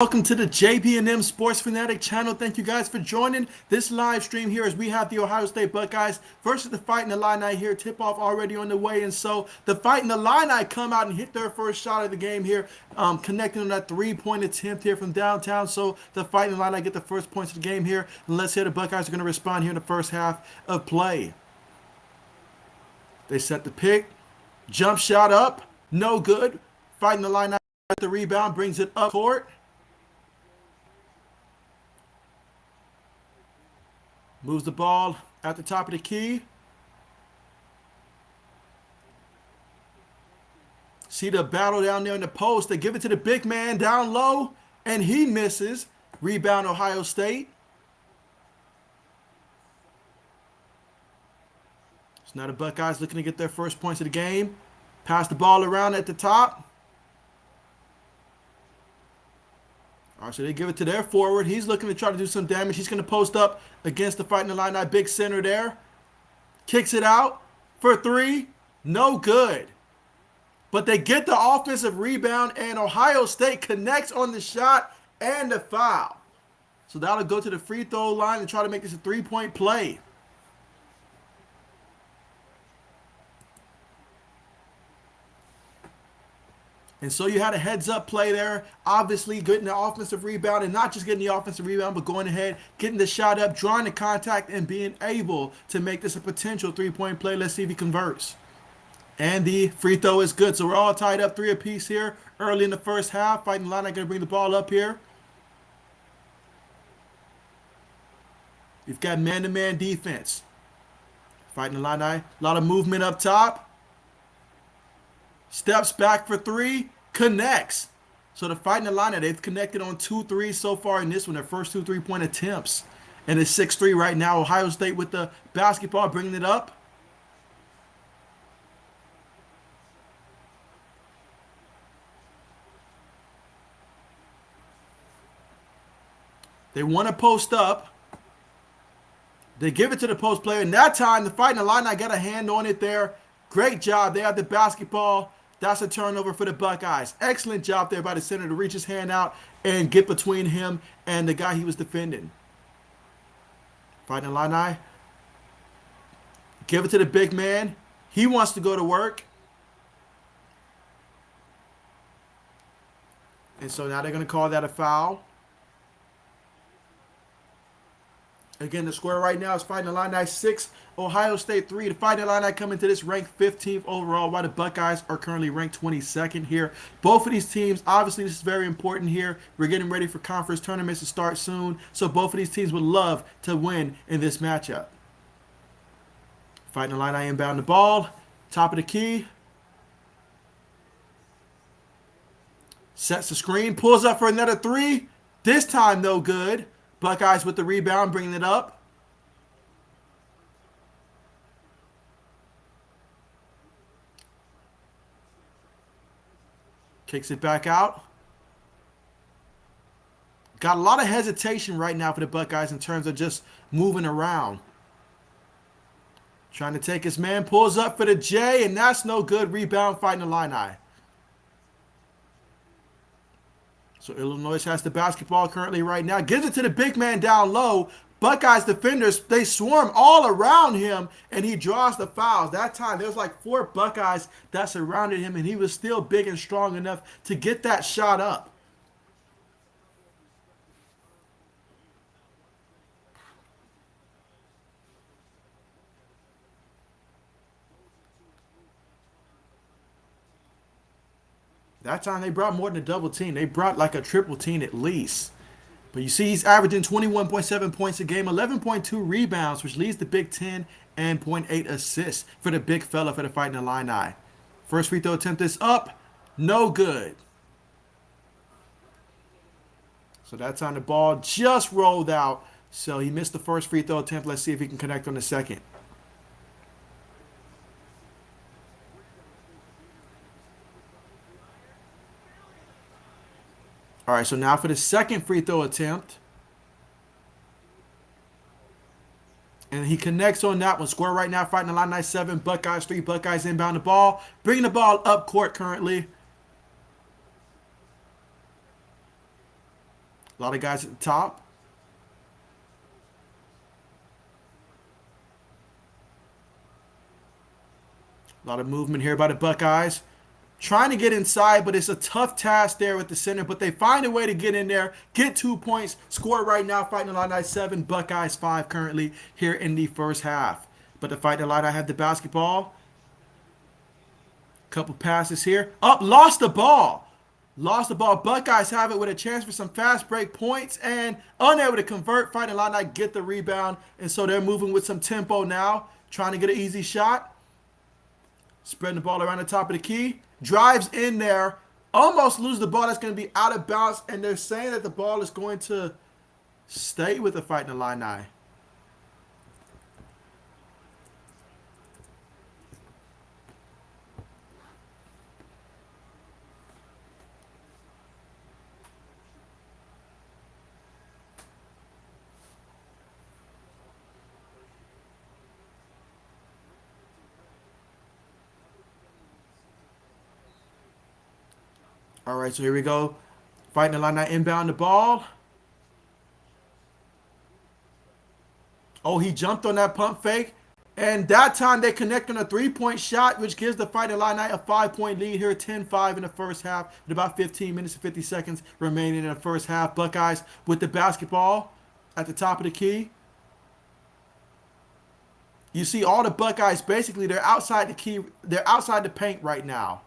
Welcome to the JB&M Sports Fanatic channel. Thank you guys for joining this live stream here as we have the Ohio State Buckeyes versus the Fighting Illini here. Tip-off already on the way. And so the Fighting Illini come out and hit their first shot of the game here, connecting on that three-point attempt here from downtown. So the Fighting Illini get the first points of the game here. And let's hear the Buckeyes are going to respond here in the first half of play. They set the pick. Jump shot up. No good. Fighting Illini at the rebound. Brings it up court. Moves the ball at the top of the key. See the battle down there in the post. They give it to the big man down low, and he misses. Rebound, Ohio State. So now the Buckeyes looking to get their first points of the game. Pass the ball around at the top. All right, so they give it to their forward. He's looking to try to do some damage. He's going to post up against the Fighting Illini big center there. Kicks it out for three. No good. But they get the offensive rebound, and Ohio State connects on the shot and the foul. So that'll go to the free throw line and try to make this a three-point play. And so you had a heads-up play there, obviously getting the offensive rebound, and not just getting the offensive rebound, but going ahead, getting the shot up, drawing the contact, and being able to make this a potential three-point play. Let's see if he converts. And the free throw is good. So we're all tied up 3 apiece here early in the first half. Fighting Illini going to bring the ball up here. You've got man-to-man defense. Fighting Illini, a lot of movement up top. Steps back for three, connects. So the Fighting Illini, they've connected on 2 threes so far in this one, their first 2 3-point attempts. And it's 6-3 right now. Ohio State with the basketball, bringing it up. They want to post up. They give it to the post player. And that time, the Fighting Illini got a hand on it there. Great job. They have the basketball. That's a turnover for the Buckeyes. Excellent job there by the center to reach his hand out and get between him and the guy he was defending. Fighting Illini. Give it to the big man. He wants to go to work. And so now they're going to call that a foul. Again, the score right now is Fighting Illini 6, Ohio State 3. The Fighting Illini come into this ranked 15th overall, while the Buckeyes are currently ranked 22nd here. Both of these teams, obviously this is very important here. We're getting ready for conference tournaments to start soon, so both of these teams would love to win in this matchup. Fighting Illini inbound the ball, top of the key. Sets the screen, pulls up for another 3. This time no good. Buckeyes with the rebound, bringing it up. Kicks it back out. Got a lot of hesitation right now for the Buckeyes in terms of just moving around. Trying to take his man, pulls up for the J, and that's no good. Rebound, Fighting Illini. So Illinois has the basketball currently right now. Gives it to the big man down low. Buckeyes defenders, they swarm all around him, and he draws the fouls. That time, there was like 4 Buckeyes that surrounded him, and he was still big and strong enough to get that shot up. That time they brought more than a double team. They brought like a triple team at least. But you see he's averaging 21.7 points a game, 11.2 rebounds, which leads the Big Ten, and 0.8 assists for the big fella for the Fighting Illini. First free throw attempt is up. No good. So that time the ball just rolled out. So he missed the first free throw attempt. Let's see if he can connect on the second. All right, so now for the second free throw attempt. And he connects on that one. Score right now, Fighting Illini 7, Buckeyes 3. Buckeyes inbound the ball. Bringing the ball up court currently. A lot of guys at the top. A lot of movement here by the Buckeyes. Trying to get inside, but it's a tough task there with the center. But they find a way to get in there, get 2 points, score right now. Fighting Illini 7, Buckeyes 5 currently here in the first half. But the Fighting Illini have the basketball. Couple passes here. Up, lost the ball. Lost the ball. Buckeyes have it with a chance for some fast break points and unable to convert. Fighting Illini get the rebound, and so they're moving with some tempo now, trying to get an easy shot. Spreading the ball around the top of the key. Drives in there. Almost lose the ball. That's going to be out of bounds. And they're saying that the ball is going to stay with the Fighting Illini. All right, so here we go. Fighting Illini inbound the ball. Oh, he jumped on that pump fake. And that time they connect on a three-point shot, which gives the Fighting Illini a 5-point lead here, 10-5 in the first half, with about 15 minutes and 50 seconds remaining in the first half. Buckeyes with the basketball at the top of the key. You see all the Buckeyes, basically, they're outside the key. They're outside the paint right now.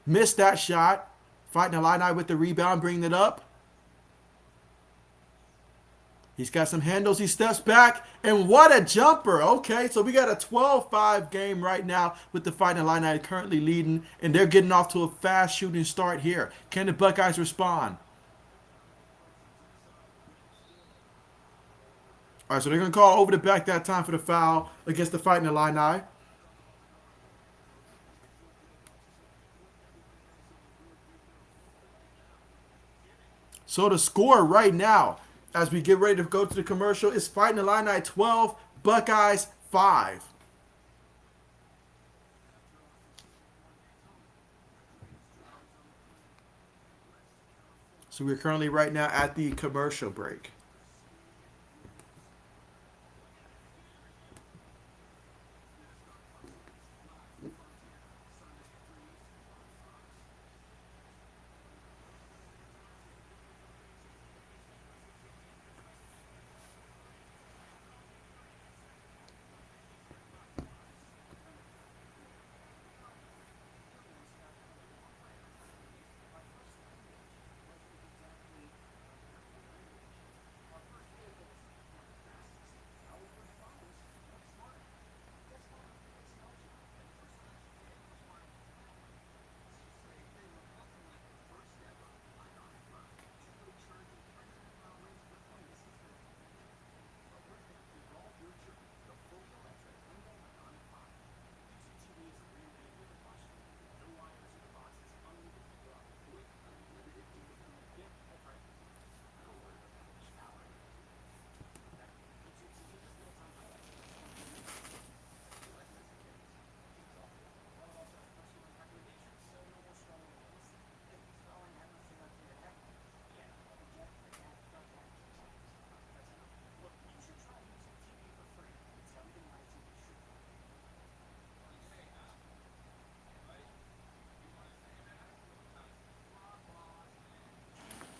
Missed that shot. Fighting Illini with the rebound, bringing it up. He's got some handles. He steps back, and what a jumper. Okay, so we got a 12-5 game right now with the Fighting Illini currently leading, and they're getting off to a fast shooting start here. Can the Buckeyes respond? All right, so they're going to call over the back that time for the foul against the Fighting Illini. So the score right now, as we get ready to go to the commercial, is Fighting Illini 12, Buckeyes 5. So we're currently right now at the commercial break.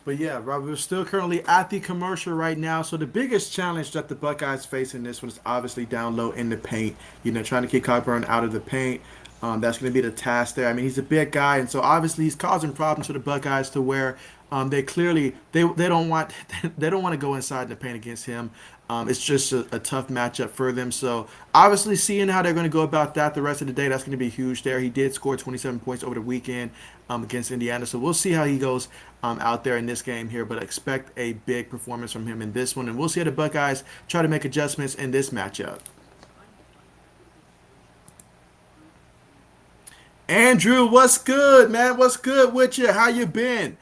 But yeah, Rob, we're still currently at the commercial right now. So the biggest challenge that the Buckeyes face in this one is obviously down low in the paint. Trying to keep Cockburn out of the paint. That's going to be the task there. I mean, he's a big guy, and so obviously he's causing problems for the Buckeyes to where they clearly they don't want they don't want to go inside the paint against him. It's just a tough matchup for them. So obviously, seeing how they're going to go about that the rest of the day, that's going to be huge. There, he did score 27 points over the weekend against Indiana. So we'll see how he goes out there in this game here. But expect a big performance from him in this one, and we'll see how the Buckeyes try to make adjustments in this matchup. Andrew, what's good, man? What's good with you? How you been?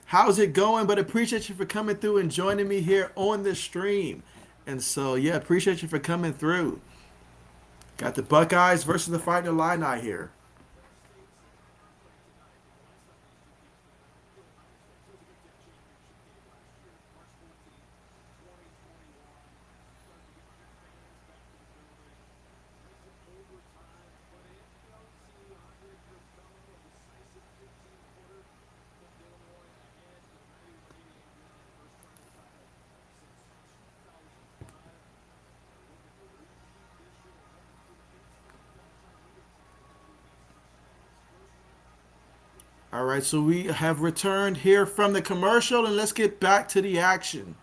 How's it going? But appreciate you for coming through and joining me here on the stream. And so, yeah, appreciate you for coming through. Got the Buckeyes versus the Fighting Illini here. All right, so we have returned here from the commercial, and let's get back to the action.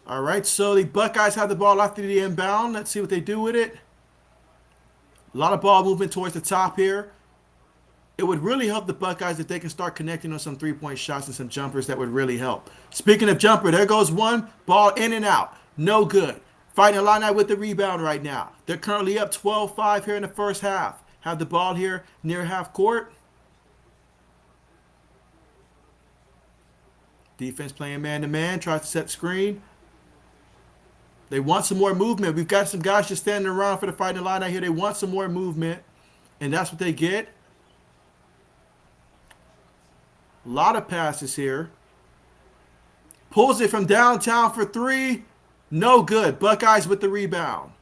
All right, so the Buckeyes have the ball after the inbound. Let's see what they do with it. A lot of ball movement towards the top here. It would really help the Buckeyes if they can start connecting on some three-point shots and some jumpers. That would really help. Speaking of jumper, there goes one. Ball in and out. No good. Fighting Illini with the rebound right now. They're currently up 12-5 here in the first half. Have the ball here near half court. Defense playing man-to-man. Tries to set screen. They want some more movement. We've got some guys just standing around for the Fighting Illini here. They want some more movement, and that's what they get. A lot of passes here. Pulls it from downtown for three. No good. Buckeyes with the rebound.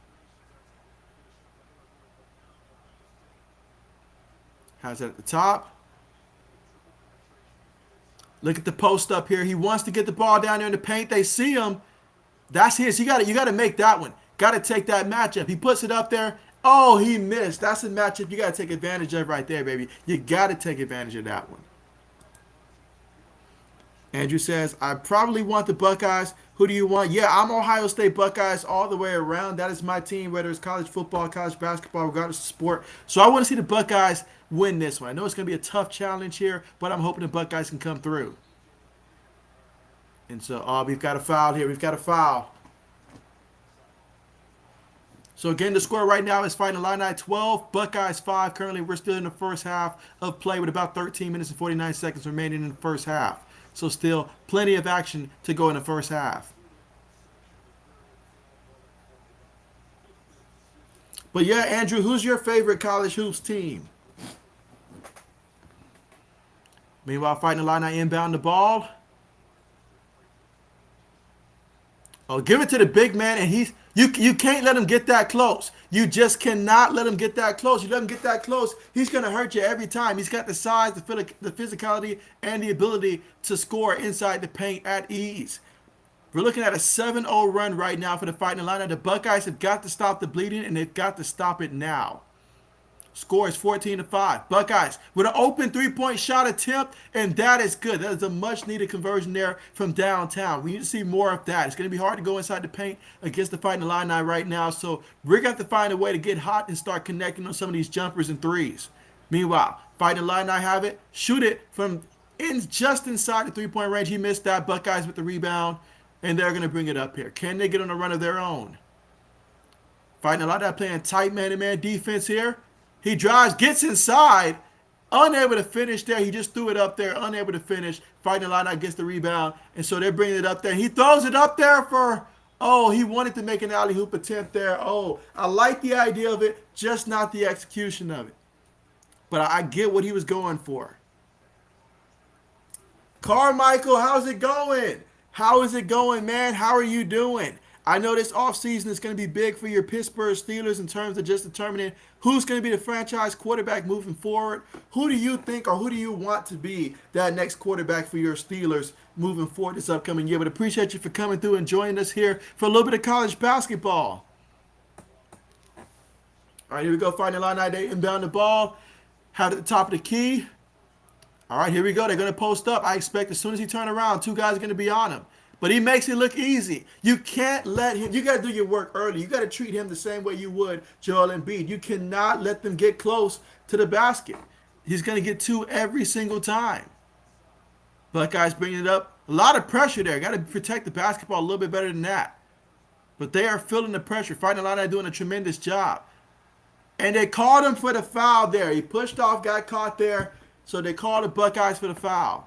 Has it at the top. Look at the post up here. He wants to get the ball down there in the paint. They see him. That's his. You got to make that one. Got to take that matchup. He puts it up there. Oh, he missed. That's a matchup you got to take advantage of right there, baby. You got to take advantage of that one. Andrew says, I probably want the Buckeyes. Who do you want? Yeah, I'm Ohio State Buckeyes all the way around. That is my team, whether it's college football, college basketball, regardless of sport. So I want to see the Buckeyes win this one. I know it's going to be a tough challenge here, but I'm hoping the Buckeyes can come through. And so, we've got a foul here. We've got a foul. So again, the score right now is Fighting Illini 12, Buckeyes 5. Currently, we're still in the first half of play with about 13 minutes and 49 seconds remaining in the first half. So still plenty of action to go in the first half. But yeah, Andrew, who's your favorite college hoops team? Meanwhile, Fighting Illini inbound the ball. Oh, give it to the big man, and you can't let him get that close. You just cannot let him get that close. You let him get that close, he's going to hurt you every time. He's got the size, the physicality, and the ability to score inside the paint at ease. We're looking at a 7-0 run right now for the Fighting Illini. The Buckeyes have got to stop the bleeding, and they've got to stop it now. Score is 14-5. Buckeyes with an open three-point shot attempt, and that is good. That is a much-needed conversion there from downtown. We need to see more of that. It's going to be hard to go inside the paint against the Fighting Illini right now, so we're going to have to find a way to get hot and start connecting on some of these jumpers and threes. Meanwhile, Fighting Illini have it. Shoot it from just inside the three-point range. He missed that. Buckeyes with the rebound, and they're going to bring it up here. Can they get on a run of their own? Fighting Illini playing tight man-to-man defense here. He drives, gets inside, unable to finish there. He just threw it up there, unable to finish. Fighting Illini gets the rebound, and so they're bringing it up there. He throws it up there for, he wanted to make an alley-oop attempt there. I like the idea of it, just not the execution of it. But I get what he was going for. Carmichael, how's it going? How is it going, man? How are you doing? I know this offseason is going to be big for your Pittsburgh Steelers in terms of just determining who's going to be the franchise quarterback moving forward. Who do you think or who do you want to be that next quarterback for your Steelers moving forward this upcoming year? But appreciate you for coming through and joining us here for a little bit of college basketball. All right, here we go. Fighting Illini, they inbound the ball. Have it at the top of the key. All right, here we go. They're going to post up. I expect as soon as he turns around, two guys are going to be on him. But he makes it look easy. You can't let him. You got to do your work early. You got to treat him the same way you would Joel Embiid. You cannot let them get close to the basket. He's going to get two every single time. Buckeyes bringing it up. A lot of pressure there. Got to protect the basketball a little bit better than that. But they are feeling the pressure. Fighting Illini doing a tremendous job. And they called him for the foul there. He pushed off, got caught there. So they called the Buckeyes for the foul.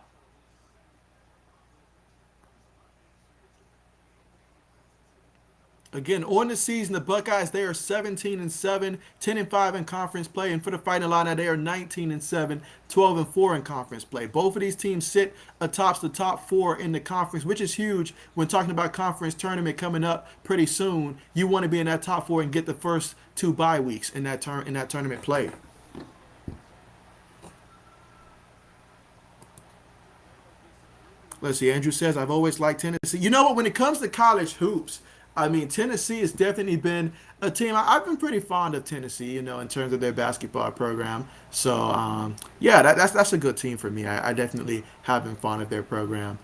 Again, on the season, the Buckeyes, they are 17-7, 10-5 in conference play. And for the Fighting Illini, they are 19-7, 12-4 in conference play. Both of these teams sit atop the top four in the conference, which is huge when talking about conference tournament coming up pretty soon. You want to be in that top four and get the first two bye weeks in that tournament play. Let's see. Andrew says, I've always liked Tennessee. You know what? When it comes to college hoops, I mean, Tennessee has definitely been a team. I've been pretty fond of Tennessee, in terms of their basketball program. So, yeah, that's a good team for me. I definitely have been fond of their program.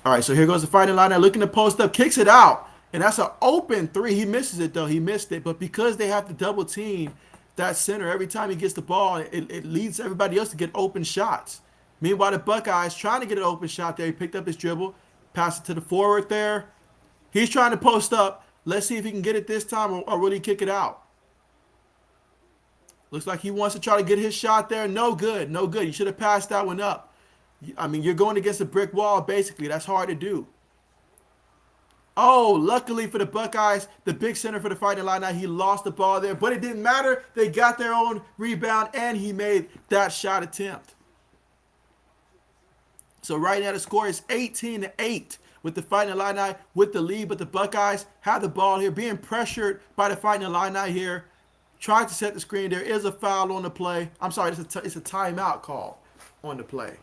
All right, so here goes the fighting line. Now looking to post up, kicks it out. And that's an open three. He misses it, though. He missed it. But because they have to double team that center every time he gets the ball, it leads everybody else to get open shots. Meanwhile, the Buckeyes trying to get an open shot there. He picked up his dribble, passed it to the forward there. He's trying to post up. Let's see if he can get it this time or really kick it out. Looks like he wants to try to get his shot there. No good. No good. You should have passed that one up. I mean, you're going against a brick wall, basically. That's hard to do. Oh, luckily for the Buckeyes, the big center for the Fighting Illini, he lost the ball there, but it didn't matter. They got their own rebound, and he made that shot attempt. So right now the score is 18-8 with the Fighting Illini with the lead, but the Buckeyes have the ball here, being pressured by the Fighting Illini here. Trying to set the screen. There is a foul on the play. I'm sorry, it's a timeout call on the play.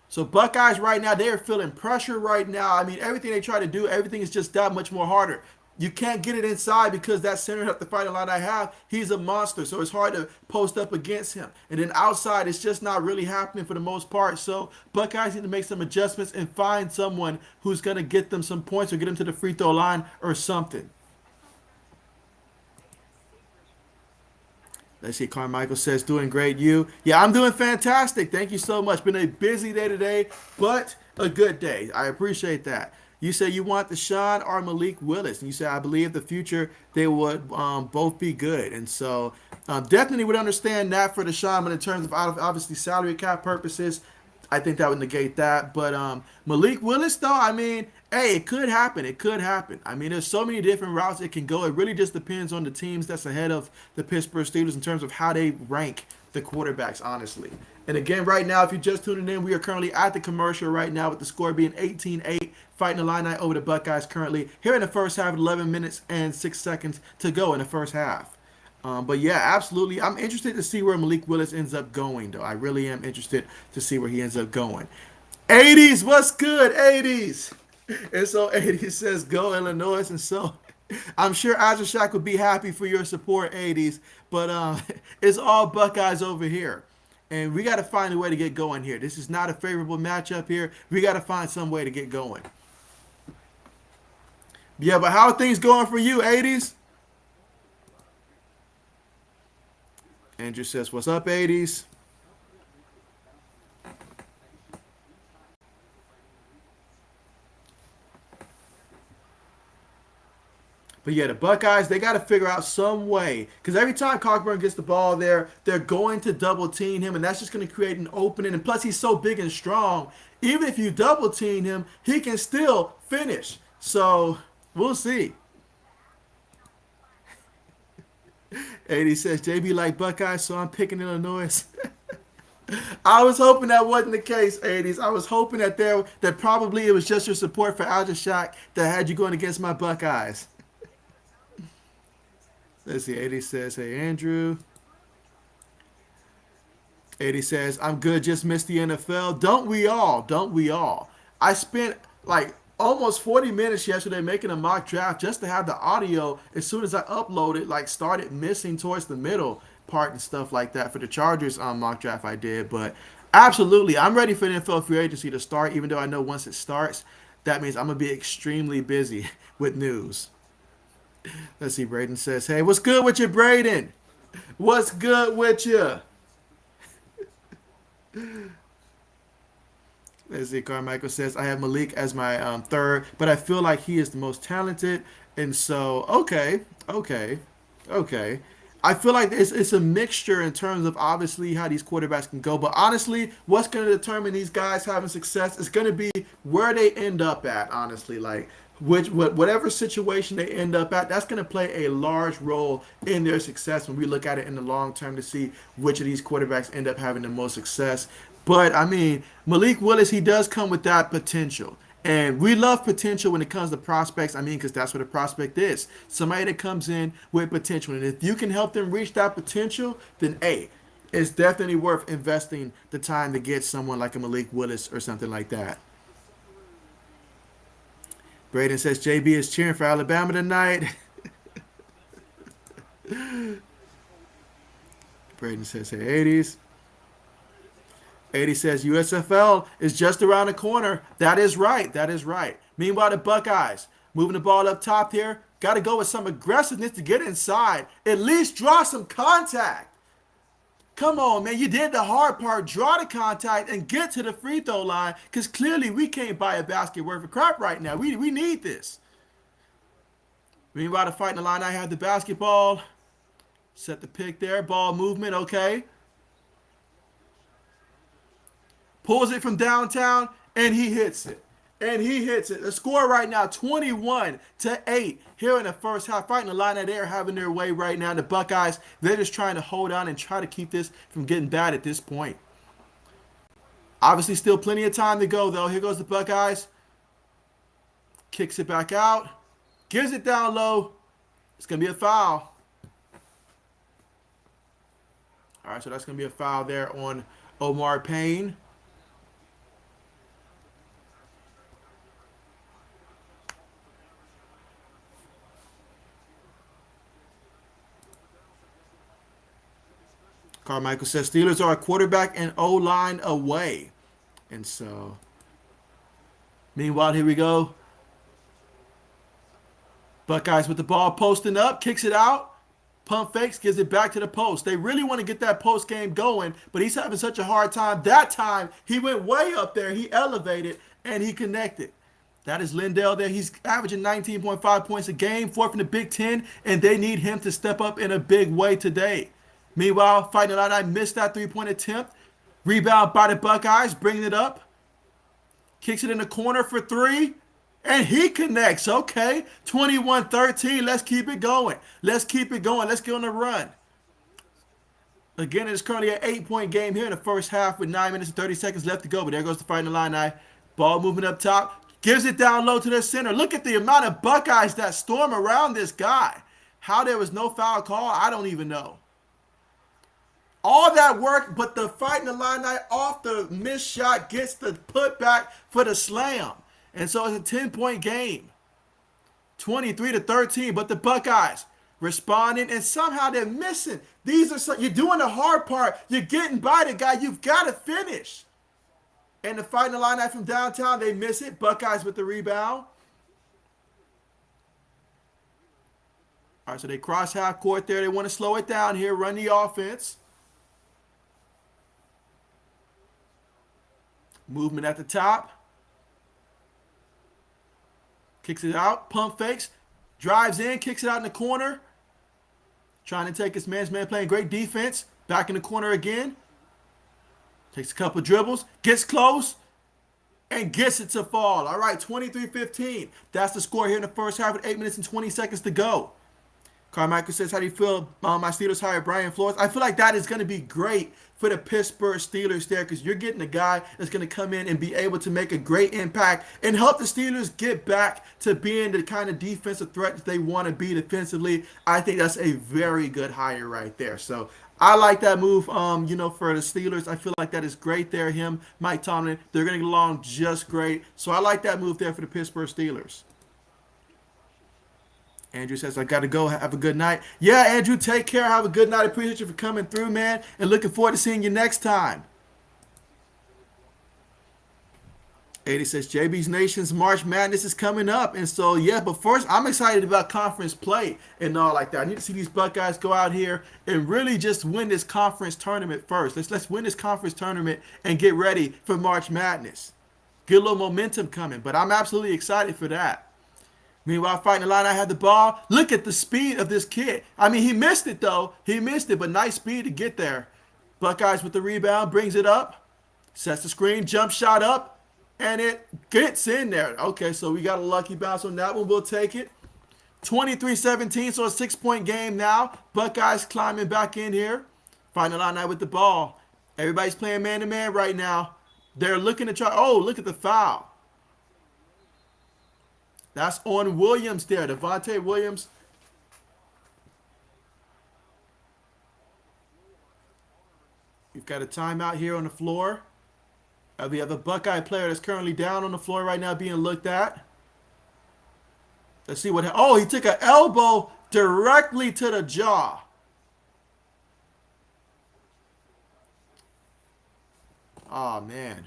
So Buckeyes right now, they're feeling pressure right now. I mean, everything they try to do, everything is just that much more harder. You can't get it inside because that center that the Fighting line I have, he's a monster. So it's hard to post up against him. And then outside, it's just not really happening for the most part. So Buckeyes need to make some adjustments and find someone who's going to get them some points or get them to the free throw line or something. Let's see. Carmichael says, doing great. You? Yeah, I'm doing fantastic. Thank you so much. Been a busy day today, but a good day. I appreciate that. You say you want Deshaun or Malik Willis. And you say, I believe the future, they would both be good. And so definitely would understand that for Deshaun, but in terms of obviously salary cap purposes, I think that would negate that. But Malik Willis, though, I mean, hey, it could happen. It could happen. I mean, there's so many different routes it can go. It really just depends on the teams that's ahead of the Pittsburgh Steelers in terms of how they rank the quarterbacks, honestly. And again, right now, if you're just tuning in, we are currently at the commercial right now with the score being 18-8, Fighting Illini over the Buckeyes currently here in the first half, 11 minutes and 6 seconds to go in the first half. But yeah, absolutely. I'm interested to see where Malik Willis ends up going, though. I really am interested to see where he ends up going. 80s, what's good, 80s? And so 80s says, go Illinois. And so I'm sure Azashak would be happy for your support, 80s. But it's all Buckeyes over here. And we got to find a way to get going here. This is not a favorable matchup here. We got to find some way to get going. Yeah, but how are things going for you, 80s? Andrew says, what's up, 80s? But yeah, the Buckeyes, they got to figure out some way. Because every time Cockburn gets the ball there, they're going to double team him. And that's just going to create an opening. And plus, he's so big and strong. Even if you double team him, he can still finish. So, we'll see. 80 says, JB like Buckeyes, so I'm picking Illinois. I was hoping that wasn't the case, 80s. I was hoping that probably it was just your support for Al-Jashak that had you going against my Buckeyes. Let's see. 80 says, hey, Andrew. 80 says, I'm good, just missed the NFL. Don't we all? Don't we all? I spent like almost 40 minutes yesterday making a mock draft just to have the audio. As soon as I uploaded, like started missing towards the middle part and stuff like that for the Chargers mock draft I did. But absolutely, I'm ready for the NFL free agency to start, even though I know once it starts, that means I'm going to be extremely busy with news. Let's see. Braden says, hey, what's good with you, Braden? What's good with you? Let's see. Carmichael says, I have Malik as my third, but I feel like he is the most talented. And so, okay. I feel like it's a mixture in terms of obviously how these quarterbacks can go. But honestly, what's going to determine these guys having success is going to be where they end up at, honestly. Like, whatever situation they end up at, that's going to play a large role in their success when we look at it in the long term to see which of these quarterbacks end up having the most success. But, I mean, Malik Willis, he does come with that potential. And we love potential when it comes to prospects. I mean, because that's what a prospect is. Somebody that comes in with potential. And if you can help them reach that potential, then, hey, It's definitely worth investing the time to get someone like a Malik Willis or something like that. Braden says JB is cheering for Alabama tonight. Braden says, hey, 80s. 80 says USFL is just around the corner. That is right. That is right. Meanwhile, the Buckeyes moving the ball up top here. Got to go with some aggressiveness to get inside. At least draw some contact. Come on, man. You did the hard part. Draw the contact and get to the free throw line because clearly we can't buy a basket worth of crap right now. We need this. Meanwhile, the Fighting Illini have the basketball. Set the pick there. Ball movement. Okay. Pulls it from downtown, and he hits it. And he hits it. The score right now, 21-8 here in the first half. Fighting Illini, they're having their way right now. The Buckeyes, they're just trying to hold on and try to keep this from getting bad at this point. Obviously, still plenty of time to go, though. Here goes the Buckeyes. Kicks it back out. Gives it down low. It's going to be a foul. All right, so that's going to be a foul there on Omar Payne. Carmichael says Steelers are a quarterback and O-line away. And so, meanwhile, here we go. Buckeyes with the ball posting up, kicks it out. Pump fakes, gives it back to the post. They really want to get that post game going, but he's having such a hard time. That time, he went way up there. He elevated, and he connected. That is Lindell there. He's averaging 19.5 points a game, fourth in the Big Ten, and they need him to step up in a big way today. Meanwhile, Fighting Illini missed that three-point attempt. Rebound by the Buckeyes, bringing it up. Kicks it in the corner for three. And he connects. Okay, 21-13. Let's keep it going. Let's keep it going. Let's get on the run. Again, it's currently an 8-point game here in the first half with 9 minutes and 30 seconds left to go. But there goes the Fighting Illini. Ball moving up top. Gives it down low to their center. Look at the amount of Buckeyes that storm around this guy. How there was no foul call, I don't even know. All that work, but the Fighting Illini off the missed shot gets the putback for the slam. And so it's a 10-point game. 23-13, but the Buckeyes responding, and somehow they're missing. You're doing the hard part. You're getting by the guy. You've got to finish. And the Fighting Illini from downtown, they miss it. Buckeyes with the rebound. All right, so they cross half court there. They want to slow it down here, run the offense. Movement at the top. Kicks it out. Pump fakes. Drives in. Kicks it out in the corner. Trying to take his man's man playing great defense. Back in the corner again. Takes a couple dribbles. Gets close. And gets it to fall. All right, 23-15. That's the score here in the first half with 8 minutes and 20 seconds to go. Carmichael says, how do you feel my Steelers hired Brian Flores? I feel like that is going to be great for the Pittsburgh Steelers there because you're getting a guy that's going to come in and be able to make a great impact and help the Steelers get back to being the kind of defensive threat that they want to be defensively. I think that's a very good hire right there. So I like that move, for the Steelers. I feel like that is great there. Him, Mike Tomlin, they're going to get along just great. So I like that move there for the Pittsburgh Steelers. Andrew says, I got to go. Have a good night. Yeah, Andrew, take care. Have a good night. Appreciate you for coming through, man. And looking forward to seeing you next time. 80 says, JB's Nation's March Madness is coming up. And so, yeah, but first, I'm excited about conference play and all like that. I need to see these Buckeyes go out here and really just win this conference tournament first. Let's win this conference tournament and get ready for March Madness. Get a little momentum coming. But I'm absolutely excited for that. Meanwhile, Fighting Illini had the ball. Look at the speed of this kid. I mean, he missed it, though. He missed it, but nice speed to get there. Buckeyes with the rebound, brings it up, sets the screen, jump shot up, and it gets in there. Okay, so we got a lucky bounce on that one. We'll take it. 23-17, so a 6-point game now. Buckeyes climbing back in here. Fighting Illini with the ball. Everybody's playing man-to-man right now. They're looking to try. Oh, look at the foul. That's on Williams there, Devontae Williams. We've got a timeout here on the floor. We have a Buckeye player that's currently down on the floor right now being looked at. Let's see what. Oh, he took an elbow directly to the jaw. Oh, man.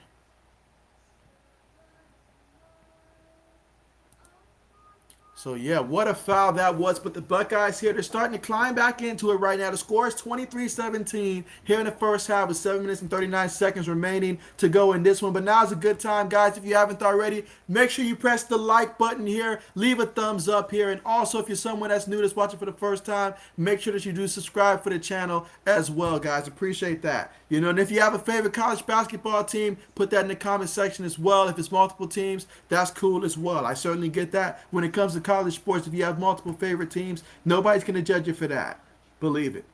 So, yeah, what a foul that was. But the Buckeyes here, they're starting to climb back into it right now. The score is 23-17 here in the first half with 7 minutes and 39 seconds remaining to go in this one. But now's a good time, guys. If you haven't already, make sure you press the like button here. Leave a thumbs up here. And also, if you're someone that's new that's watching for the first time, make sure that you do subscribe for the channel as well, guys. Appreciate that. You know, and if you have a favorite college basketball team, put that in the comment section as well. If it's multiple teams, that's cool as well. I certainly get that when it comes to college sports. If you have multiple favorite teams, nobody's going to judge you for that. Believe it.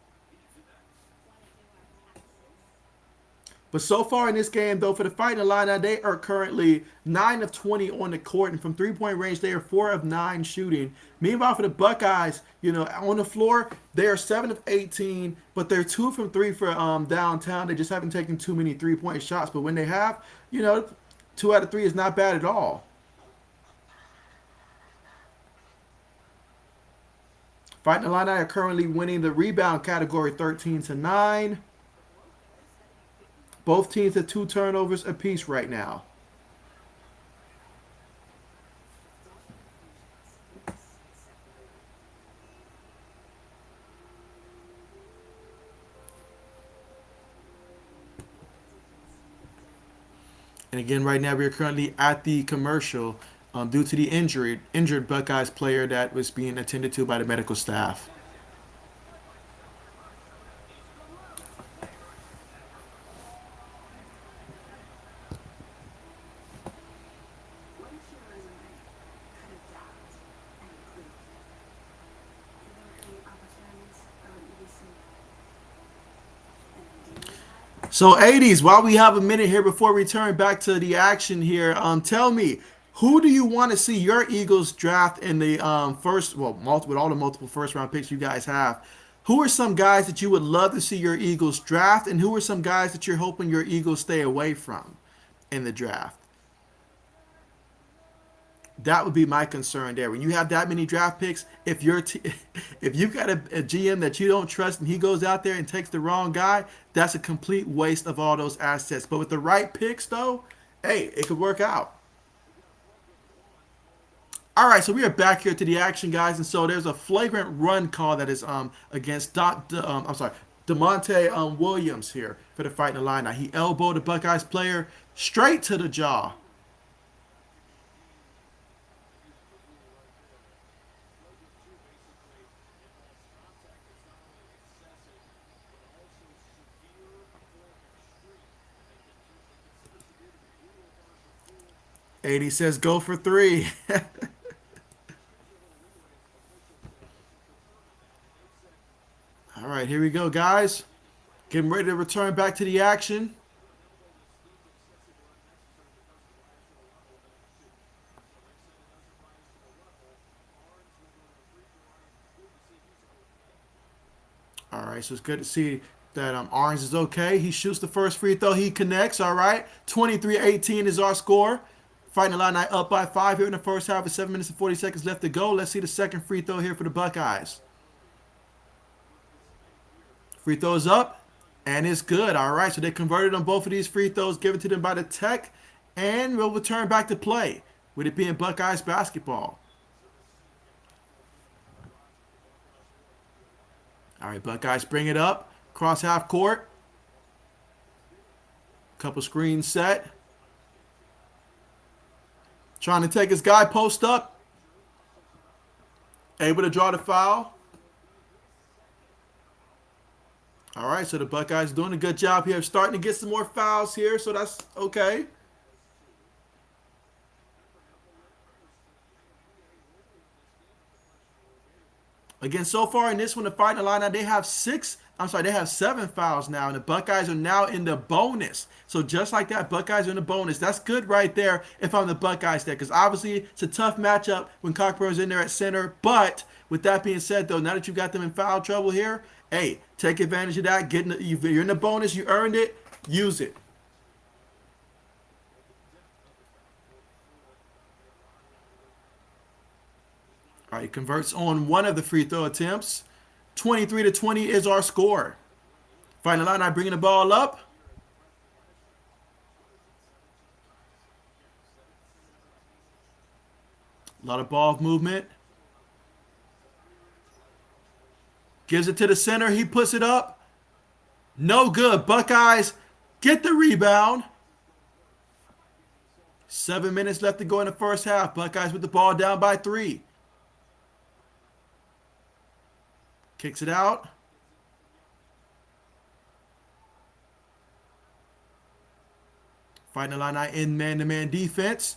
But so far in this game, though, for the Fighting Illini, they are currently 9 of 20 on the court. And from three-point range, they are 4 of 9 shooting. Meanwhile, for the Buckeyes, you know, on the floor, they are 7 of 18, but they're 2 from 3 for downtown. They just haven't taken too many three-point shots. But when they have, you know, 2 out of 3 is not bad at all. Fighting Illini are currently winning the rebound category 13-9. Both teams have 2 turnovers apiece right now. And again, right now we are currently at the commercial due to the injured Buckeyes player that was being attended to by the medical staff. So 80s, while we have a minute here before we turn back to the action here, tell me, who do you want to see your Eagles draft in the first, well, with all the multiple first round picks you guys have? Who are some guys that you would love to see your Eagles draft, and who are some guys that you're hoping your Eagles stay away from in the draft? That would be my concern there. When you have that many draft picks, if if you've got a GM that you don't trust and he goes out there and takes the wrong guy, that's a complete waste of all those assets. But with the right picks, though, hey, it could work out. All right, so we are back here to the action, guys, and so there's a flagrant run call that is against I'm sorry, Demonte Williams here for the Fighting Illini. He elbowed the Buckeyes player straight to the jaw. AD says go for 3. All right, here we go, guys. Getting ready to return back to the action. All right, so it's good to see that Orange is okay. He shoots the first free throw. He connects. All right, 23-18 is our score. Fighting Illini up by 5 here in the first half with 7 minutes and 40 seconds left to go. Let's see the second free throw here for the Buckeyes. Free throws up, and it's good. All right, so they converted on both of these free throws given to them by the Tech, and we'll return back to play with it being Buckeyes basketball. All right, Buckeyes bring it up. Cross half court. Couple screens set. Trying to take his guy post up. Able to draw the foul. All right, so the Buckeyes doing a good job here. Starting to get some more fouls here, so that's okay. Again, so far in this one, the Fighting Illini, they have 7 fouls now, and the Buckeyes are now in the bonus. So just like that, Buckeyes are in the bonus. That's good right there if I'm the Buckeyes there, because obviously it's a tough matchup when Cockburn's in there at center. But with that being said, though, now that you got them in foul trouble here, hey, take advantage of that. You're in the bonus. You earned it. Use it. All right, he converts on one of the free throw attempts. 23-20 is our score. Fighting Illini bringing the ball up. A lot of ball movement. Gives it to the center. He puts it up. No good. Buckeyes get the rebound. 7 minutes left to go in the first half. Buckeyes with the ball down by 3. Kicks it out. Fighting Illini in man-to-man defense.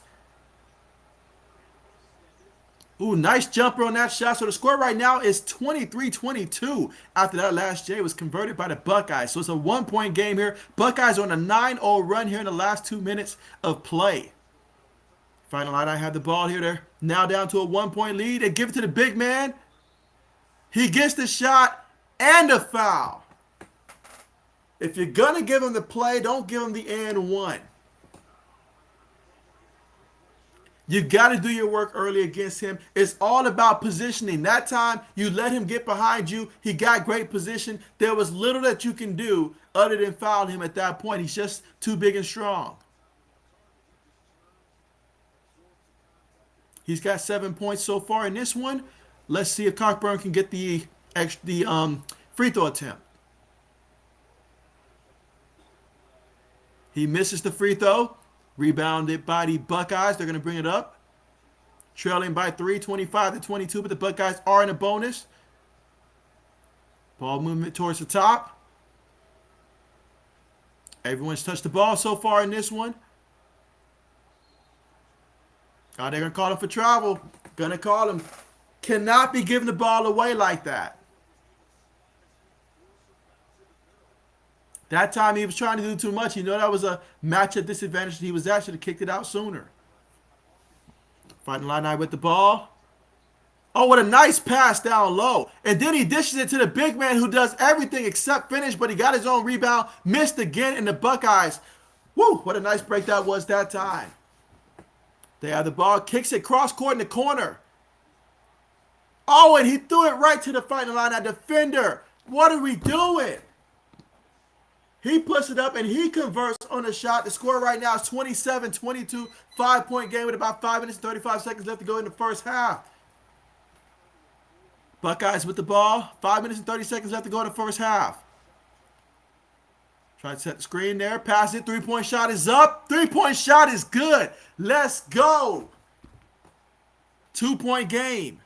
Ooh, nice jumper on that shot. So the score right now is 23-22 after that last J was converted by the Buckeyes. So it's a 1-point game here. Buckeyes on a 9-0 run here in the last 2 minutes of play. Fighting Illini have the ball here. They're now down to a 1-point lead. They give it to the big man. He gets the shot and a foul. If you're going to give him the play, don't give him the and one. You got to do your work early against him. It's all about positioning. That time, you let him get behind you. He got great position. There was little that you can do other than foul him at that point. He's just too big and strong. He's got 7 points so far in this one. Let's see if Cockburn can get the free throw attempt. He misses the free throw. Rebounded by the Buckeyes. They're going to bring it up. Trailing by 3, 25-22, but the Buckeyes are in a bonus. Ball movement towards the top. Everyone's touched the ball so far in this one. Oh, they're going to call him for travel. Going to call him. Cannot be giving the ball away like that. That time he was trying to do too much. You know that was a matchup disadvantage. He was actually kicked it out sooner. Fighting Illini with the ball. Oh, what a nice pass down low. And then he dishes it to the big man who does everything except finish, but he got his own rebound. Missed again in the Buckeyes. Woo, what a nice break that was that time. They have the ball. Kicks it cross court in the corner. Oh, and he threw it right to the Fighting Illini defender. What are we doing? He puts it up and he converts on the shot. The score right now is 27-22. 5-point game with about 5 minutes and 35 seconds left to go in the first half. Buckeyes with the ball. 5 minutes and 30 seconds left to go in the first half. Try to set the screen there. Pass it. 3-point shot is up. 3-point shot is good. Let's go. 2-point game.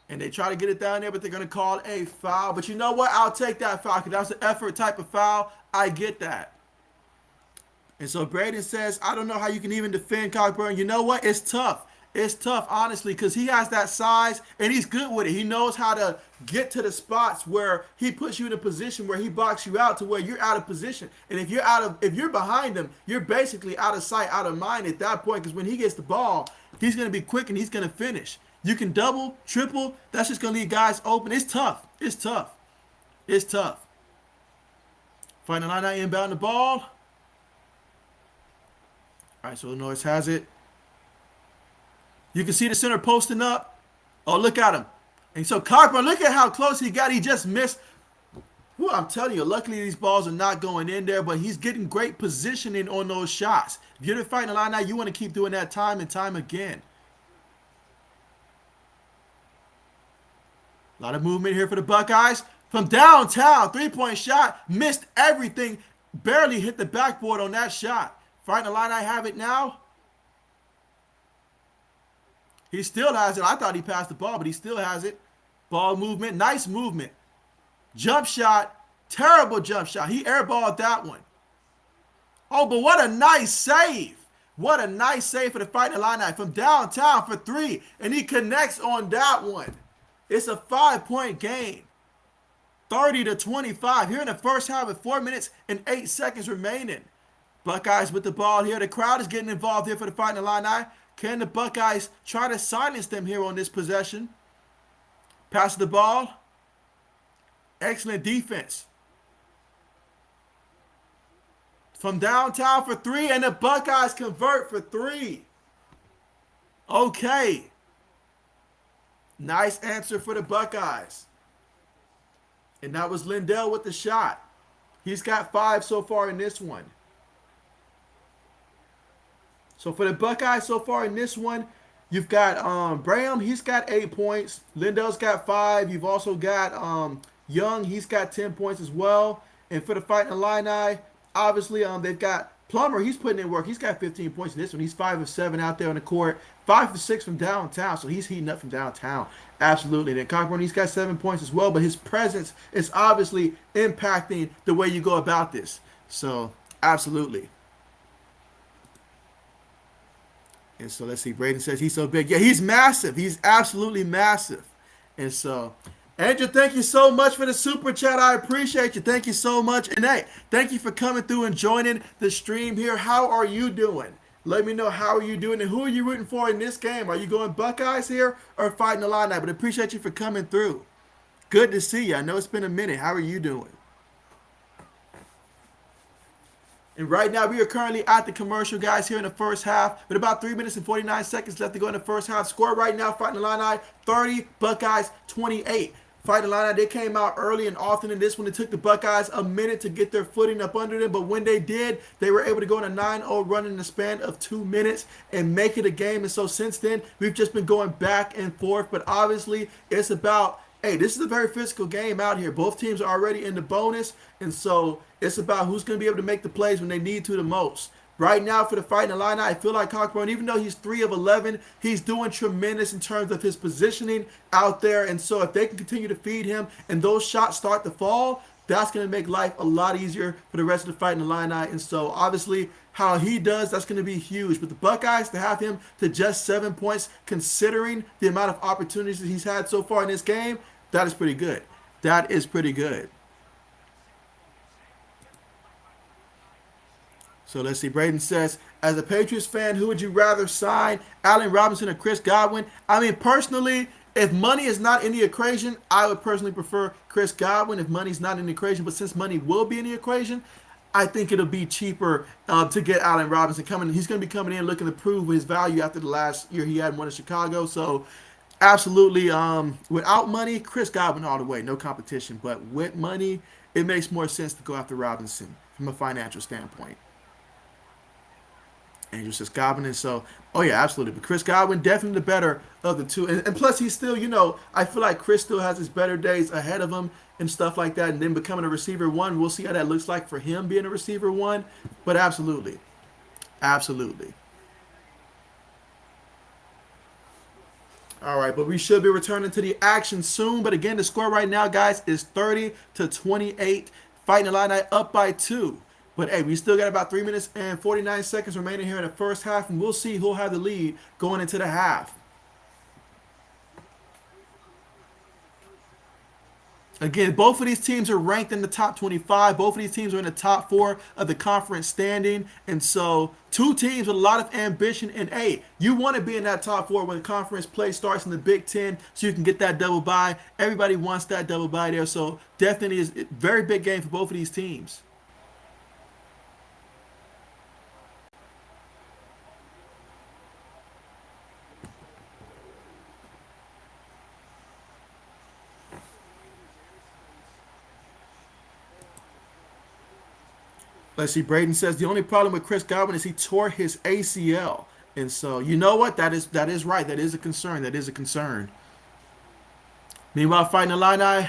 And they try to get it down there, but they're going to call a foul. But you know what? I'll take that foul because that was an effort type of foul. I get that. And so Braden says, I don't know how you can even defend Cockburn. You know what? It's tough. It's tough, honestly, because he has that size, and he's good with it. He knows how to get to the spots where he puts you in a position where he boxes you out to where you're out of position. And if you're behind him, you're basically out of sight, out of mind at that point, because when he gets the ball, he's going to be quick and he's going to finish. You can double, triple. That's just going to leave guys open. It's tough. It's tough. It's tough. Fighting Illini inbound the ball. All right, so Illinois has it. You can see the center posting up. Oh, look at him. And so Cockburn, look at how close he got. He just missed. Well, I'm telling you, luckily these balls are not going in there, but he's getting great positioning on those shots. If you're the Fighting Illini, you want to keep doing that time and time again. A lot of movement here for the Buckeyes. From downtown, 3-point shot. Missed everything. Barely hit the backboard on that shot. Fighting Illini have it now. He still has it. I thought he passed the ball, but he still has it. Ball movement. Nice movement. Jump shot. Terrible jump shot. He airballed that one. Oh, but what a nice save. What a nice save for the Fighting Illini from downtown for three. And he connects on that one. It's a 5-point game. 30-25 here in the first half with 4 minutes and 8 seconds remaining. Buckeyes with the ball here. The crowd is getting involved here for the Fighting Illini. Can the Buckeyes try to silence them here on this possession? Pass the ball. Excellent defense. From downtown for three, and the Buckeyes convert for three. Okay. Nice answer for the Buckeyes. And that was Lindell with the shot. He's got 5 so far in this one. So for the Buckeyes so far in this one, you've got Braham, he's got 8 points. Lindell's got 5. You've also got Young, he's got 10 points as well. And for the Fighting Illini, obviously they've got Plummer, he's putting in work. He's got 15 points in this one. He's 5 of 7 out there on the court. 5 of 6 from downtown, so he's heating up from downtown. Absolutely. Then Cockburn, he's got 7 points as well, but his presence is obviously impacting the way you go about this. So, absolutely. And so, let's see. Braden says he's so big. Yeah, he's massive. He's absolutely massive. And so, Andrew, thank you so much for the super chat. I appreciate you. Thank you so much. And hey, thank you for coming through and joining the stream here. How are you doing? Let me know how are you doing and who are you rooting for in this game. Are you going Buckeyes here or Fighting Illini? But I appreciate you for coming through. Good to see you. I know it's been a minute. How are you doing? And right now, we are currently at the commercial, guys, here in the first half. With about 3 minutes and 49 seconds left to go in the first half. Score right now, Fighting Illini 30, Buckeyes 28. Fighting Illini, they came out early and often in this one. It took the Buckeyes a minute to get their footing up under them, but when they did, they were able to go on a 9-0 run in the span of 2 minutes and make it a game. And so since then, we've just been going back and forth, but obviously it's about, hey, this is a very physical game out here. Both teams are already in the bonus, and so it's about who's going to be able to make the plays when they need to the most. Right now for the Fighting Illini, I feel like Cockburn, even though he's 3 of 11, he's doing tremendous in terms of his positioning out there. And so if they can continue to feed him and those shots start to fall, that's going to make life a lot easier for the rest of the Fighting Illini. And so obviously how he does, that's going to be huge. But the Buckeyes, to have him to just 7 points, considering the amount of opportunities that he's had so far in this game, that is pretty good. That is pretty good. So let's see. Braden says, as a Patriots fan, who would you rather sign, Allen Robinson or Chris Godwin? I mean, personally, if money is not in the equation, I would personally prefer Chris Godwin if money's not in the equation. But since money will be in the equation, I think it'll be cheaper to get Allen Robinson coming. He's going to be coming in looking to prove his value after the last year he had one in Chicago. So absolutely, without money, Chris Godwin all the way, no competition. But with money, it makes more sense to go after Robinson from a financial standpoint. Andrew says Godwin, and so, oh yeah, absolutely. But Chris Godwin, definitely the better of the two. And plus, he's still, I feel like Chris still has his better days ahead of him and stuff like that. And then becoming a receiver one, we'll see how that looks like for him being a receiver one. But absolutely. Absolutely. All right, but we should be returning to the action soon. But again, the score right now, guys, is 30-28. Fighting Illini up by 2. But, hey, we still got about 3 minutes and 49 seconds remaining here in the first half, and we'll see who'll have the lead going into the half. Again, both of these teams are ranked in the top 25. Both of these teams are in the top 4 of the conference standing. And so, 2 teams with a lot of ambition. And, hey, you want to be in that top 4 when the conference play starts in the Big Ten so you can get that double bye. Everybody wants that double bye there. So, definitely is a very big game for both of these teams. Let's see. Braden says the only problem with Chris Godwin is he tore his ACL, and so you know what? That is right. That is a concern. That is a concern. Meanwhile, Fighting Illini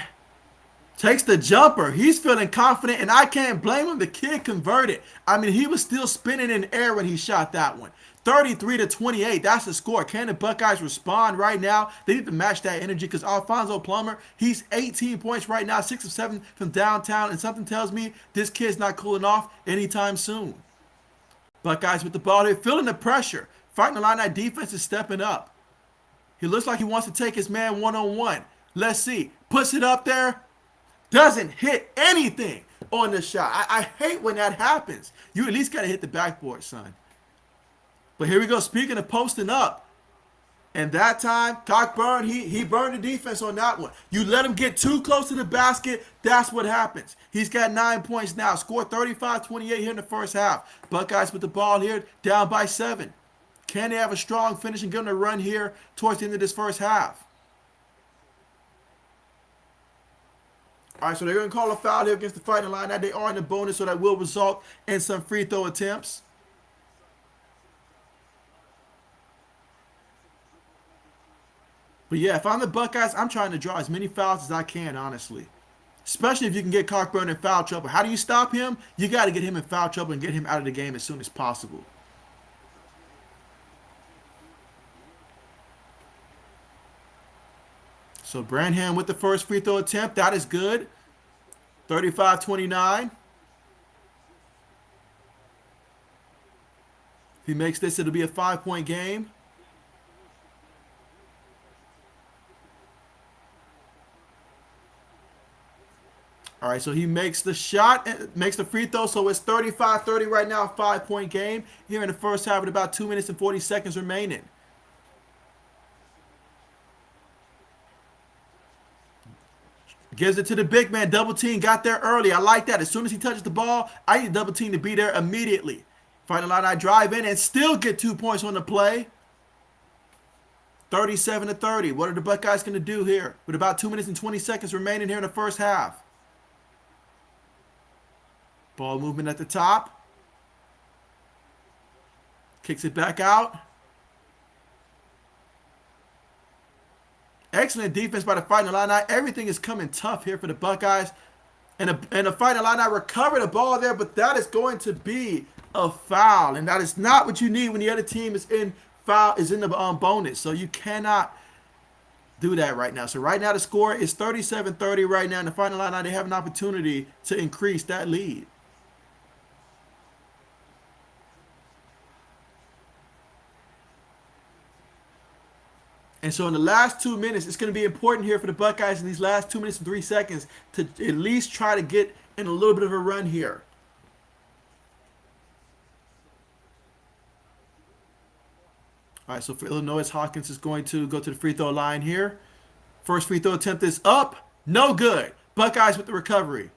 takes the jumper. He's feeling confident, and I can't blame him. The kid converted. I mean, he was still spinning in the air when he shot that one. 33-28. That's the score. Can the Buckeyes respond right now? They need to match that energy because Alfonso Plummer, he's 18 points right now, 6 of 7 from downtown, and something tells me this kid's not cooling off anytime soon. Buckeyes with the ball here, feeling the pressure. Fighting Illini defense is stepping up. He looks like he wants to take his man one-on-one. Let's see. Puts it up there. Doesn't hit anything on the shot. I hate when that happens. You at least got to hit the backboard, son. But here we go. Speaking of posting up. And that time, Cockburn, he burned the defense on that one. You let him get too close to the basket, that's what happens. He's got 9 points now. Scored 35-28 here in the first half. Buckeyes with the ball here, down by 7. Can they have a strong finish and give them a run here towards the end of this first half? All right, so they're going to call a foul here against the Fighting Illini. They are in the bonus, so that will result in some free throw attempts. But yeah, if I'm the Buckeyes, I'm trying to draw as many fouls as I can, honestly. Especially if you can get Cockburn in foul trouble. How do you stop him? You got to get him in foul trouble and get him out of the game as soon as possible. So Branham with the first free throw attempt. That is good. 35-29. If he makes this, it'll be a 5-point game. All right, so he makes the shot, makes the free throw, so it's 35-30 right now, a 5-point game here in the first half with about 2 minutes and 40 seconds remaining. Gives it to the big man. Double team got there early. I like that. As soon as he touches the ball, I need double team to be there immediately. Fighting Illini drive in and still get 2 points on the play. 37-30. What are the Buckeyes going to do here with about 2 minutes and 20 seconds remaining here in the first half? Ball movement at the top. Kicks it back out. Excellent defense by the Fighting Illini. Everything is coming tough here for the Buckeyes. And the Fighting Illini recover the ball there, but that is going to be a foul. And that is not what you need when the other team is in the bonus. So you cannot do that right now. So right now the score is 37-30 right now. And the Fighting Illini, they have an opportunity to increase that lead. And so in the last 2 minutes, it's going to be important here for the Buckeyes in these last 2 minutes and 3 seconds to at least try to get in a little bit of a run here. All right, so for Illinois, Hawkins is going to go to the free throw line here. First free throw attempt is up. No good. Buckeyes with the recovery.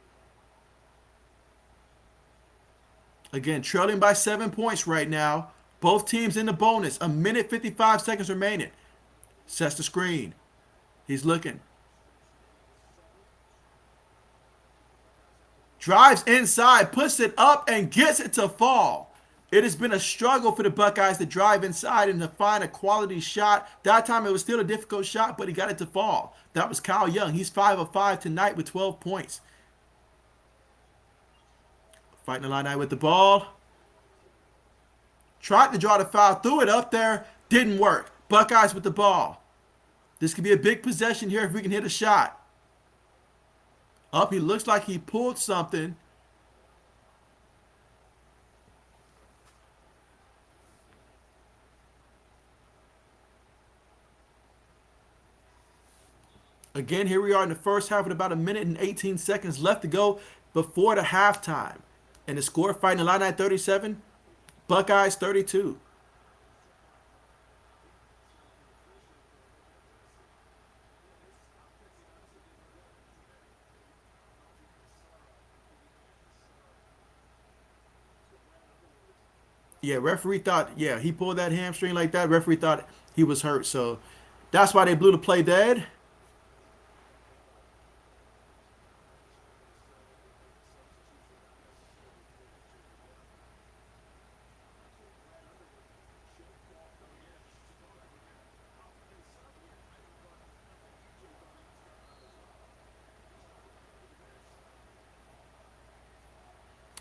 Again, trailing by 7 points right now. Both teams in the bonus. 1 minute, 55 seconds remaining. Sets the screen. He's looking. Drives inside, puts it up, and gets it to fall. It has been a struggle for the Buckeyes to drive inside and to find a quality shot. That time it was still a difficult shot, but he got it to fall. That was Kyle Young. He's 5 of 5 tonight with 12 points. Fighting Illini with the ball. Tried to draw the foul, threw it up there, didn't work. Buckeyes with the ball. This could be a big possession here if we can hit a shot. Up, he looks like he pulled something. Again, here we are in the first half with about 1 minute and 18 seconds left to go before the halftime. And the score, Fighting Illini 37, Buckeyes 32. Yeah, referee thought, yeah, he pulled that hamstring like that. Referee thought he was hurt. So that's why they blew the play dead.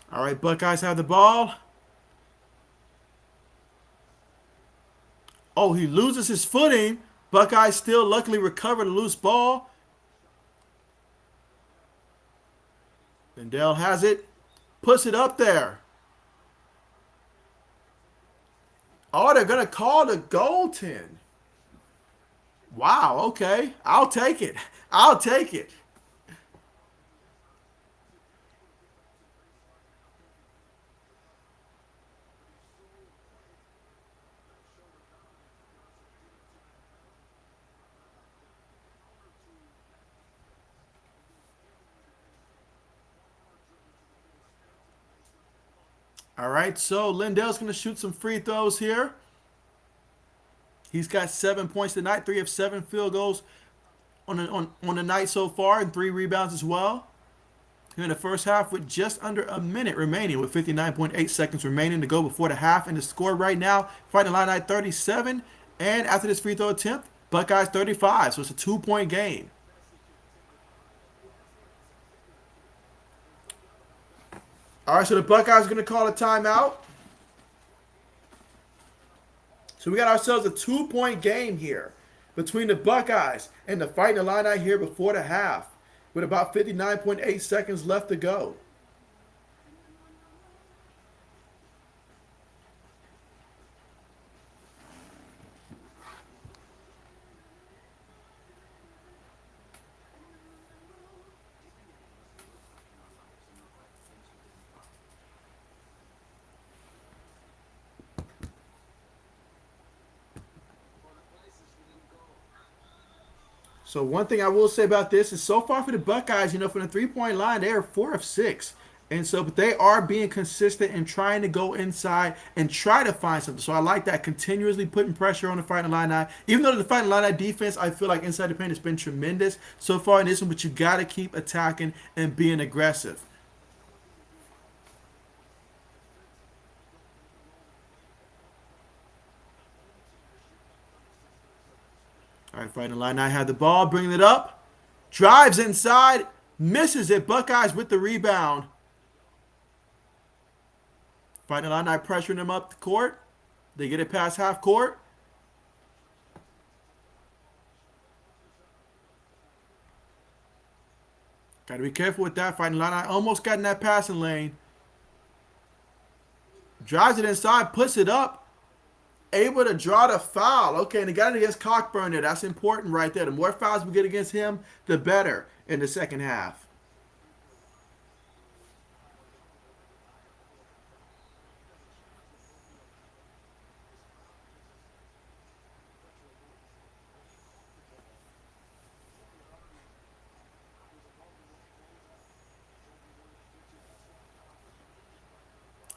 All right, Buckeyes have the ball. Oh, he loses his footing. Buckeyes still luckily recover the loose ball. Lindell has it. Puts it up there. Oh, they're going to call the goaltend. Wow, okay. I'll take it. I'll take it. All right, so Lindell's going to shoot some free throws here. He's got 7 points tonight, 3 of 7 field goals on the night so far, and 3 rebounds as well. Here in the first half with just under a minute remaining, with 59.8 seconds remaining to go before the half. And the score right now, Fighting Illini 37. And after this free throw attempt, Buckeyes 35. So it's a 2-point game. All right, so the Buckeyes are going to call a timeout. So we got ourselves a 2-point game here between the Buckeyes and the Fighting Illini here before the half, with about 59.8 seconds left to go. So one thing I will say about this is, so far for the Buckeyes, from the 3-point line, they are 4 of 6. And so, but they are being consistent and trying to go inside and try to find something. So I like that, continuously putting pressure on the Fighting Illini. Even though the Fighting Illini defense, I feel like inside the paint has been tremendous so far in this one, but you got to keep attacking and being aggressive. All right, Fighting Illini have the ball, bringing it up. Drives inside, misses it. Buckeyes with the rebound. Fighting Illini pressuring them up the court. They get it past half court. Got to be careful with that. Fighting Illini almost got in that passing lane. Drives it inside, puts it up. Able to draw the foul. Okay, and he got it against Cockburn there. That's important right there. The more fouls we get against him, the better in the second half.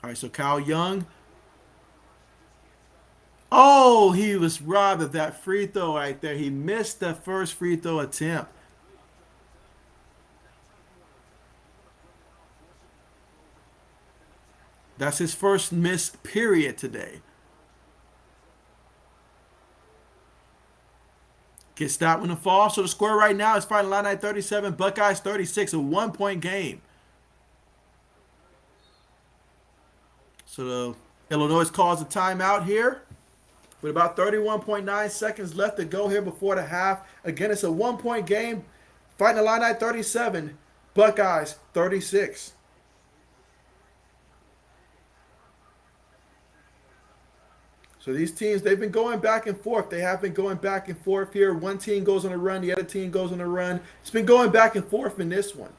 All right, so Kyle Young. Oh, he was robbed of that free throw right there. He missed the first free throw attempt. That's his first miss period today. Gets that one to fall. So the score right now is Fighting Illini 37, Buckeyes 36, a 1-point game. So the Illinois calls a timeout here with about 31.9 seconds left to go here before the half. Again, it's a 1-point game. Fighting Illini 37, Buckeyes 36. So these teams, they've been going back and forth. They have been going back and forth here. One team goes on a run, the other team goes on a run. It's been going back and forth in this one.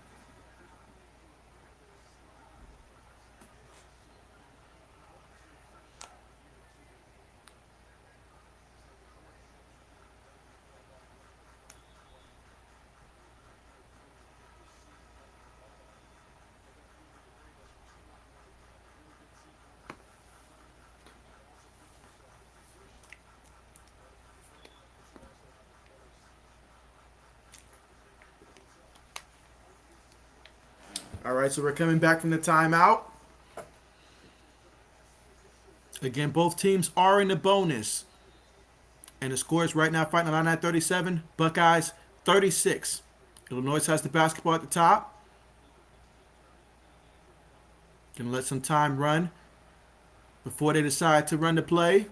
All right, so we're coming back from the timeout. Again, both teams are in the bonus. And the score is right now Fighting Illini 37, Buckeyes 36. Illinois has the basketball at the top. Gonna let some time run before they decide to run the play.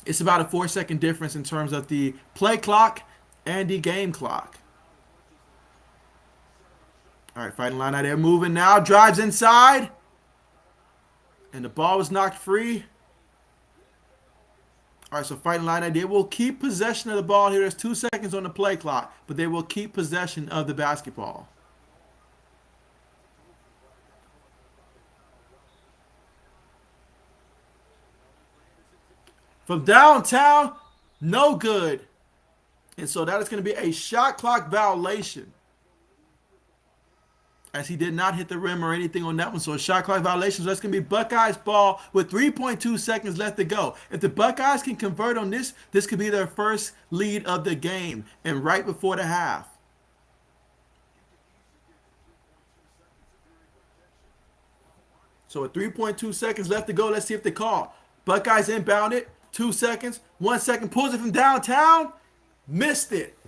It's about a 4-second difference in terms of the play clock and the game clock. All right, Fighting Illini, they're moving now. Drives inside. And the ball was knocked free. All right, so Fighting Illini, they will keep possession of the ball here. There's 2 seconds on the play clock, but they will keep possession of the basketball. From downtown, no good. And so that is going to be a shot clock violation, as he did not hit the rim or anything on that one. So a shot clock violation. So that's going to be Buckeyes ball with 3.2 seconds left to go. If the Buckeyes can convert on this, this could be their first lead of the game and right before the half. So with 3.2 seconds left to go, let's see if they call. Buckeyes inbound it. 2 seconds. 1 second. Pulls it from downtown. Missed it.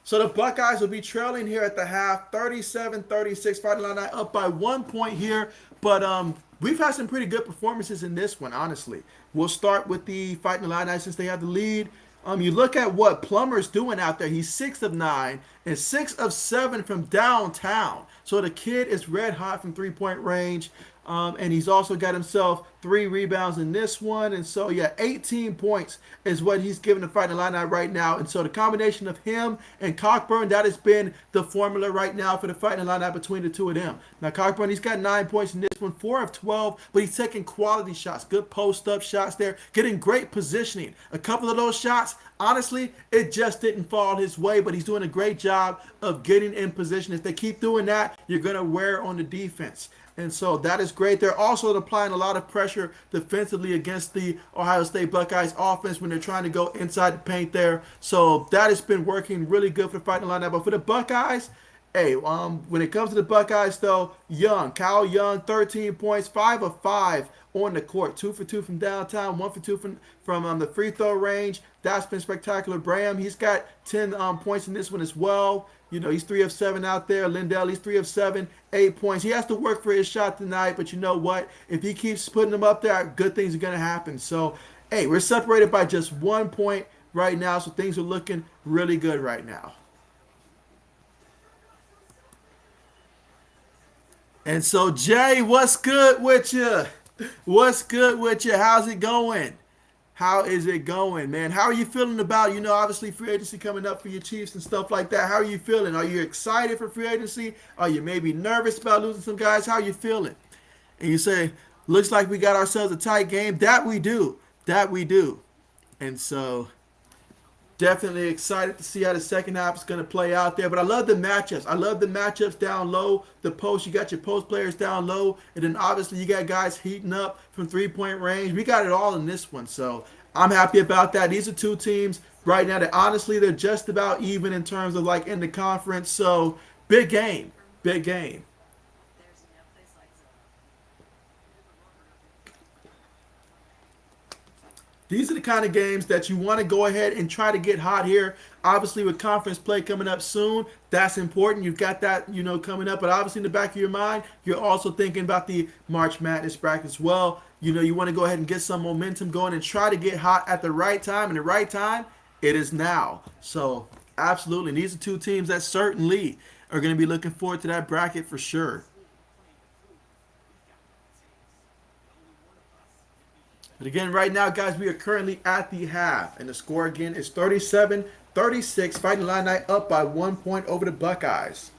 So the Buckeyes will be trailing here at the half, 37-36. Fighting Illini up by 1 point here. But we've had some pretty good performances in this one, honestly. We'll start with the Fighting Illini since they have the lead. You look at what Plummer's doing out there. He's 6 of 9 and 6 of 7 from downtown. So the kid is red hot from three-point range. And he's also got himself 3 rebounds in this one. And so, yeah, 18 points is what he's giving the Fighting Illini right now. And so the combination of him and Cockburn, that has been the formula right now for the Fighting Illini between the two of them. Now, Cockburn, he's got 9 points in this one, 4 of 12, but he's taking quality shots, good post-up shots there, getting great positioning. A couple of those shots, honestly, it just didn't fall his way, but he's doing a great job of getting in position. If they keep doing that, you're going to wear on the defense. And so that is great. They're also applying a lot of pressure defensively against the Ohio State Buckeyes offense when they're trying to go inside the paint there. So that has been working really good for the Fighting Illini. But for the Buckeyes, hey, when it comes to the Buckeyes, though, Kyle Young, 13 points, 5 of 5 on the court. 2 for 2 from downtown, 1 for 2 from the free throw range. That's been spectacular. Graham, he's got 10 points in this one as well. You know, he's 3 of 7 out there. Lindell, he's 3 of 7, 8 points. He has to work for his shot tonight, but you know what? If he keeps putting them up there, good things are going to happen. So, hey, we're separated by just 1 point right now, so things are looking really good right now. And so, Jay, what's good with you? What's good with you? How's it going? How is it going, man? How are you feeling about, obviously free agency coming up for your Chiefs and stuff like that? How are you feeling? Are you excited for free agency? Are you maybe nervous about losing some guys? How are you feeling? And you say, looks like we got ourselves a tight game. That we do. That we do. And so definitely excited to see how the second half is going to play out there. But I love the matchups. I love the matchups down low. The post, you got your post players down low. And then obviously you got guys heating up from three-point range. We got it all in this one. So I'm happy about that. These are two teams right now that honestly they're just about even in terms of like in the conference. So big game. Big game. These are the kind of games that you want to go ahead and try to get hot here. Obviously, with conference play coming up soon, that's important. You've got that, coming up. But obviously, in the back of your mind, you're also thinking about the March Madness bracket as well. You want to go ahead and get some momentum going and try to get hot at the right time. And the right time, it is now. So, absolutely. And these are two teams that certainly are going to be looking forward to that bracket for sure. But again, right now, guys, we are currently at the half. And the score, again, is 37-36. Fighting Illini up by 1 point over the Buckeyes.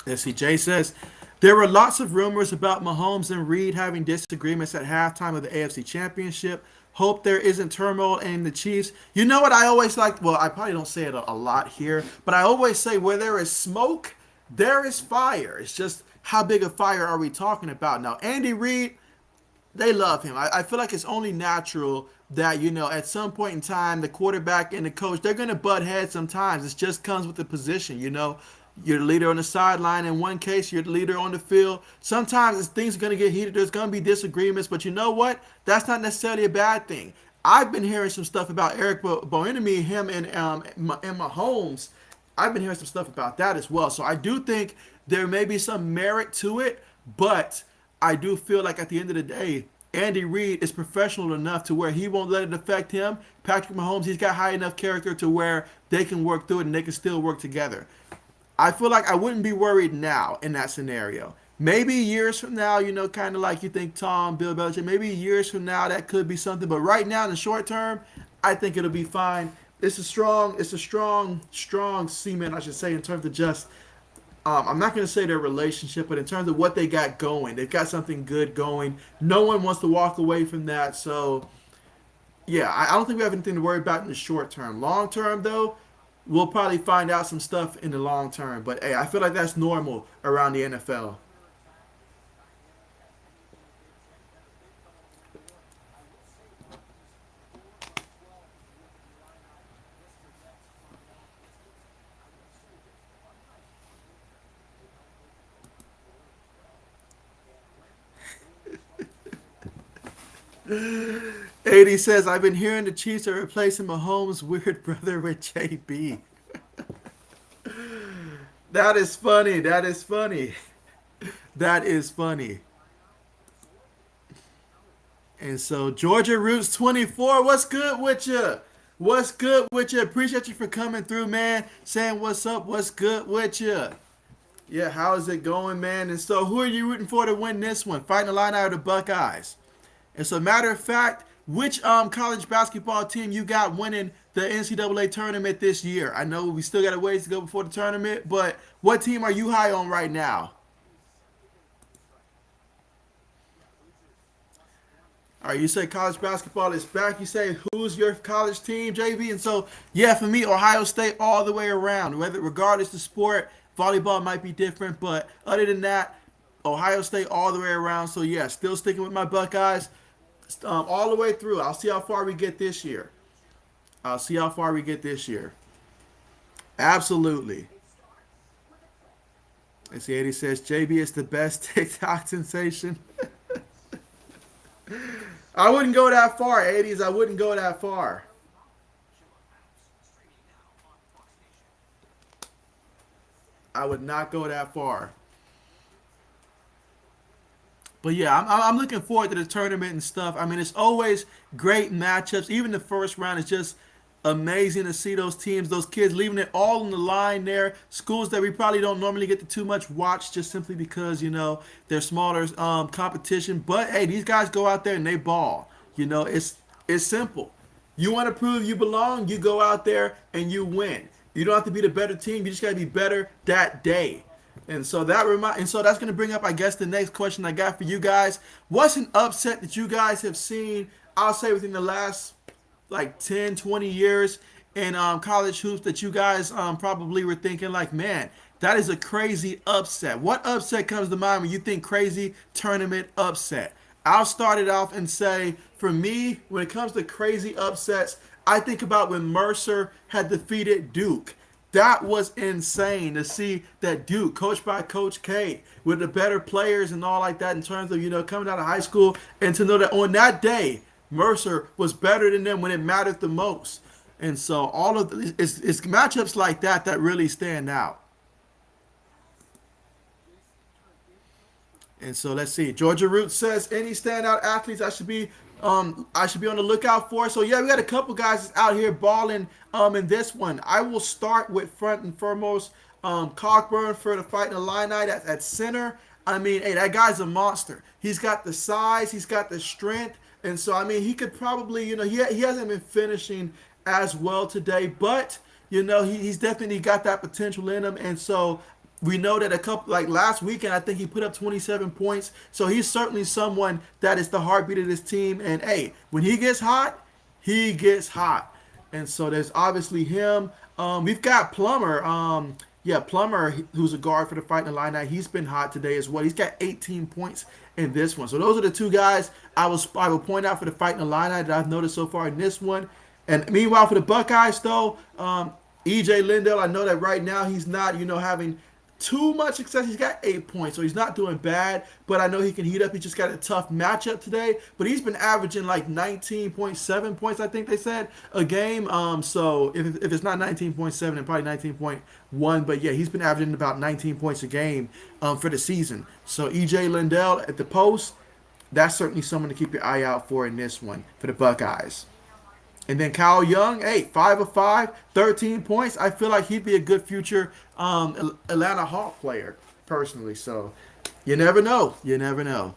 Let's see, Jay says, there were lots of rumors about Mahomes and Reed having disagreements at halftime of the AFC Championship. Hope there isn't turmoil in the Chiefs. You know what I always like? Well, I probably don't say it a lot here, but I always say where there is smoke, there is fire. It's just how big a fire are we talking about? Now, Andy Reid, they love him. I feel like it's only natural that, at some point in time, the quarterback and the coach, they're going to butt heads sometimes. It just comes with the position, You're the leader on the sideline. In one case, you're the leader on the field. Sometimes things are going to get heated. There's going to be disagreements. But you know what? That's not necessarily a bad thing. I've been hearing some stuff about Eric Bieniemy, him and Mahomes. I've been hearing some stuff about that as well. So I do think there may be some merit to it, but I do feel like at the end of the day, Andy Reid is professional enough to where he won't let it affect him. Patrick Mahomes, he's got high enough character to where they can work through it and they can still work together. I feel like I wouldn't be worried now in that scenario. Maybe years from now, kind of like you think Tom, Bill Belichick, maybe years from now that could be something. But right now, in the short term, I think it'll be fine. It's a strong cement, I should say, in terms of just, I'm not going to say their relationship, but in terms of what they got going, they've got something good going. No one wants to walk away from that. So, yeah, I don't think we have anything to worry about in the short term. Long term, though, we'll probably find out some stuff in the long term. But hey, I feel like that's normal around the NFL. 80 says, I've been hearing the Chiefs are replacing Mahomes' weird brother with JB. That is funny. That is funny. That is funny. And so Georgia Roots 24, what's good with you? What's good with you? Appreciate you for coming through, man. Saying what's up, what's good with you? Yeah, how's it going, man? And so who are you rooting for to win this one? Fighting the line out of the Buckeyes. And so matter of fact, which college basketball team you got winning the NCAA tournament this year? I know we still got a ways to go before the tournament, but what team are you high on right now? All right, you say college basketball is back. You say who's your college team, JV? And so, yeah, for me, Ohio State all the way around. Whether regardless the sport, volleyball might be different, but other than that, Ohio State all the way around. So yeah, still sticking with my Buckeyes all the way through. I'll see how far we get this year. I'll see how far we get this year. Absolutely. And see, 80 says JB is the best TikTok sensation. I wouldn't go that far, 80s. I wouldn't go that far. I would not go that far. But yeah, I'm looking forward to the tournament and stuff. I mean, it's always great matchups. Even the first round is just amazing to see those teams, those kids leaving it all on the line there. Schools that we probably don't normally get to too much watch just simply because, they're smaller competition. But hey, these guys go out there and they ball. It's simple. You want to prove you belong, you go out there and you win. You don't have to be the better team. You just got to be better that day. And so that's going to bring up, I guess, the next question I got for you guys. What's an upset that you guys have seen, I'll say within the last like 10, 20 years in college hoops that you guys probably were thinking like, man, that is a crazy upset. What upset comes to mind when you think crazy tournament upset? I'll start it off and say, for me, when it comes to crazy upsets, I think about when Mercer had defeated Duke. That was insane to see that Duke, coached by Coach K, with the better players and all like that in terms of, coming out of high school, and to know that on that day, Mercer was better than them when it mattered the most. And so all of it's matchups like that that really stand out. And so let's see. Georgia Root says any standout athletes I should be on the lookout for. So yeah, we got a couple guys out here balling in this one. I will start with front and foremost Cockburn for the Fighting Illini at center. I mean, hey, that guy's a monster. He's got the size, he's got the strength, and so I mean, he could probably, he hasn't been finishing as well today, but he's definitely got that potential in him, and so we know that a couple like last weekend, I think he put up 27 points. So he's certainly someone that is the heartbeat of this team. And hey, when he gets hot, he gets hot. And so there's obviously him. We've got Plummer. Yeah, Plummer, who's a guard for the Fighting Illini. He's been hot today as well. He's got 18 points in this one. So those are the two guys I will point out for the Fighting Illini that I've noticed so far in this one. And meanwhile, for the Buckeyes, though, EJ Liddell, I know that right now he's not, having too much success. He's got 8 points, so he's not doing bad. But I know he can heat up. He just got a tough matchup today. But he's been averaging like 19.7 points, I think they said, a game. So if it's not 19.7, then probably 19.1. But yeah, he's been averaging about 19 points a game for the season. So EJ Lindell at the post, that's certainly someone to keep your eye out for in this one for the Buckeyes. And then Kyle Young, hey, 5 of 5, 13 points. I feel like he'd be a good future Atlanta Hawk player, personally. So you never know. You never know.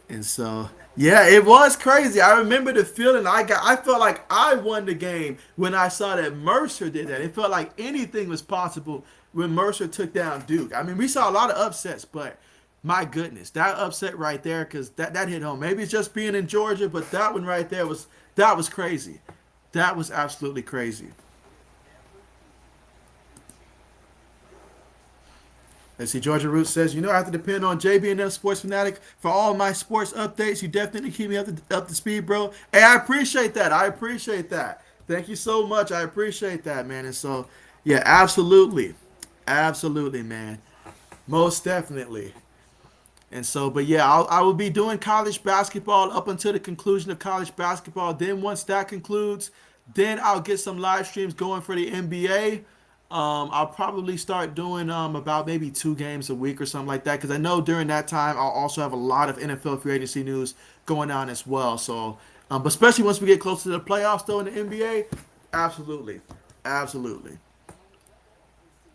And so, yeah, it was crazy. I remember the feeling I got. I felt like I won the game when I saw that Mercer did that. It felt like anything was possible when Mercer took down Duke. I mean, we saw a lot of upsets, but my goodness, that upset right there, because that hit home. Maybe it's just being in Georgia, but that one right there was crazy. That was absolutely crazy. Let's see, Georgia Root says, I have to depend on JB&M Sports Fanatic for all my sports updates. You definitely keep me up to speed, bro. Hey, I appreciate that. I appreciate that. Thank you so much. I appreciate that, man. And so, yeah, absolutely. Absolutely, man. Most definitely. And so, but yeah, I will be doing college basketball up until the conclusion of college basketball. Then once that concludes, then I'll get some live streams going for the NBA. I'll probably start doing about maybe 2 games a week or something like that, because I know during that time I'll also have a lot of NFL free agency news going on as well. So, but especially once we get closer to the playoffs, though, in the NBA, absolutely, absolutely.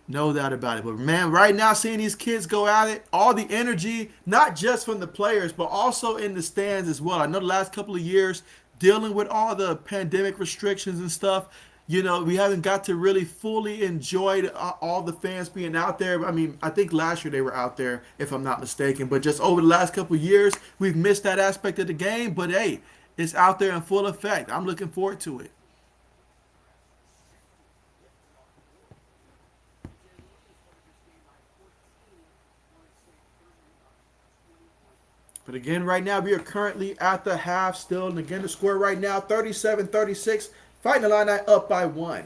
No doubt about it. But man, right now, seeing these kids go at it, all the energy, not just from the players, but also in the stands as well. I know the last couple of years, dealing with all the pandemic restrictions and stuff, we haven't got to really fully enjoy all the fans being out there. I mean, I think last year they were out there, if I'm not mistaken. But just over the last couple of years, we've missed that aspect of the game. But hey, it's out there in full effect. I'm looking forward to it. But again, right now, we are currently at the half still. And again, the score right now, 37-36. Fighting the line up by 1.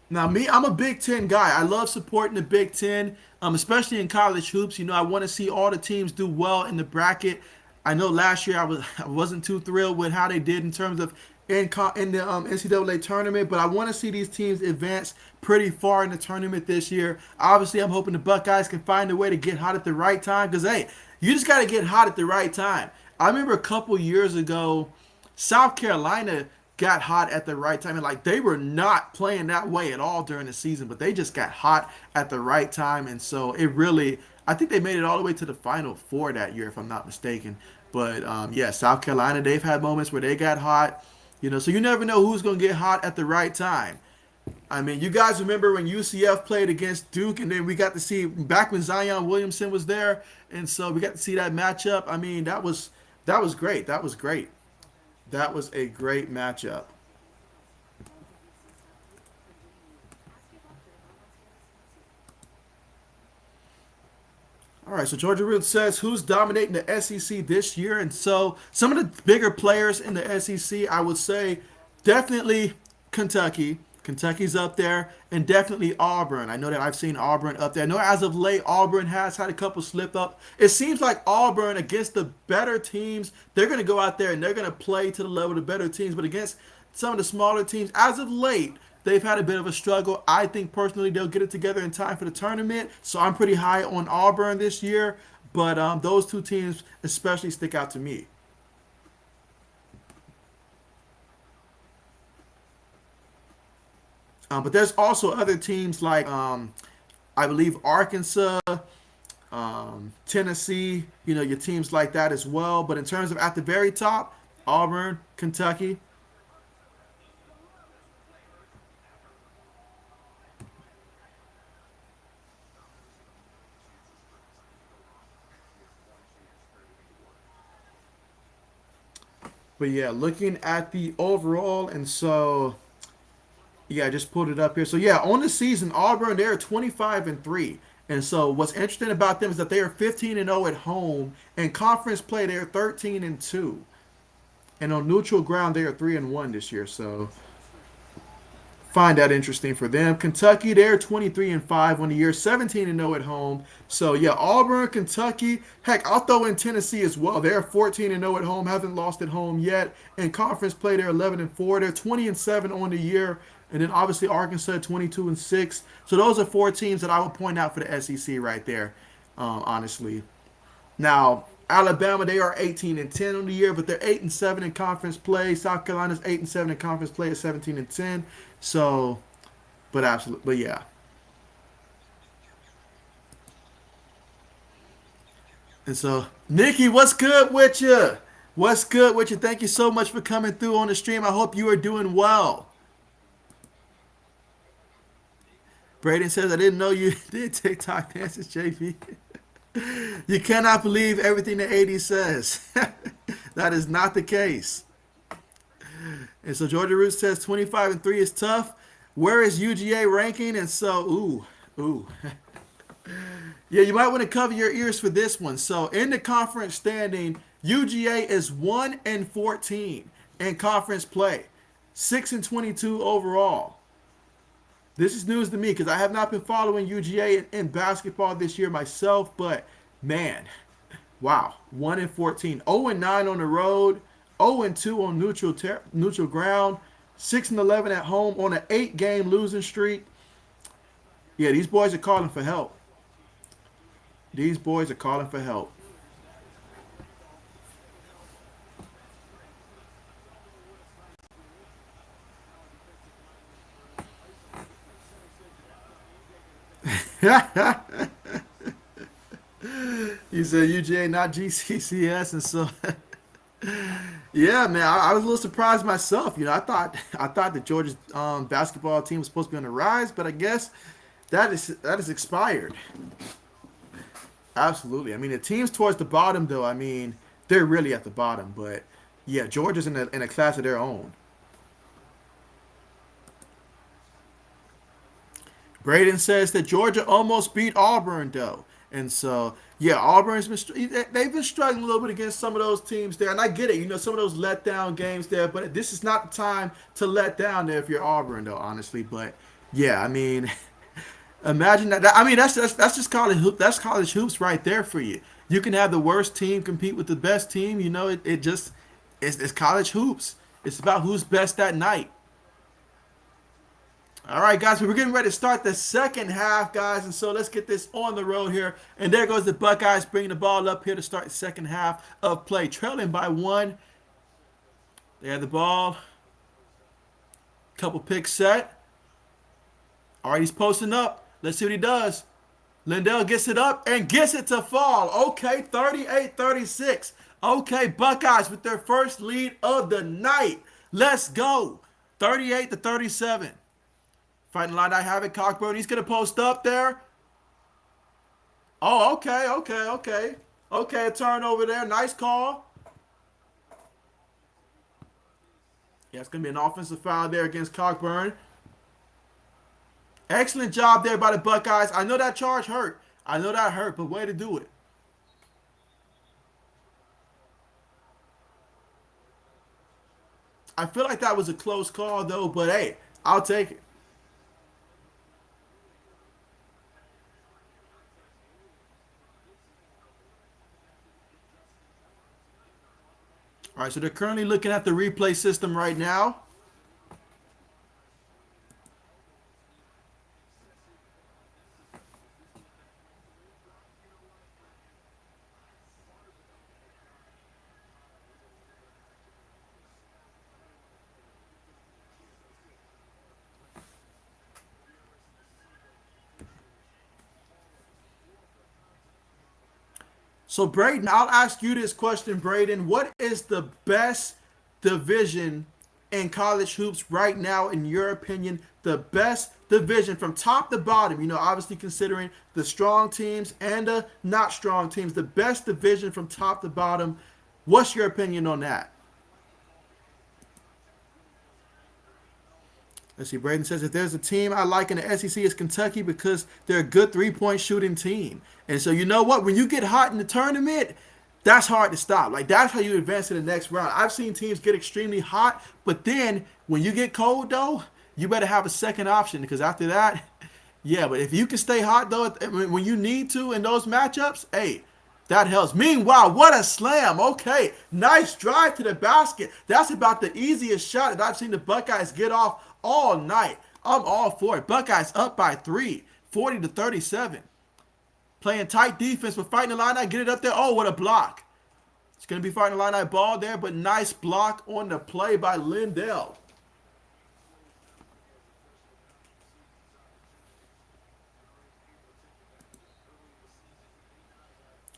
Now, me, I'm a Big Ten guy. I love supporting the Big Ten, especially in college hoops. I want to see all the teams do well in the bracket. I know last year I wasn't too thrilled with how they did in terms of in the NCAA tournament, but I want to see these teams advance pretty far in the tournament this year. Obviously, I'm hoping the Buckeyes can find a way to get hot at the right time, because hey, you just got to get hot at the right time. I remember a couple years ago, South Carolina got hot at the right time. And like they were not playing that way at all during the season, but they just got hot at the right time. And so it really, I think they made it all the way to the Final Four that year, if I'm not mistaken. But yeah, South Carolina, they've had moments where they got hot. So you never know who's going to get hot at the right time. I mean, you guys remember when UCF played against Duke, and then we got to see back when Zion Williamson was there, and so we got to see that matchup. I mean, that was great. That was great. That was a great matchup. All right, so Georgia Root says, who's dominating the SEC this year? And so some of the bigger players in the SEC, I would say definitely Kentucky. Kentucky's up there, and definitely Auburn. I know that I've seen Auburn up there. I know as of late, Auburn has had a couple slip up. It seems like Auburn, against the better teams, they're going to go out there and they're going to play to the level of the better teams. But against some of the smaller teams, as of late, they've had a bit of a struggle. I think personally they'll get it together in time for the tournament. So I'm pretty high on Auburn this year. But those two teams especially stick out to me. But there's also other teams like I believe Arkansas, Tennessee. Your teams like that as well. But in terms of at the very top, Auburn, Kentucky. But yeah, looking at the overall, and so yeah, I just pulled it up here. So yeah, on the season, Auburn, they're 25-3. And so what's interesting about them is that they are 15-0 at home. And conference play, they're 13-2. And on neutral ground, they are 3-1 this year. So find that interesting for them. Kentucky, they're 23-5 on the year, 17-0 at home. So yeah, Auburn, Kentucky, heck, I'll throw in Tennessee as well. They're 14-0 at home, haven't lost at home yet. In conference play, they're 11-4. They're 20-7 on the year. And then obviously Arkansas 22-6. So those are four teams that I would point out for the SEC right there, honestly. Now, Alabama, they are 18-10 on the year, but they're 8-7 in conference play. South Carolina's 8-7 in conference play at 17-10. So, but absolutely, but yeah. And so, Nikki, what's good with you? What's good with you? Thank you so much for coming through on the stream. I hope you are doing well. Braden says, I didn't know you did TikTok dances, JB. You cannot believe everything the 80 says. That is not the case. And so Georgia Roots says 25-3 is tough. Where is UGA ranking? And so, ooh. Yeah, you might want to cover your ears for this one. So in the conference standing, UGA is 1-14 in conference play, 6-22 overall. This is news to me because I have not been following UGA in basketball this year myself, but man, wow, 1-14, 0-9 on the road, 0-2 on neutral ground, 6-11 at home on an 8-game losing streak. Yeah, these boys are calling for help. These boys are calling for help. You said UGA, not GCCS, and so yeah, man, I was a little surprised myself. I thought the Georgia's basketball team was supposed to be on the rise, but I guess that is expired. Absolutely. I mean, the teams towards the bottom, though, I mean, they're really at the bottom. But yeah, Georgia's in a class of their own. Braden says that Georgia almost beat Auburn, though. And so, yeah, they've been struggling a little bit against some of those teams there. And I get it, some of those letdown games there. But this is not the time to let down there if you're Auburn, though, honestly. But yeah, I mean, imagine that. I mean, that's just that's college hoops right there for you. You can have the worst team compete with the best team. It's college hoops. It's about who's best that night. All right, guys, we're getting ready to start the second half, guys, and so let's get this on the road here. And there goes the Buckeyes bringing the ball up here to start the second half of play, trailing by one. They have the ball. Couple picks set. All right, he's posting up. Let's see what he does. Lindell gets it up and gets it to fall. Okay, 38-36. Okay, Buckeyes with their first lead of the night. Let's go. 38-37. Fighting line, I have it. Cockburn, he's going to post up there. Oh, okay. Okay, a turnover there. Nice call. Yeah, it's going to be an offensive foul there against Cockburn. Excellent job there by the Buckeyes. I know that charge hurt. I know that hurt, but way to do it. I feel like that was a close call, though, but hey, I'll take it. All right, so they're currently looking at the replay system right now. So, Braden, I'll ask you this question, Braden. What is the best division in college hoops right now, in your opinion? The best division from top to bottom, obviously considering the strong teams and the not strong teams, the best division from top to bottom. What's your opinion on that? Let's see. Braden says if there's a team I like in the SEC, it's Kentucky because they're a good three-point shooting team. And so you know what? When you get hot in the tournament, that's hard to stop. Like, that's how you advance to the next round. I've seen teams get extremely hot, but then when you get cold, though, you better have a second option because after that, yeah. But if you can stay hot, though, when you need to in those matchups, hey, that helps. Meanwhile, what a slam. Okay, nice drive to the basket. That's about the easiest shot that I've seen the Buckeyes get off all night. I'm all for it. Buckeyes up by 3, 40-37. Playing tight defense, but fighting the line, I get it up there. Oh, what a block. It's going to be fighting the line ball there, but nice block on the play by Lindell.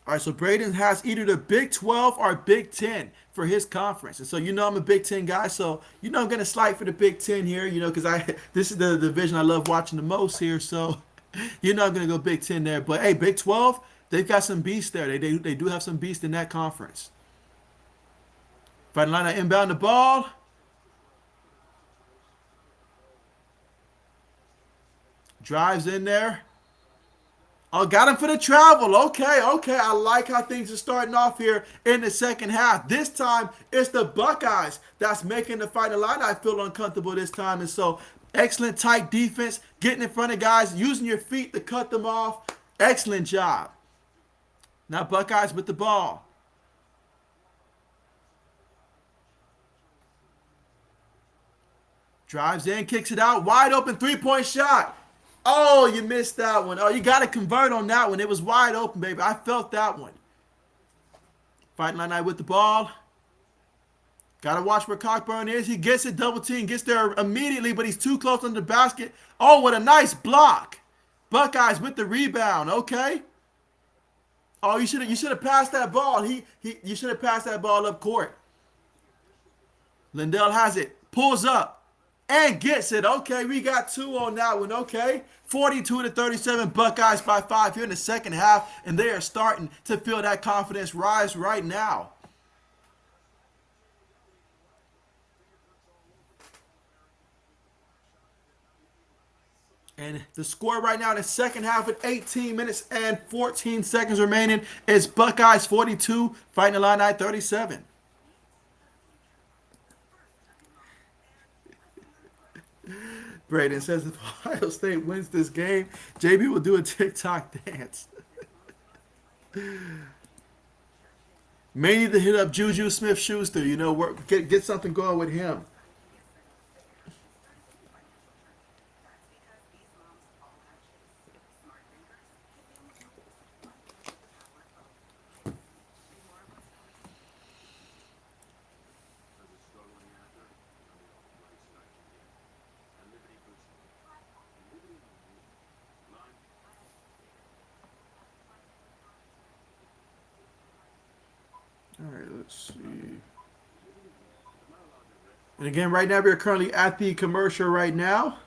All right, so Braden has either the Big 12 or Big 10 for his conference. And so you know I'm a Big 10 guy, so you know I'm going to slide for the Big 10 here, you know, because this is the division I love watching the most here. So you're not going to go Big 10 there. But, hey, Big 12, they've got some beasts there. They do have some beasts in that conference. Fighting line inbound the ball. Drives in there. Oh, got him for the travel. Okay, okay. I like how things are starting off here in the second half. This time, it's the Buckeyes that's making the fight a lot. I feel uncomfortable this time. And so, excellent tight defense, getting in front of guys, using your feet to cut them off. Excellent job. Now, Buckeyes with the ball. Drives in, kicks it out. Wide open three-point shot. Oh, you missed that one. Oh, you got to convert on that one. It was wide open, baby. I felt that one. Fighting line with the ball. Got to watch where Cockburn is. He gets it, double team, gets there immediately, but he's too close under the basket. Oh, what a nice block. Buckeyes with the rebound. Okay. Oh, you should have passed that ball. You should have passed that ball up court. Lindell has it. Pulls up. And gets it. Okay, we got 2 on that one. Okay, 42-37, Buckeyes by 5 here in the second half, and they are starting to feel that confidence rise right now. And the score right now in the second half with 18 minutes and 14 seconds remaining is Buckeyes 42, Fighting Illini 37. Braden says if Ohio State wins this game, JB will do a TikTok dance. May need to hit up Juju Smith-Schuster, you know, get something going with him. All right, let's see. And again, right now, we are currently at the commercial right now.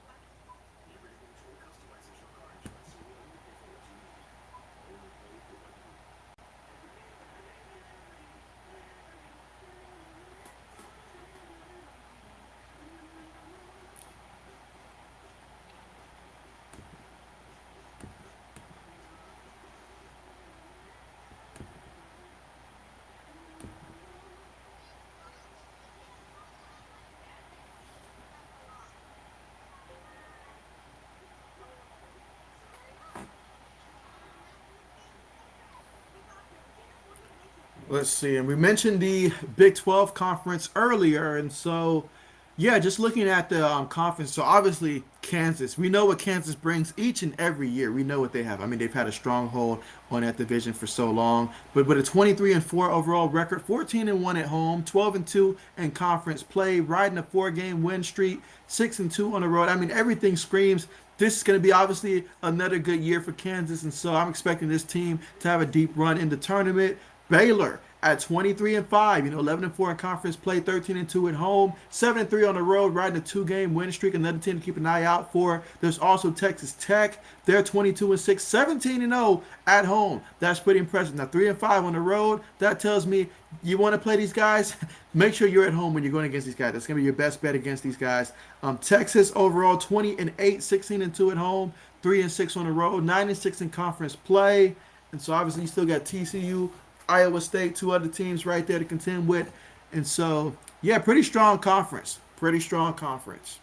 Let's see. And we mentioned the Big 12 conference earlier. And so, yeah, just looking at the conference. So, obviously, Kansas. We know what Kansas brings each and every year. We know what they have. I mean, they've had a stronghold on that division for so long. But with a 23-4 overall record, 14-1 at home, 12-2 in conference play, riding a 4-game win streak, 6-2 on the road. I mean, everything screams this is going to be obviously another good year for Kansas. And so I'm expecting this team to have a deep run in the tournament. Baylor at 23-5, 11-4 in conference play, 13-2 at home, 7-3 on the road, riding a 2-game win streak. Another team to keep an eye out for. There's also Texas Tech. They're 22-6, 17-0 at home. That's pretty impressive. Now 3-5 on the road. That tells me you want to play these guys. Make sure you're at home when you're going against these guys. That's going to be your best bet against these guys. Texas overall 20-8, 16-2 at home, 3-6 on the road, 9-6 in conference play. And so obviously you still got TCU. Iowa State, two other teams right there to contend with. And so, yeah, pretty strong conference. Pretty strong conference.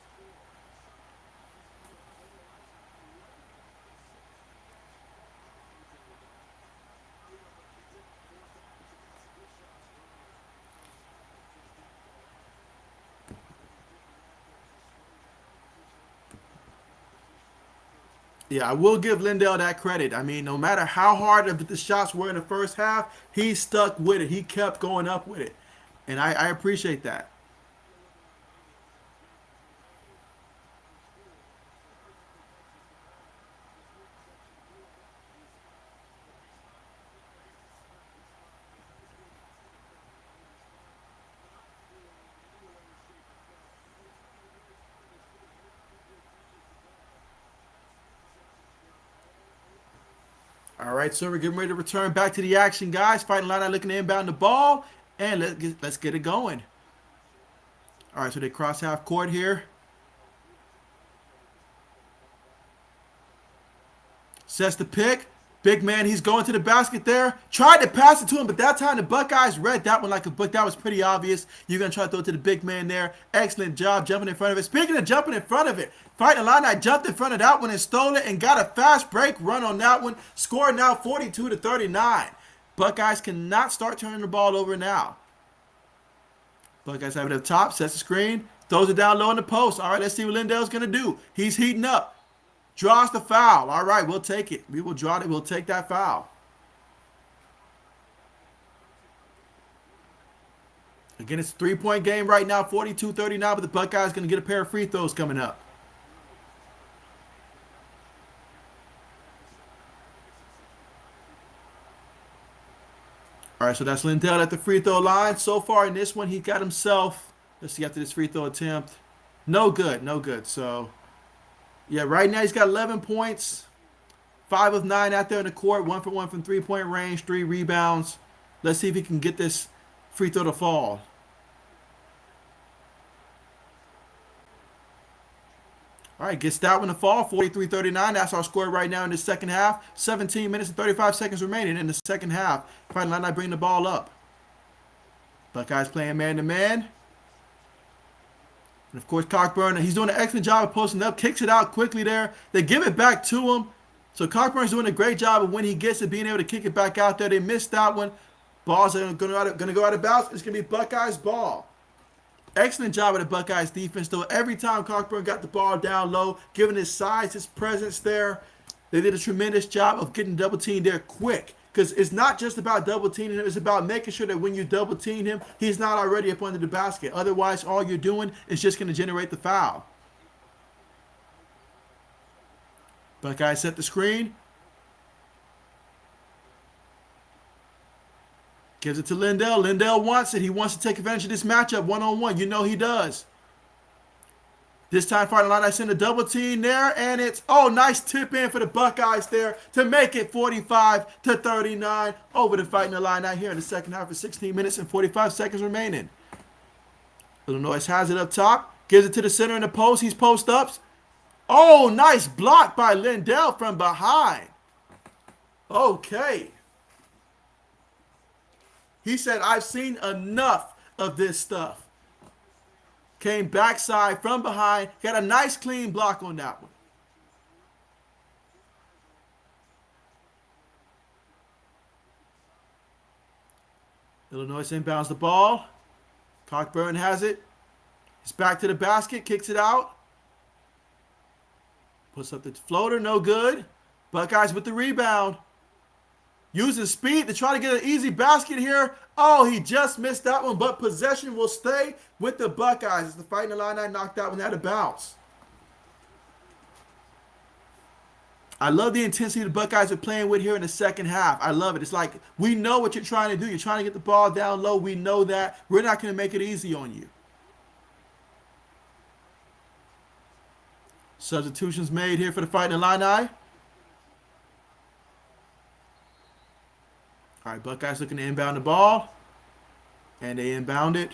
Yeah, I will give Lindell that credit. I mean, no matter how hard the shots were in the first half, he stuck with it. He kept going up with it. And I appreciate that. All right, so we're getting ready to return back to the action, guys. Fighting line, looking to inbound the ball, and let's get it going. All right, so they cross half court here. Sets the pick. Big man, he's going to the basket there. Tried to pass it to him, but that time the Buckeyes read that one like a book. That was pretty obvious. You're going to try to throw it to the big man there. Excellent job jumping in front of it. Speaking of jumping in front of it, Fighting Illini jumped in front of that one and stole it and got a fast break run on that one. Score now 42-39. Buckeyes cannot start turning the ball over now. Buckeyes have it up top, sets the screen, throws it down low in the post. All right, let's see what Lindell's going to do. He's heating up. Draws the foul. All right, we'll take it. We will draw it. We'll take that foul. Again, it's a three-point game right now, 42-39, but the Buckeyes going to get a pair of free throws coming up. All right, so that's Lindell at the free throw line. So far in this one, he got himself, let's see, after this free throw attempt, no good, no good. So, yeah, right now he's got 11 points, 5 of 9 out there in the court, 1 for 1 from three-point range, 3 rebounds. Let's see if he can get this free throw to fall. All right, gets that one to fall, 43-39. That's our score right now in the second half. 17 minutes and 35 seconds remaining in the second half. Fighting Illini bring the ball up. Buckeyes playing man-to-man. And, of course, Cockburn, he's doing an excellent job of posting up. Kicks it out quickly there. They give it back to him. So Cockburn's doing a great job of when he gets it, being able to kick it back out there. They missed that one. Balls are going to go out of bounds. It's going to be Buckeyes ball. Excellent job of the Buckeyes defense, though. Every time Cockburn got the ball down low, given his size, his presence there, they did a tremendous job of getting double teamed there quick. Because it's not just about double teaming him, it's about making sure that when you double team him, he's not already up under the basket. Otherwise, all you're doing is just going to generate the foul. Buckeyes set the screen. Gives it to Lindell. Lindell wants it. He wants to take advantage of this matchup one-on-one. You know he does. This time, Fighting Illini send a double team there, and it's, oh, nice tip in for the Buckeyes there to make it 45-39 over the Fighting Illini here in the second half of 16 minutes and 45 seconds remaining. Illinois has it up top. Gives it to the center in the post. He's post-ups. Oh, nice block by Lindell from behind. Okay. He said, I've seen enough of this stuff. Came backside from behind. Got a nice clean block on that one. Illinois inbounds the ball. Cockburn has it. He's back to the basket. Kicks it out. Puts up the floater. No good. Buckeyes with the rebound. Using speed to try to get an easy basket here. Oh, he just missed that one, but possession will stay with the Buckeyes as the Fighting Illini knocked that one out of bounds. I love the intensity the Buckeyes are playing with here in the second half. I love it. It's like, we know what you're trying to do. You're trying to get the ball down low. We know that. We're not going to make it easy on you. Substitutions made here for the Fighting Illini. All right, Buckeyes looking to inbound the ball. And they inbound it.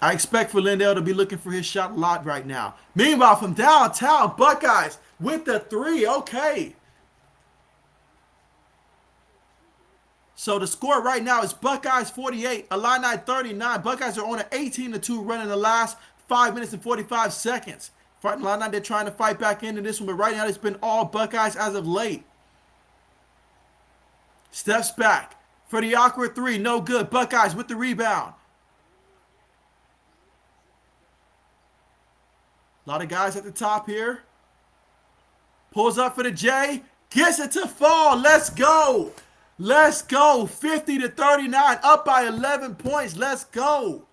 I expect for Lindell to be looking for his shot a lot right now. Meanwhile, from downtown, Buckeyes with the three. Okay. So the score right now is Buckeyes 48, Illini 39. Buckeyes are on an 18-2 run in the last 5 minutes and 45 seconds. Fighting Illini, they're trying to fight back into this one, but right now it's been all Buckeyes as of late. Steps back for the awkward three, no good. Buckeyes with the rebound. A lot of guys at the top here. Pulls up for the J. Gets it to fall. Let's go. Let's go. 50-39. Up by 11 points. Let's go.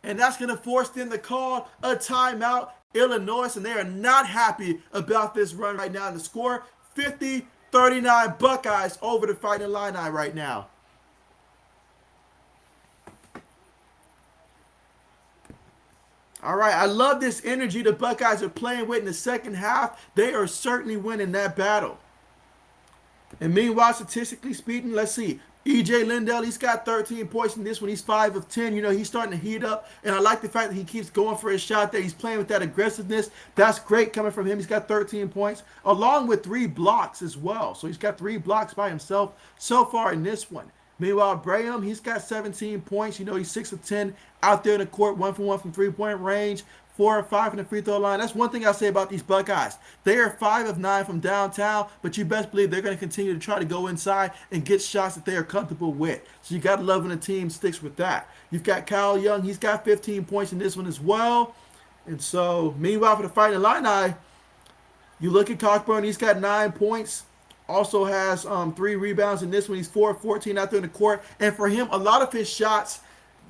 And that's going to force them to call a timeout. Illinois, and they are not happy about this run right now. And the score, 50-39 Buckeyes over the Fighting Illini right now. All right, I love this energy the Buckeyes are playing with in the second half. They are certainly winning that battle. And meanwhile, statistically speaking, let's see. E.J. Lindell, he's got 13 points in this one. He's 5 of 10. You know, he's starting to heat up. And I like the fact that he keeps going for his shot there. He's playing with that aggressiveness. That's great coming from him. He's got 13 points, along with 3 blocks as well. So he's got 3 blocks by himself so far in this one. Meanwhile, Braham, he's got 17 points. You know, he's 6 of 10 out there in the court, 1 for 1 from three-point range, 4 of 5 from the free throw line. That's one thing I'll say about these Buckeyes. They are 5 of 9 from downtown, but you best believe they're going to continue to try to go inside and get shots that they are comfortable with. So you got to love when the team sticks with that. You've got Kyle Young. He's got 15 points in this one as well. And so, meanwhile, for the Fighting Illini, you look at Cockburn. He's got 9 points. Also has 3 rebounds in this one. He's 4 of 14 out there in the court. And for him, a lot of his shots,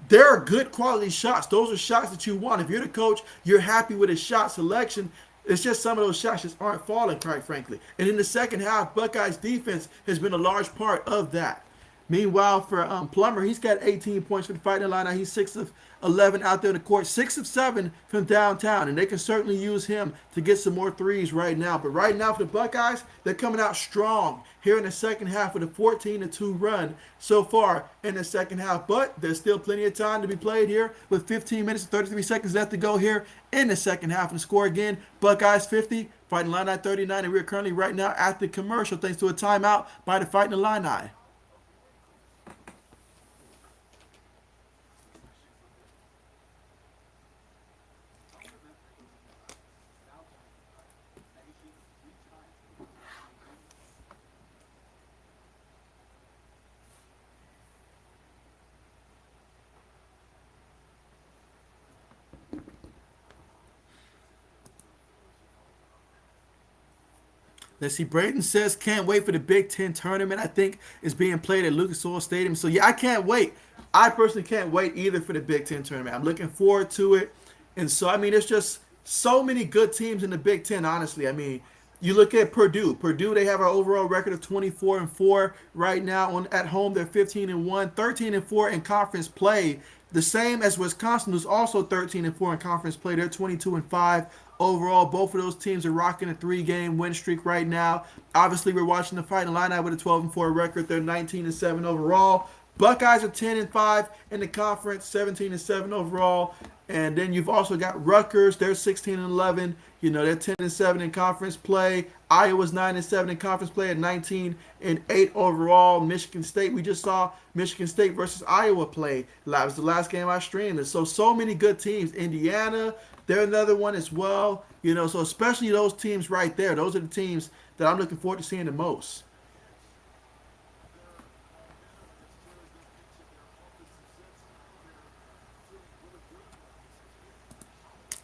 they're good quality shots. Those are shots that you want. If you're the coach, you're happy with his shot selection. It's just some of those shots just aren't falling, quite frankly. And in the second half, Buckeyes defense has been a large part of that. Meanwhile, for Plummer, he's got 18 points for the Fighting Illini. He's 6 of 11 out there in the court, 6 of 7 from downtown. And they can certainly use him to get some more threes right now. But right now for the Buckeyes, they're coming out strong here in the second half with a 14-2 run so far in the second half. But there's still plenty of time to be played here with 15 minutes and 33 seconds left to go here in the second half. And the score again, Buckeyes 50, Fighting Illini 39. And we're currently right now at the commercial thanks to a timeout by the Fighting Illini. Let's see. Braden says, can't wait for the Big Ten tournament. I think it's being played at Lucas Oil Stadium. So, yeah, I can't wait. I personally can't wait either for the Big Ten tournament. I'm looking forward to it. And so, I mean, there's just so many good teams in the Big Ten, honestly. I mean, you look at Purdue. Purdue, they have an overall record of 24-4 right now. At home, they're 15-1, 13-4 in conference play. The same as Wisconsin, who's also 13-4 in conference play. They're 22-5 overall. Both of those teams are rocking a 3-game win streak right now. Obviously, we're watching the Fighting Illini with a 12-4 record. They're 19-7 overall. Buckeyes are 10-5 in the conference, 17-7 overall. And then you've also got Rutgers. They're 16-11. You know, they're 10-7 in conference play. Iowa's 9-7 in conference play at 19-8 overall. Michigan State, we just saw Michigan State versus Iowa play. That was the last game I streamed. And so many good teams. Indiana, they're another one as well. You know, so especially those teams right there. Those are the teams that I'm looking forward to seeing the most.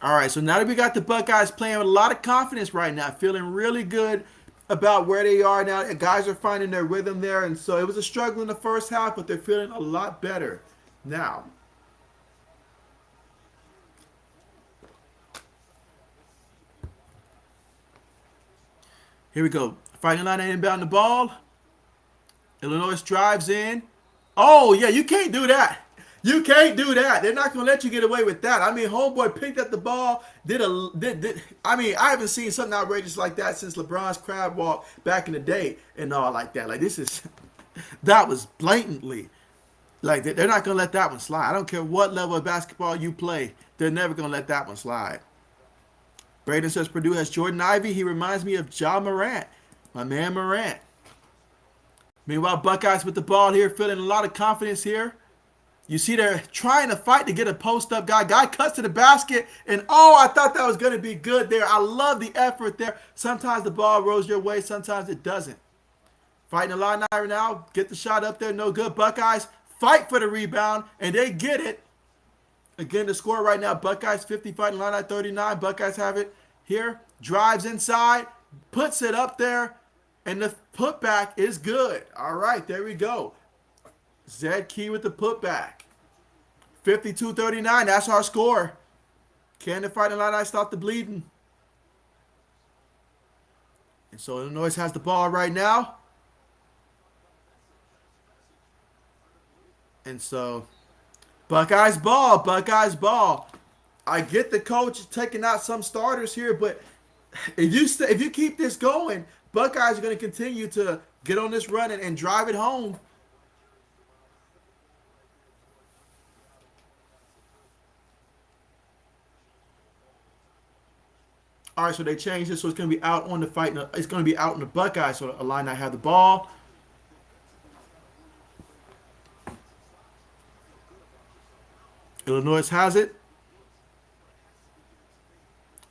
All right, so now that we got the Buckeyes playing with a lot of confidence right now, feeling really good about where they are now. The guys are finding their rhythm there, and so it was a struggle in the first half, but they're feeling a lot better now. Here we go. Fighting Illini inbound the ball. Illinois drives in. Oh, yeah, you can't do that. You can't do that. They're not going to let you get away with that. I mean, homeboy picked up the ball, I mean, I haven't seen something outrageous like that since LeBron's crab walk back in the day and all like that. Like, this is, that was blatantly, like, they're not going to let that one slide. I don't care what level of basketball you play. They're never going to let that one slide. Braden says Purdue has Jordan Ivey. He reminds me of Ja Morant, my man Morant. Meanwhile, Buckeyes with the ball here, feeling a lot of confidence here. You see they're trying to fight to get a post-up guy. Guy cuts to the basket, and oh, I thought that was going to be good there. I love the effort there. Sometimes the ball rolls your way, sometimes it doesn't. Fighting the line right now, get the shot up there, no good. Buckeyes fight for the rebound, and they get it. Again, the score right now, Buckeyes 50, fighting the line 39. Buckeyes have it here, drives inside, puts it up there, and the putback is good. All right, there we go. Zed Key with the putback. 52-39, that's our score. Can the Fighting Illini stop the bleeding? And so Illinois has the ball right now. And so Buckeyes ball, Buckeyes ball. I get the coach is taking out some starters here, but if you keep this going, Buckeyes are going to continue to get on this run and drive it home. All right, so they changed it, so it's going to be out on the fight. It's going to be out on the Buckeyes, so the Illini have the ball. Illinois has it.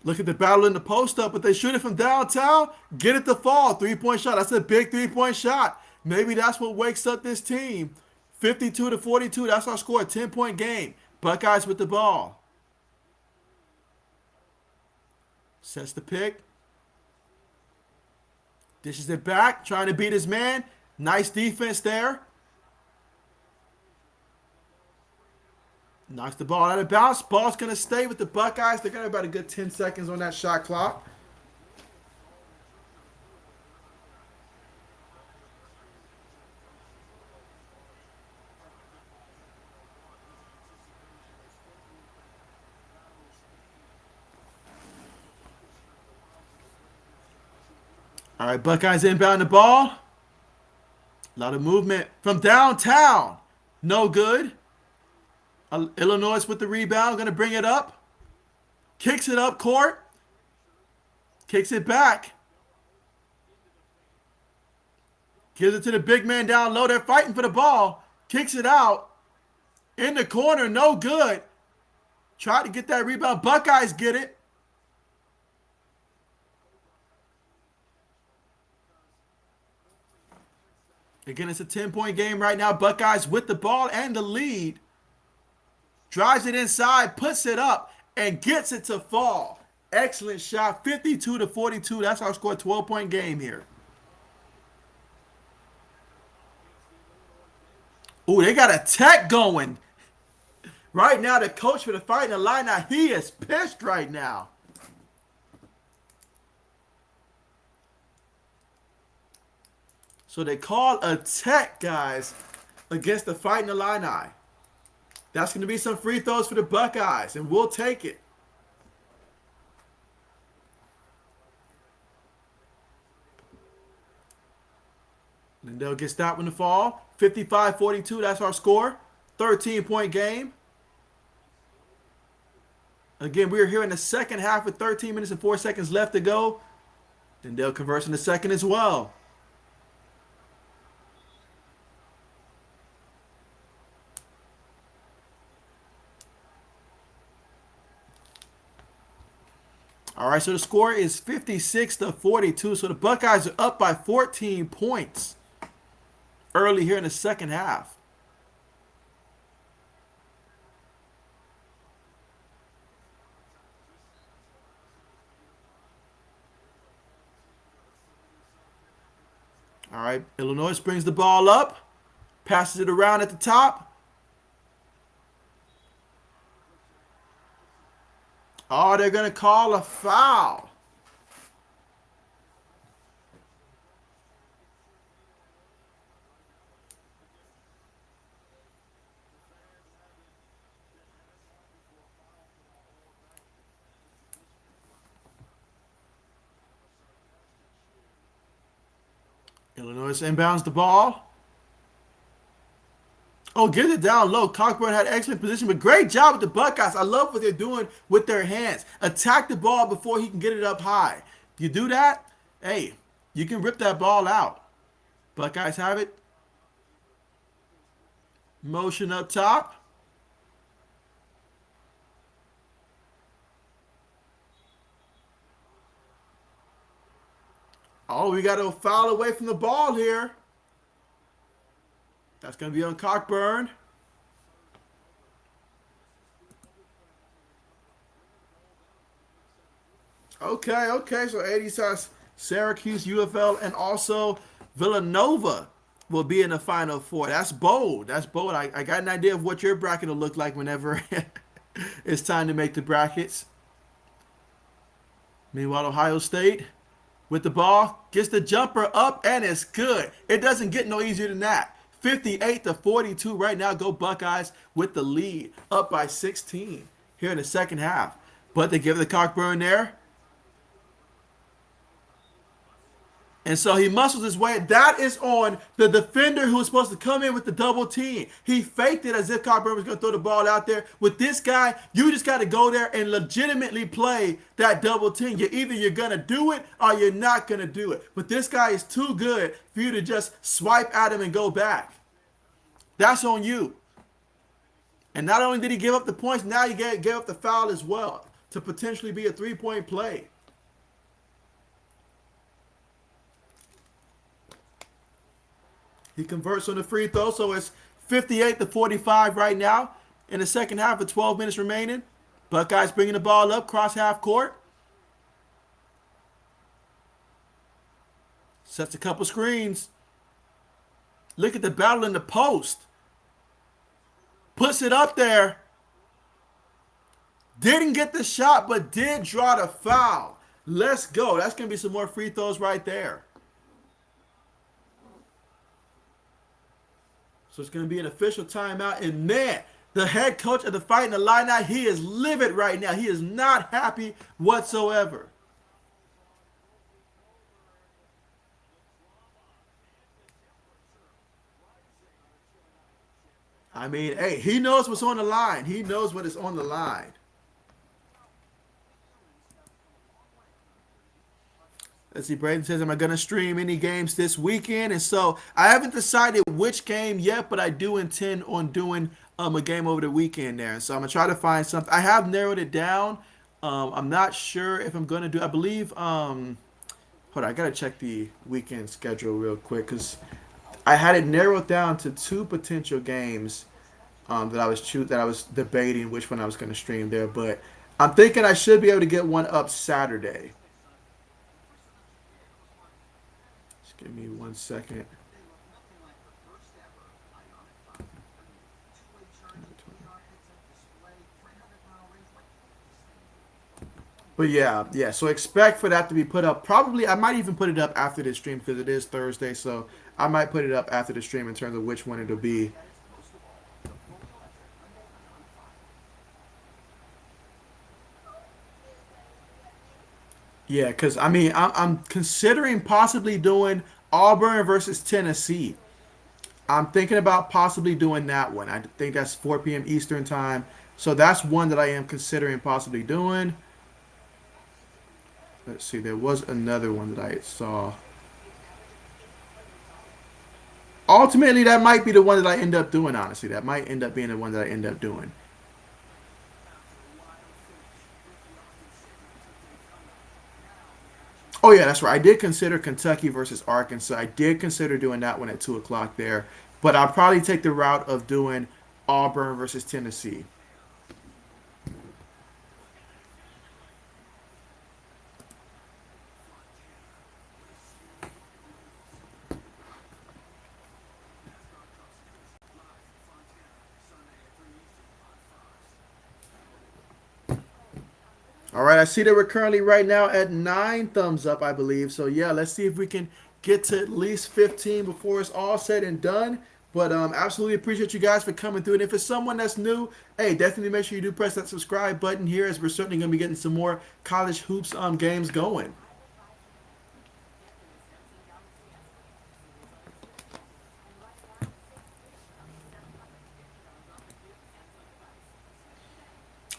Look at the battle in the post-up, but they shoot it from downtown. Get it to fall. Three-point shot. That's a big three-point shot. Maybe that's what wakes up this team. 52-42. That's our score. 10-point game. Buckeyes with the ball. Sets the pick. Dishes it back. Trying to beat his man. Nice defense there. Knocks the ball out of bounds. Ball's going to stay with the Buckeyes. They're going to have about a good 10 seconds on that shot clock. All right, Buckeyes inbound the ball. A lot of movement from downtown. No good. Illinois with the rebound. Going to bring it up. Kicks it up court. Kicks it back. Gives it to the big man down low. They're fighting for the ball. Kicks it out. In the corner. No good. Try to get that rebound. Buckeyes get it. Again, it's a 10-point game right now. Buckeyes with the ball and the lead. Drives it inside, puts it up, and gets it to fall. Excellent shot. 52-42. That's our score. 12-point game here. Ooh, they got a tech going. Right now, the coach for the Fighting Illini, he is pissed right now. So they call a tech, guys, against the Fighting Illini. That's going to be some free throws for the Buckeyes, and we'll take it. Lindell gets that one to fall. 55-42, that's our score. 13-point game. Again, we are here in the second half with 13 minutes and 4 seconds left to go. Lindell converts in the second as well. All right, so the score is 56-42. So the Buckeyes are up by 14 points early here in the second half. All right, Illinois brings the ball up, passes it around at the top. Oh, they're going to call a foul. Illinois inbounds the ball. Oh, get it down low. Cockburn had excellent position, but great job with the Buckeyes. I love what they're doing with their hands. Attack the ball before he can get it up high. You do that, hey, you can rip that ball out. Buckeyes have it. Motion up top. Oh, we got to foul away from the ball here. That's going to be on Cockburn. Okay, okay. So 80 has Syracuse, UFL, and also Villanova will be in the Final Four. That's bold. That's bold. I got an idea of what your bracket will look like whenever it's time to make the brackets. Meanwhile, Ohio State with the ball gets the jumper up, and it's good. It doesn't get no easier than that. 58-42 right now. Go Buckeyes with the lead, up by 16 here in the second half. But they give it the Cockburn there. And so he muscles his way. That is on the defender who was supposed to come in with the double team. He faked it as if Cockburn was going to throw the ball out there. With this guy, you just got to go there and legitimately play that double team. You're going to do it or you're not going to do it. But this guy is too good for you to just swipe at him and go back. That's on you. And not only did he give up the points, now he gave up the foul as well to potentially be a three-point play. He converts on the free throw, so it's 58-45 right now in the second half with 12 minutes remaining. Buckeyes bringing the ball up, cross half court. Sets a couple screens. Look at the battle in the post. Puts it up there. Didn't get the shot, but did draw the foul. Let's go. That's going to be some more free throws right there. So it's going to be an official timeout. And man, the head coach of the Fighting Illini, he is livid right now. He is not happy whatsoever. I mean, hey, he knows what's on the line. He knows what is on the line. Let's see, Braden says, am I going to stream any games this weekend? And so I haven't decided which game yet, but I do intend on doing a game over the weekend there. And so I'm going to try to find something. I have narrowed it down. I'm not sure if I'm going to do, I believe, hold on, I got to check the weekend schedule real quick because I had it narrowed down to two potential games that I was debating which one I was going to stream there. But I'm thinking I should be able to get one up Saturday. Give me 1 second. But yeah. So expect for that to be put up. Probably, I might even put it up after this stream because it is Thursday. So I might put it up after the stream in terms of which one it'll be. Yeah, because I mean, I'm considering possibly doing Auburn versus Tennessee. I'm thinking about possibly doing that one. I think that's 4 p.m. Eastern time. So that's one that I am considering possibly doing. Let's see, there was another one that I saw. Ultimately, that might be the one that I end up doing, honestly. That might end up being the one that I end up doing. Oh, yeah, that's right. I did consider Kentucky versus Arkansas. I did consider doing that one at 2 o'clock there. But I'll probably take the route of doing Auburn versus Tennessee. All right, I see that we're currently right now at 9 thumbs up, I believe. So yeah, let's see if we can get to at least 15 before it's all said and done. But absolutely appreciate you guys for coming through. And if it's someone that's new, hey, definitely make sure you do press that subscribe button here, as we're certainly going to be getting some more college hoops games going.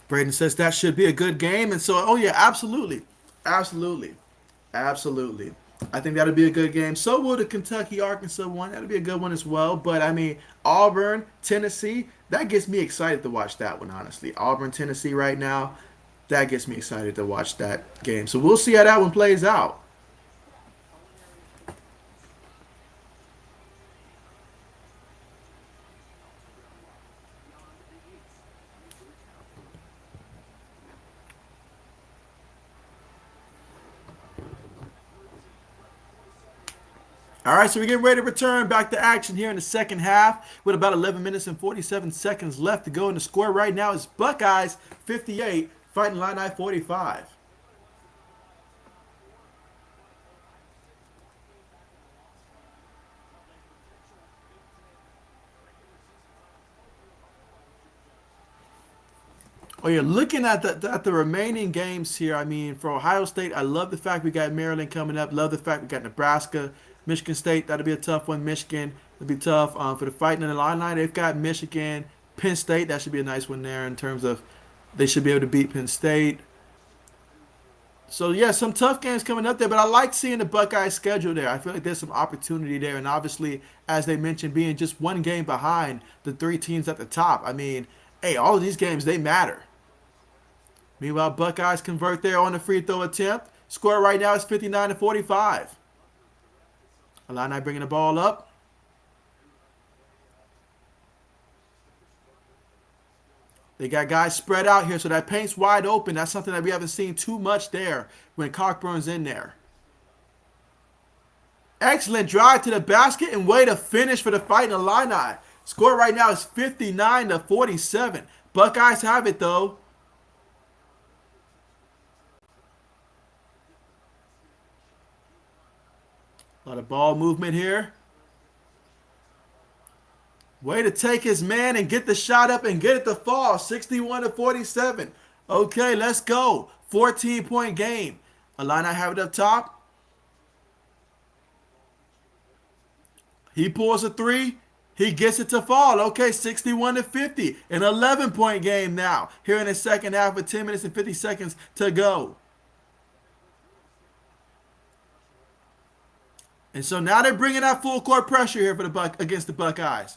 Braden says that should be a good game, and so oh yeah, absolutely, absolutely. Absolutely. I think that'll be a good game. So will the Kentucky-Arkansas one. That'll be a good one as well. But, I mean, Auburn, Tennessee, that gets me excited to watch that one, honestly. Auburn, Tennessee right now, that gets me excited to watch that game. So we'll see how that one plays out. All right, so we're getting ready to return back to action here in the second half with about 11 minutes and 47 seconds left to go. And the score right now is Buckeyes 58, Fighting Illini 45. Oh, you're looking at the remaining games here. I mean, for Ohio State, I love the fact we got Maryland coming up. Love the fact we got Nebraska, Michigan State. That'll be a tough one. Michigan, it'll be tough. For the Fighting Illini, they've got Michigan, Penn State. That should be a nice one there in terms of they should be able to beat Penn State. So yeah, some tough games coming up there, but I like seeing the Buckeyes schedule there. I feel like there's some opportunity there, and obviously, as they mentioned, being just one game behind the three teams at the top. I mean, hey, all of these games they matter. Meanwhile, Buckeyes convert there on the free throw attempt. Score right now is 59 to 45. Illini bringing the ball up. They got guys spread out here, so that paint's wide open. That's something that we haven't seen too much there when Cockburn's in there. Excellent drive to the basket and way to finish for the Fighting Illini. Score right now is 59 to 47. Buckeyes have it though. A lot of ball movement here. Way to take his man and get the shot up and get it to fall. 61 to 47. Okay, let's go. 14-point game. Illini have it up top. He pulls a three. He gets it to fall. Okay, 61 to 50. An 11-point game now. Here in the second half with 10 minutes and 50 seconds to go. And so now they're bringing out full court pressure here for against the Buckeyes.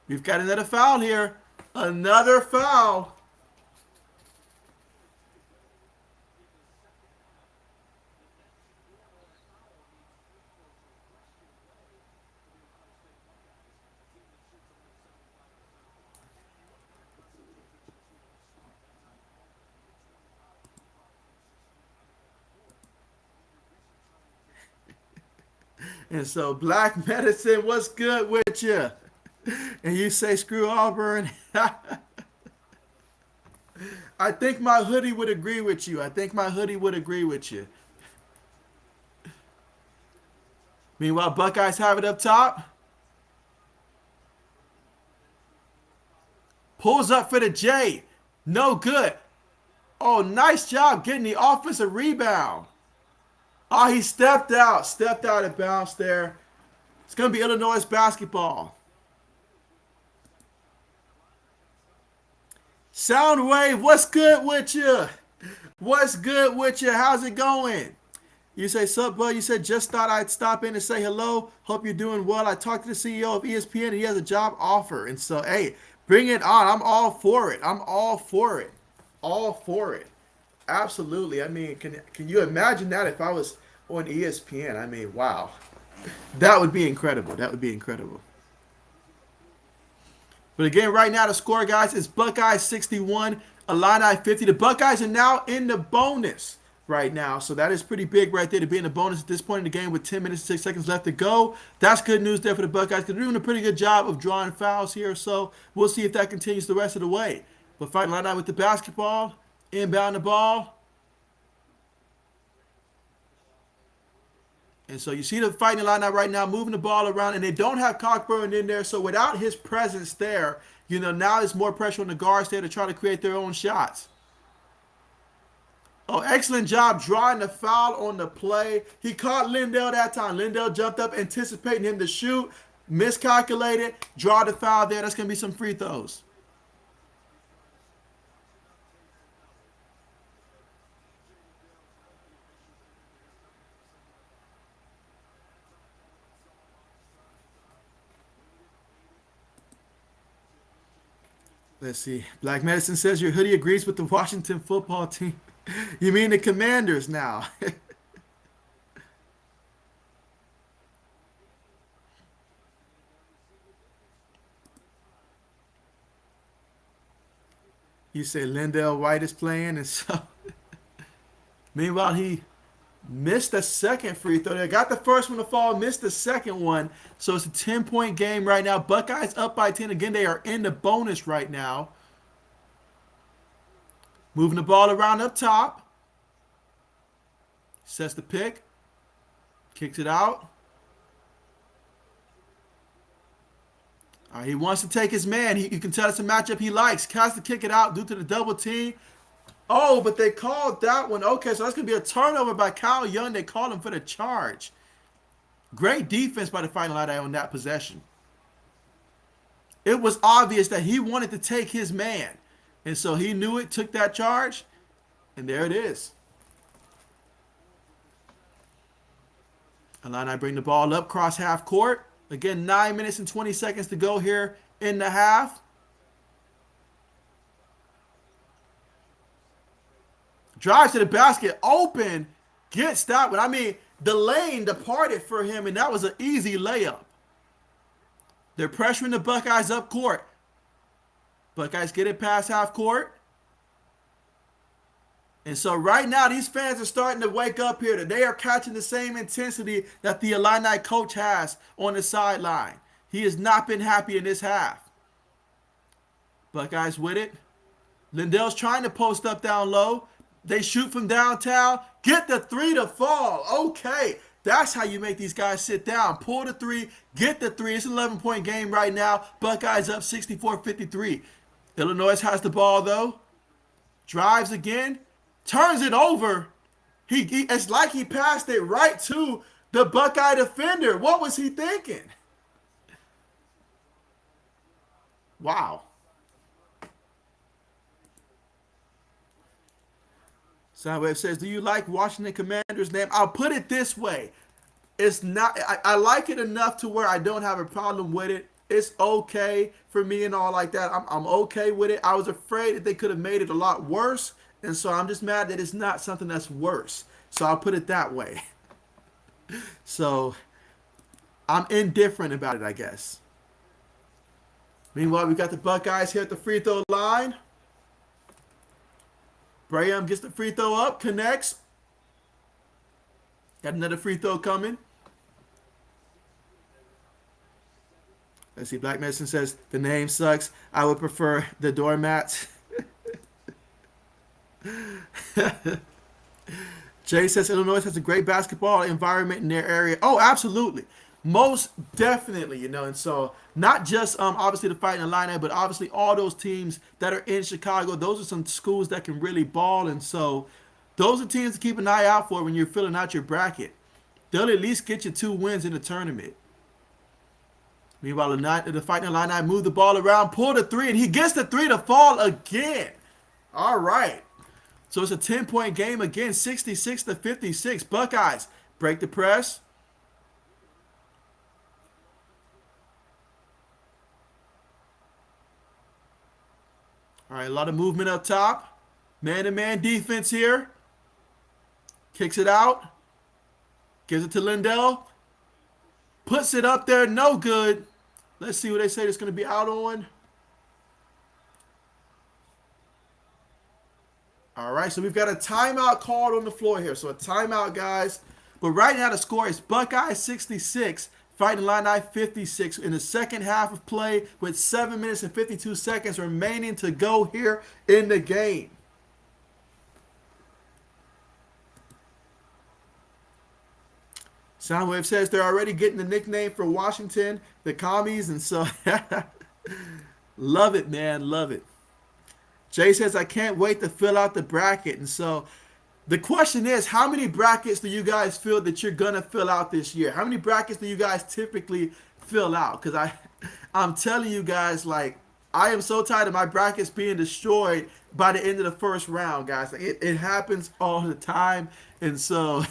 We've got another foul here. Another foul. And so Black Medicine, what's good with you? And you say screw Auburn. I think my hoodie would agree with you. I think my hoodie would agree with you. Meanwhile, Buckeyes have it up top. Pulls up for the J. No good. Oh, nice job getting the offensive rebound. Oh, he stepped out. Stepped out of bounds there. It's going to be Illinois basketball. Soundwave, what's good with you? What's good with you? How's it going? You say, sup, bud? You said, just thought I'd stop in and say hello. Hope you're doing well. I talked to the CEO of ESPN and he has a job offer. And so, hey, bring it on. I'm all for it. I'm all for it. All for it. Absolutely. I mean, can you imagine that if I was on ESPN? I mean, wow. That would be incredible. That would be incredible. But again, right now the score, guys, is Buckeyes 61, Illini 50. The Buckeyes are now in the bonus right now. So that is pretty big right there to be in the bonus at this point in the game with 10 minutes and 6 seconds left to go. That's good news there for the Buckeyes. They're doing a pretty good job of drawing fouls here. So we'll see if that continues the rest of the way. But Fighting Illini with the basketball, inbound the ball. And so you see the Fighting Illini right now moving the ball around, and they don't have Cockburn in there. So without his presence there, now there's more pressure on the guards there to try to create their own shots. Oh, excellent job drawing the foul on the play. He caught Lindell that time. Lindell jumped up anticipating him to shoot, miscalculated, draw the foul there. That's going to be some free throws. Let's see. Black Medicine says your hoodie agrees with the Washington football team. You mean the Commanders now? You say Lindell White is playing, and so meanwhile he missed the second free throw. They got the first one to fall, missed the second one. So it's a 10-point game right now. Buckeyes up by 10. Again, they are in the bonus right now. Moving the ball around up top. Sets the pick. Kicks it out. All right, he wants to take his man. You can tell it's a matchup he likes. Has to kick it out due to the double team. Oh, but they called that one. Okay, so that's going to be a turnover by Kyle Young. They called him for the charge. Great defense by the Fighting Illini on that possession. It was obvious that he wanted to take his man. And so he knew it, took that charge, and there it is. Illini bring the ball up, cross half court. Again, 9 minutes and 20 seconds to go here in the half. Drives to the basket, open, gets that one. I mean, the lane departed for him, and that was an easy layup. They're pressuring the Buckeyes up court. Buckeyes get it past half court. And so right now, these fans are starting to wake up here that they are catching the same intensity that the Illini coach has on the sideline. He has not been happy in this half. Buckeyes with it. Lindell's trying to post up down low. They shoot from downtown. Get the three to fall. Okay. That's how you make these guys sit down. Pull the three. Get the three. It's an 11-point game right now. Buckeyes up 64-53. Illinois has the ball, though. Drives again. Turns it over. It's like he passed it right to the Buckeye defender. What was he thinking? Wow. Soundwave says, do you like Washington Commanders' name? I'll put it this way. It's not. I like it enough to where I don't have a problem with it. It's okay for me and all like that. I'm okay with it. I was afraid that they could have made it a lot worse. And so I'm just mad that it's not something that's worse. So I'll put it that way. So I'm indifferent about it, I guess. Meanwhile, we got the Buckeyes here at the free throw line. Braham gets the free throw up, connects. Got another free throw coming. Let's see, Black Medicine says, the name sucks. I would prefer the doormats. Jay says Illinois has a great basketball environment in their area. Oh, absolutely. Most definitely, and so not just obviously the Fighting Illini, but obviously all those teams that are in Chicago, those are some schools that can really ball, and so those are teams to keep an eye out for when you're filling out your bracket. They'll at least get you 2 wins in the tournament. Meanwhile, the Fighting Illini move the ball around, pull the three, and he gets the three to fall again. All right. So it's a 10-point game again, 66-56. Buckeyes break the press. All right, a lot of movement up top. Man-to-man defense here. Kicks it out. Gives it to Lindell. Puts it up there, no good. Let's see what they say it's going to be out on. All right, so we've got a timeout called on the floor here. So a timeout, guys. But right now the score is Buckeyes 66, Fighting Illini 56 in the second half of play with 7 minutes and 52 seconds remaining to go here in the game. Soundwave says they're already getting the nickname for Washington, the Commies, and so love it, man, love it. Jay says, I can't wait to fill out the bracket. And so the question is, how many brackets do you guys feel that you're going to fill out this year? How many brackets do you guys typically fill out? Because I'm telling you guys, like, I am so tired of my brackets being destroyed by the end of the first round, guys. Like, it happens all the time. And so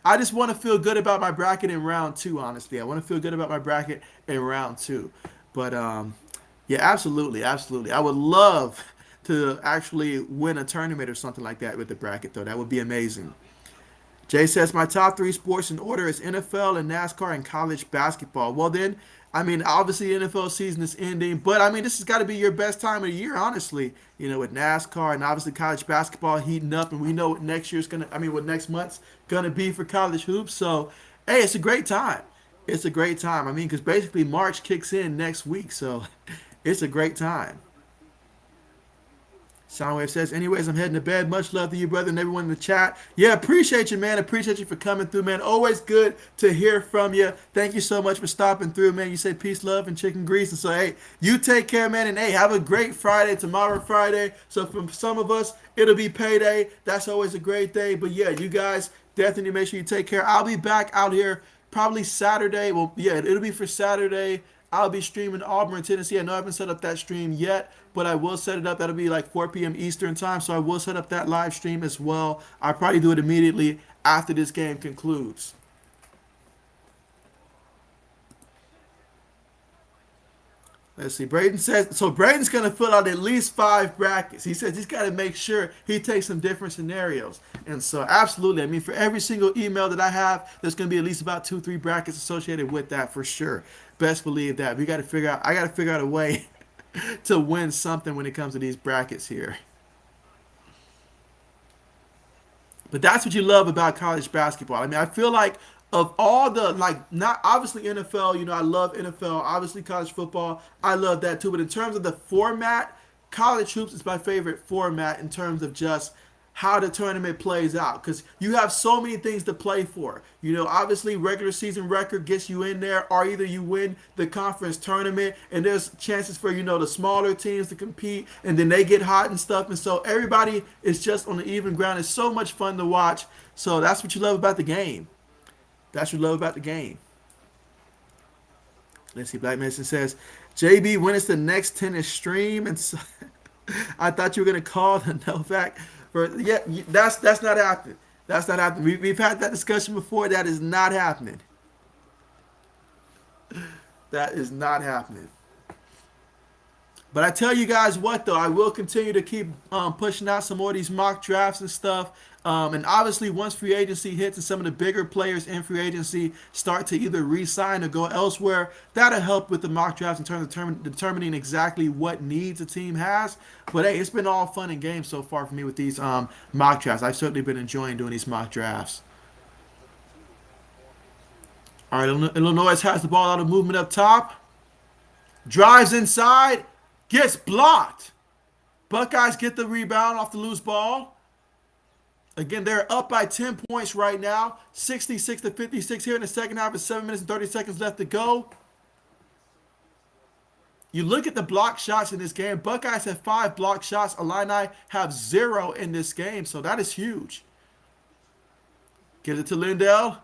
I just want to feel good about my bracket in round 2, honestly. I want to feel good about my bracket in round 2. But Yeah, absolutely, absolutely. I would love to actually win a tournament or something like that with the bracket, though. That would be amazing. Jay says my top three sports in order is NFL and NASCAR and college basketball. Well, then, I mean, obviously the NFL season is ending, but I mean, this has got to be your best time of the year, honestly. You know, with NASCAR and obviously college basketball heating up, and we know what next year's gonna, I mean, what next month's gonna be for college hoops. So, hey, it's a great time. It's a great time. I mean, because basically March kicks in next week, so it's a great time. Soundwave says, anyways, I'm heading to bed. Much love to you, brother, and everyone in the chat. Yeah, appreciate you, man. Appreciate you for coming through, man. Always good to hear from you. Thank you so much for stopping through, man. You say peace, love, and chicken grease. And so, hey, you take care, man. And hey, have a great Friday. Tomorrow, Friday. So for some of us, it'll be payday. That's always a great day. But yeah, you guys definitely make sure you take care. I'll be back out here probably Saturday. Well, yeah, it'll be for Saturday. I'll be streaming Auburn, Tennessee. I know I haven't set up that stream yet, but I will set it up. That'll be like 4 p.m. Eastern time, so I will set up that live stream as well. I'll probably do it immediately after this game concludes. Let's see. Braden says, so Braden's going to fill out at least 5 brackets. He says he's got to make sure he takes some different scenarios. And so, absolutely. I mean, for every single email that I have, there's going to be at least about 2, 3 brackets associated with that for sure. Best believe that. We got to figure out, I got to figure out a way to win something when it comes to these brackets here. But that's what you love about college basketball. I mean, I feel like of all the like not obviously NFL, you know, I love NFL, obviously college football, I love that too. But in terms of the format, college hoops is my favorite format in terms of just how the tournament plays out because you have so many things to play for. You know, obviously regular season record gets you in there, or either you win the conference tournament, and there's chances for you know the smaller teams to compete, and then they get hot and stuff, and so everybody is just on the even ground. It's so much fun to watch. So that's what you love about the game. That's what you love about the game. Let's see. Black Mason says, JB, when is the next tennis stream? And so, I thought you were gonna call the Novak. For yeah, that's not happening. That's not happening. We've had that discussion before. That is not happening. That is not happening. But I tell you guys what, though, I will continue to keep pushing out some more of these mock drafts and stuff. And obviously, once free agency hits and some of the bigger players in free agency start to either re-sign or go elsewhere, that'll help with the mock drafts in terms of determining exactly what needs a team has. But hey, it's been all fun and games so far for me with these mock drafts. I've certainly been enjoying doing these mock drafts. All right, Illinois has the ball out of movement up top. Drives inside. Gets blocked. Buckeyes get the rebound off the loose ball. Again, they're up by 10 points right now. 66-56 here in the second half with 7 minutes and 30 seconds left to go. You look at the block shots in this game. Buckeyes have 5 block shots. Illini have 0 in this game, so that is huge. Get it to Lindell.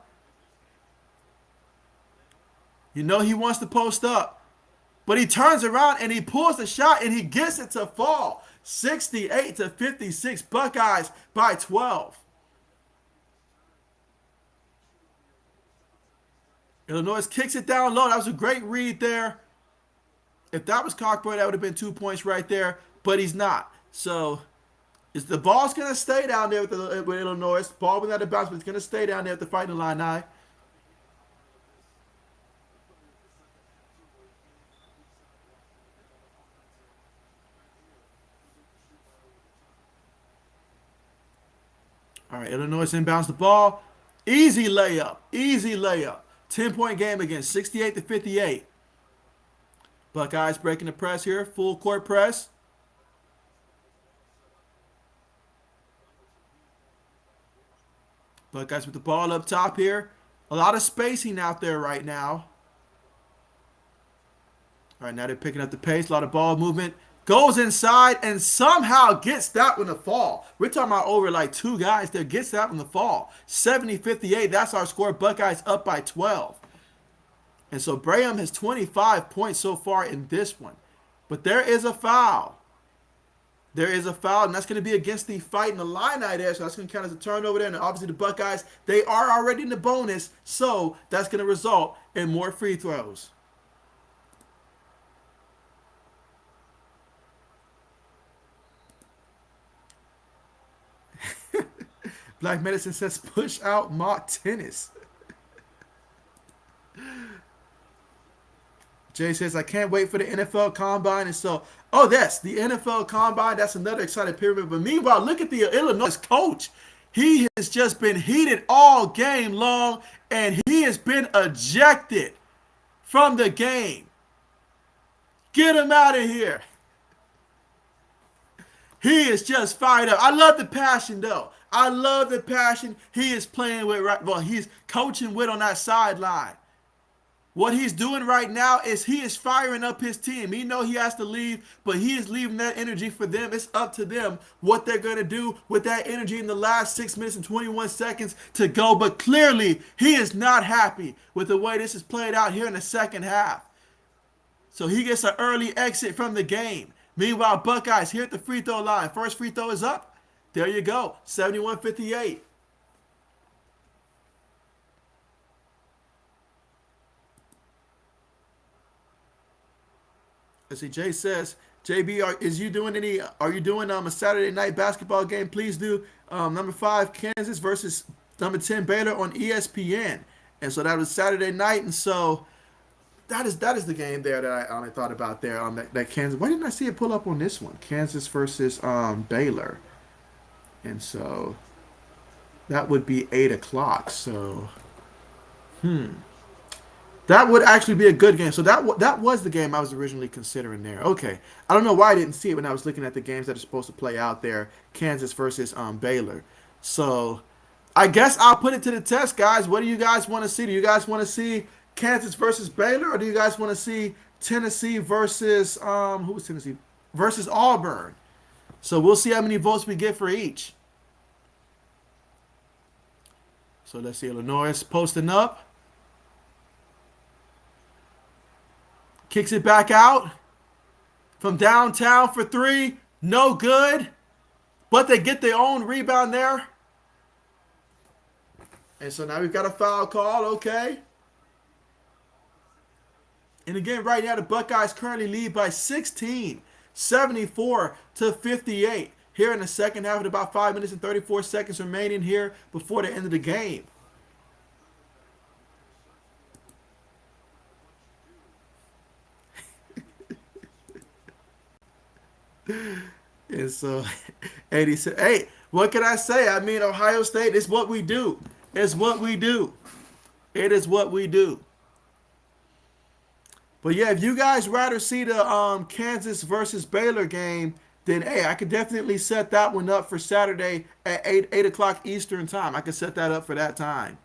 You know he wants to post up. But he turns around and he pulls the shot and he gets it to fall. 68-56, Buckeyes by 12. Illinois kicks it down low. That was a great read there. If that was Cockburn, that would have been 2 points right there. But he's not. So is the ball's going to stay down there with Illinois. Ball went out of bounds, but it's going to stay down there at the Fighting Illini. All right, Illinois inbounds the ball. Easy layup. Easy layup. 10-point game again, 68-58. Buckeyes breaking the press here. Full court press. Buckeyes with the ball up top here. A lot of spacing out there right now. All right, now they're picking up the pace. A lot of ball movement. Goes inside and somehow gets that one to fall. We're talking about over like 2 guys there. Gets that one to fall. 70-58. That's our score. Buckeyes up by 12. And so Braham has 25 points so far in this one. But there is a foul. There is a foul, and that's going to be against the Fighting Illini there. So that's going to count as a turnover there. And obviously the Buckeyes, they are already in the bonus. So that's going to result in more free throws. Black Medicine says push out mock tennis. Jay says, I can't wait for the NFL Combine. And so, oh, yes, the NFL Combine. That's another exciting period. But meanwhile, look at the Illinois coach. He has just been heated all game long, and he has been ejected from the game. Get him out of here. He is just fired up. I love the passion, though. I love the passion he is playing with. Well, he's coaching with on that sideline. What he's doing right now is he is firing up his team. He know he has to leave, but he is leaving that energy for them. It's up to them what they're going to do with that energy in the last 6 minutes and 21 seconds to go. But clearly, he is not happy with the way this is played out here in the second half. So he gets an early exit from the game. Meanwhile, Buckeyes here at the free throw line. First free throw is up. There you go, 71-58. Let's see, Jay says, JB, are you doing a Saturday night basketball game? Please do. Number 5, Kansas versus number 10, Baylor on ESPN. And so that was Saturday night. And so that is the game there that I thought about there. That Kansas. Why didn't I see it pull up on this one? Kansas versus Baylor. And so that would be 8 o'clock. So, that would actually be a good game. So that was the game I was originally considering there. Okay. I don't know why I didn't see it when I was looking at the games that are supposed to play out there. Kansas versus Baylor. So I guess I'll put it to the test, guys. What do you guys want to see? Do you guys want to see Kansas versus Baylor, or do you guys want to see Tennessee versus who was Tennessee? Versus Auburn. So we'll see how many votes we get for each. So let's see. Illinois is posting up. Kicks it back out from downtown for 3. No good. But they get their own rebound there. And so now we've got a foul call. Okay. And again, right now the Buckeyes currently lead by 16, 74-58. Here in the second half with about 5 minutes and 34 seconds remaining here before the end of the game. And so, Eddie said, hey, what can I say? I mean, Ohio State is what we do. It's what we do. It is what we do. But yeah, if you guys rather see the Kansas versus Baylor game, then hey, I could definitely set that one up for Saturday at 8 o'clock Eastern time. I could set that up for that time.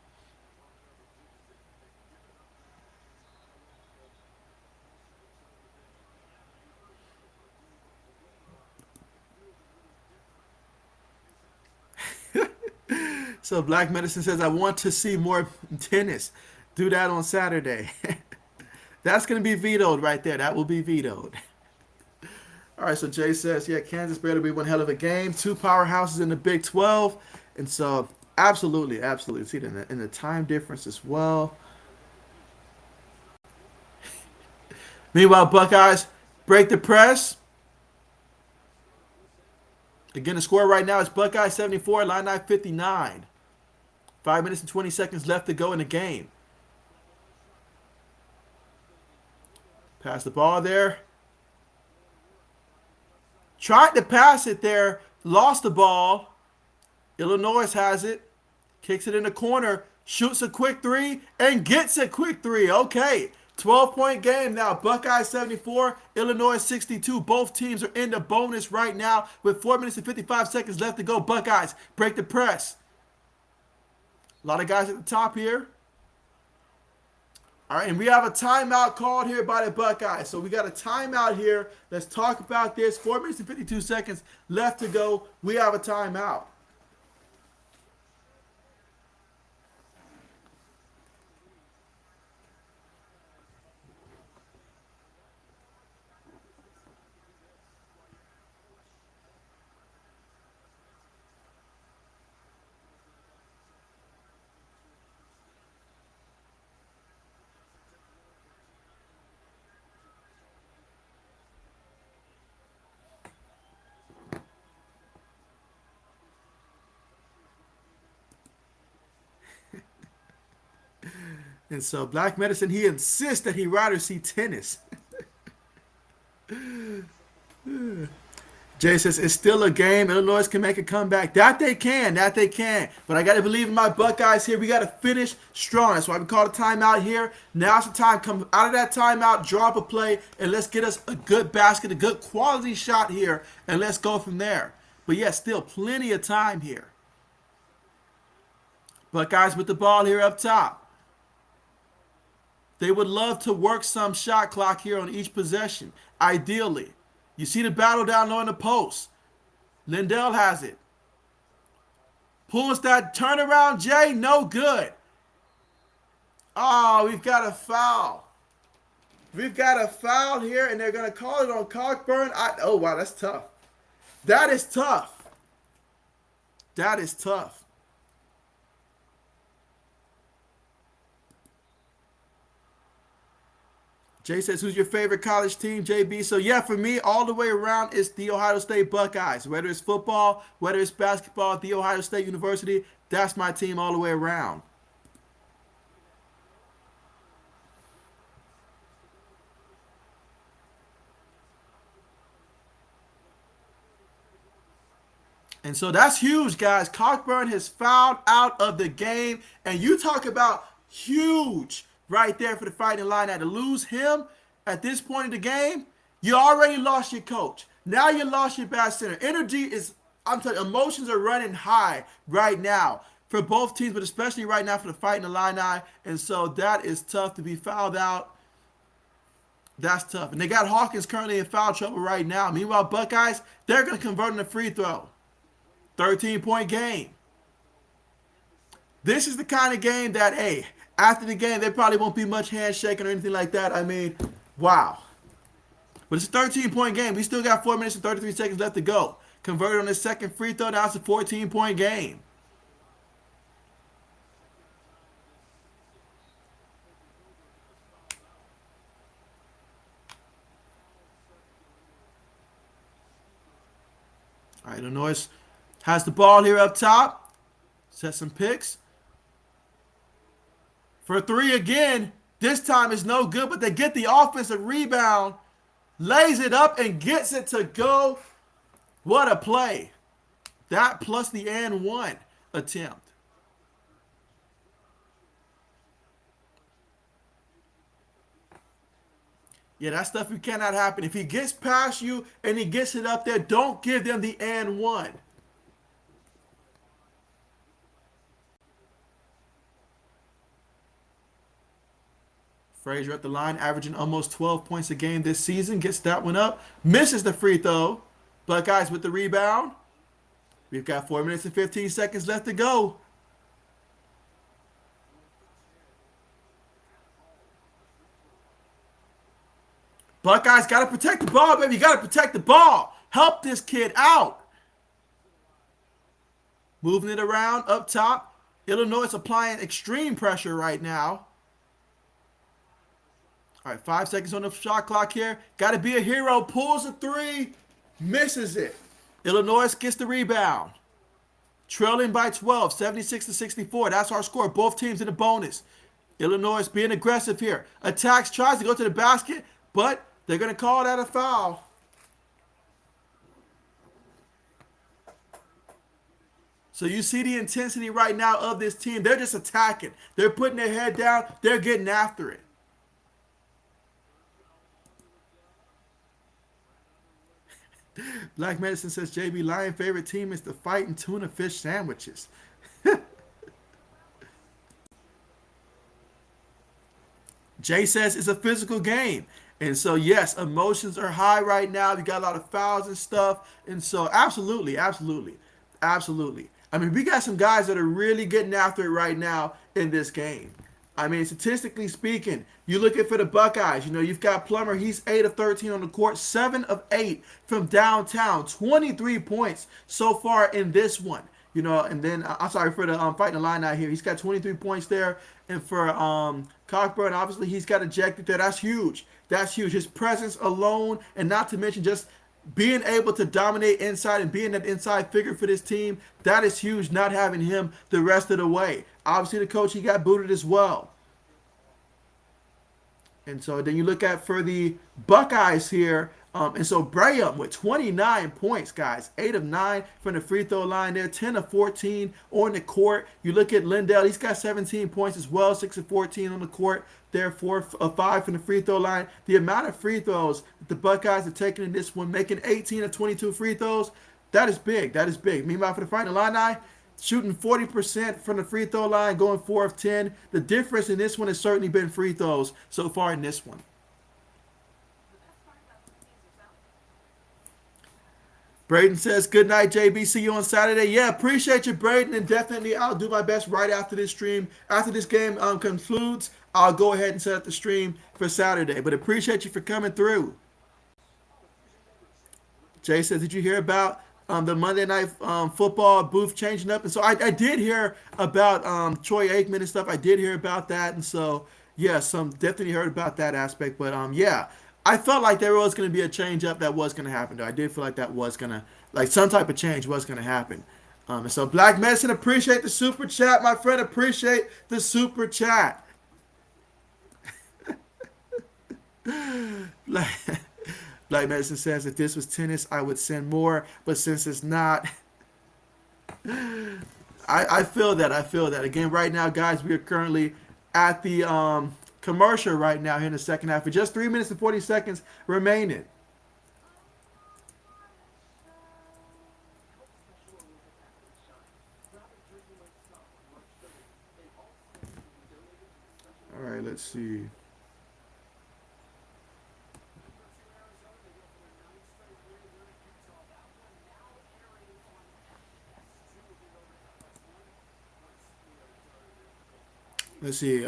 So Black Medicine says, I want to see more tennis. Do that on Saturday. That's going to be vetoed right there. That will be vetoed. All right, so Jay says, yeah, Kansas better be one hell of a game. 2 powerhouses in the Big 12. And so, absolutely, absolutely. See it in the time difference as well. Meanwhile, Buckeyes break the press. Again, the score right now is Buckeyes 74, Illini 59. 5 minutes and 20 seconds left to go in the game. Pass the ball there. Tried to pass it there. Lost the ball. Illinois has it. Kicks it in the corner. Shoots a quick 3 and gets a quick 3. Okay. 12-point game now. Buckeyes 74, Illinois 62. Both teams are in the bonus right now with 4 minutes and 55 seconds left to go. Buckeyes break the press. A lot of guys at the top here. All right, and we have a timeout called here by the Buckeyes. So we got a timeout here. Let's talk about this. 4 minutes and 52 seconds left to go. We have a timeout. And so Black Medicine, he insists that he rather see tennis. Jay says it's still a game. Illinois can make a comeback. That they can. That they can. But I got to believe in my Buckeyes here. We got to finish strong. That's why we call a timeout here. Now's the time. Come out of that timeout, drop a play, and let's get us a good basket, a good quality shot here, and let's go from there. But yeah, still plenty of time here. Buckeyes with the ball here up top. They would love to work some shot clock here on each possession, ideally. You see the battle down low in the post. Lindell has it. Pulls that turnaround, Jay, no good. Oh, we've got a foul. We've got a foul here, and they're going to call it on Cockburn. Oh, wow, that's tough. That is tough. That is tough. Jay says, who's your favorite college team, JB? So, yeah, for me, all the way around, it's the Ohio State Buckeyes. Whether it's football, whether it's basketball at the Ohio State University, that's my team all the way around. And so that's huge, guys. Cockburn has fouled out of the game. And you talk about huge right there for the Fighting Illini. To lose him at this point in the game, you already lost your coach. Now you lost your best center. Energy is, I'm telling you, emotions are running high right now for both teams, but especially right now for the Fighting Illini. And so that is tough to be fouled out. That's tough. And they got Hawkins currently in foul trouble right now. Meanwhile, Buckeyes, they're going to convert on a free throw. 13-point game. This is the kind of game that, hey, after the game, there probably won't be much handshaking or anything like that. I mean, wow. But it's a 13-point game. We still got 4 minutes and 33 seconds left to go. Converted on the second free throw. Now it's a 14-point game. All right, Illinois has the ball here up top. Set some picks. For three again. This time is no good, but they get the offensive rebound. Lays it up and gets it to go. What a play. That plus the and one attempt. Yeah, that stuff cannot happen. If he gets past you and he gets it up there, don't give them the and one. Frazier at the line, averaging almost 12 points a game this season. Gets that one up. Misses the free throw. Buckeyes with the rebound. We've got 4 minutes and 15 seconds left to go. Buckeyes got to protect the ball, baby. You got to protect the ball. Help this kid out. Moving it around up top. Illinois is applying extreme pressure right now. All right, 5 seconds on the shot clock here. Got to be a hero. Pulls a three. Misses it. Illinois gets the rebound. Trailing by 12, 76-64. That's our score. Both teams in the bonus. Illinois being aggressive here. Attacks, tries to go to the basket, but they're going to call that a foul. So you see the intensity right now of this team. They're just attacking. They're putting their head down. They're getting after it. Black Medicine says, JB, Lion favorite team is the fighting tuna fish sandwiches. Jay says it's a physical game. And so, yes, emotions are high right now. We got a lot of fouls and stuff. And so, absolutely, absolutely, absolutely. I mean, we got some guys that are really getting after it right now in this game. I mean, statistically speaking, you look at for the Buckeyes, you know, you've got Plummer. He's 8 of 13 on the court, 7 of 8 from downtown, 23 points so far in this one. You know, and then, I'm sorry, for the Fighting Illini here, he's got 23 points there. And for Cockburn, obviously, he's got ejected there. That's huge. That's huge. His presence alone, and not to mention just being able to dominate inside and being that inside figure for this team, that is huge, not having him the rest of the way. Obviously, the coach, he got booted as well. And so then you look at for the Buckeyes here. And so Braham with 29 points, guys. 8 of 9 from the free throw line there. 10 of 14 on the court. You look at Lindell. He's got 17 points as well. 6 of 14 on the court. There, 4 of 5 from the free throw line. The amount of free throws that the Buckeyes are taking in this one, making 18 of 22 free throws, that is big. That is big. Meanwhile, for the Fighting Illini, shooting 40% from the free throw line, going 4 of 10. The difference in this one has certainly been free throws so far in this one. Braden says, good night, JB. See you on Saturday. Yeah, appreciate you, Braden. And definitely, I'll do my best right after this stream. After this game concludes, I'll go ahead and set up the stream for Saturday. But appreciate you for coming through. Jay says, did you hear about the Monday Night Football booth changing up? And so I did hear about Troy Aikman and stuff. I did hear about that. And so, yeah, definitely heard about that aspect. But, yeah. I felt like there was going to be a change up that was going to happen, though. I did feel like that was going to, like some type of change was going to happen. And so Black Medicine, appreciate the super chat, my friend. Appreciate the super chat. Black Medicine says, if this was tennis, I would send more. But since it's not, I feel that. I feel that. Again, right now, guys, we are currently at the commercial right now here in the second half. For just 3 minutes and 40 seconds remaining. All right, let's see. Let's see.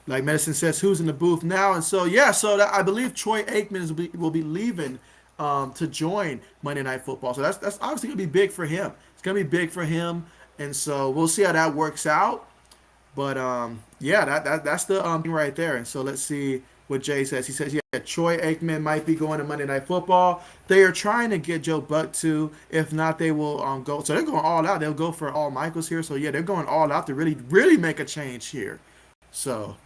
Like Medicine says, who's in the booth now? And so, yeah, so I believe Troy Aikman will be leaving to join Monday Night Football. So that's obviously going to be big for him. It's going to be big for him. And so we'll see how that works out. But, yeah, that's the thing right there. And so let's see what Jay says. He says, yeah, Troy Aikman might be going to Monday Night Football. They are trying to get Joe Buck to. If not, they will go. So they're going all out. They'll go for all Michaels here. So, yeah, they're going all out to really, really make a change here. So,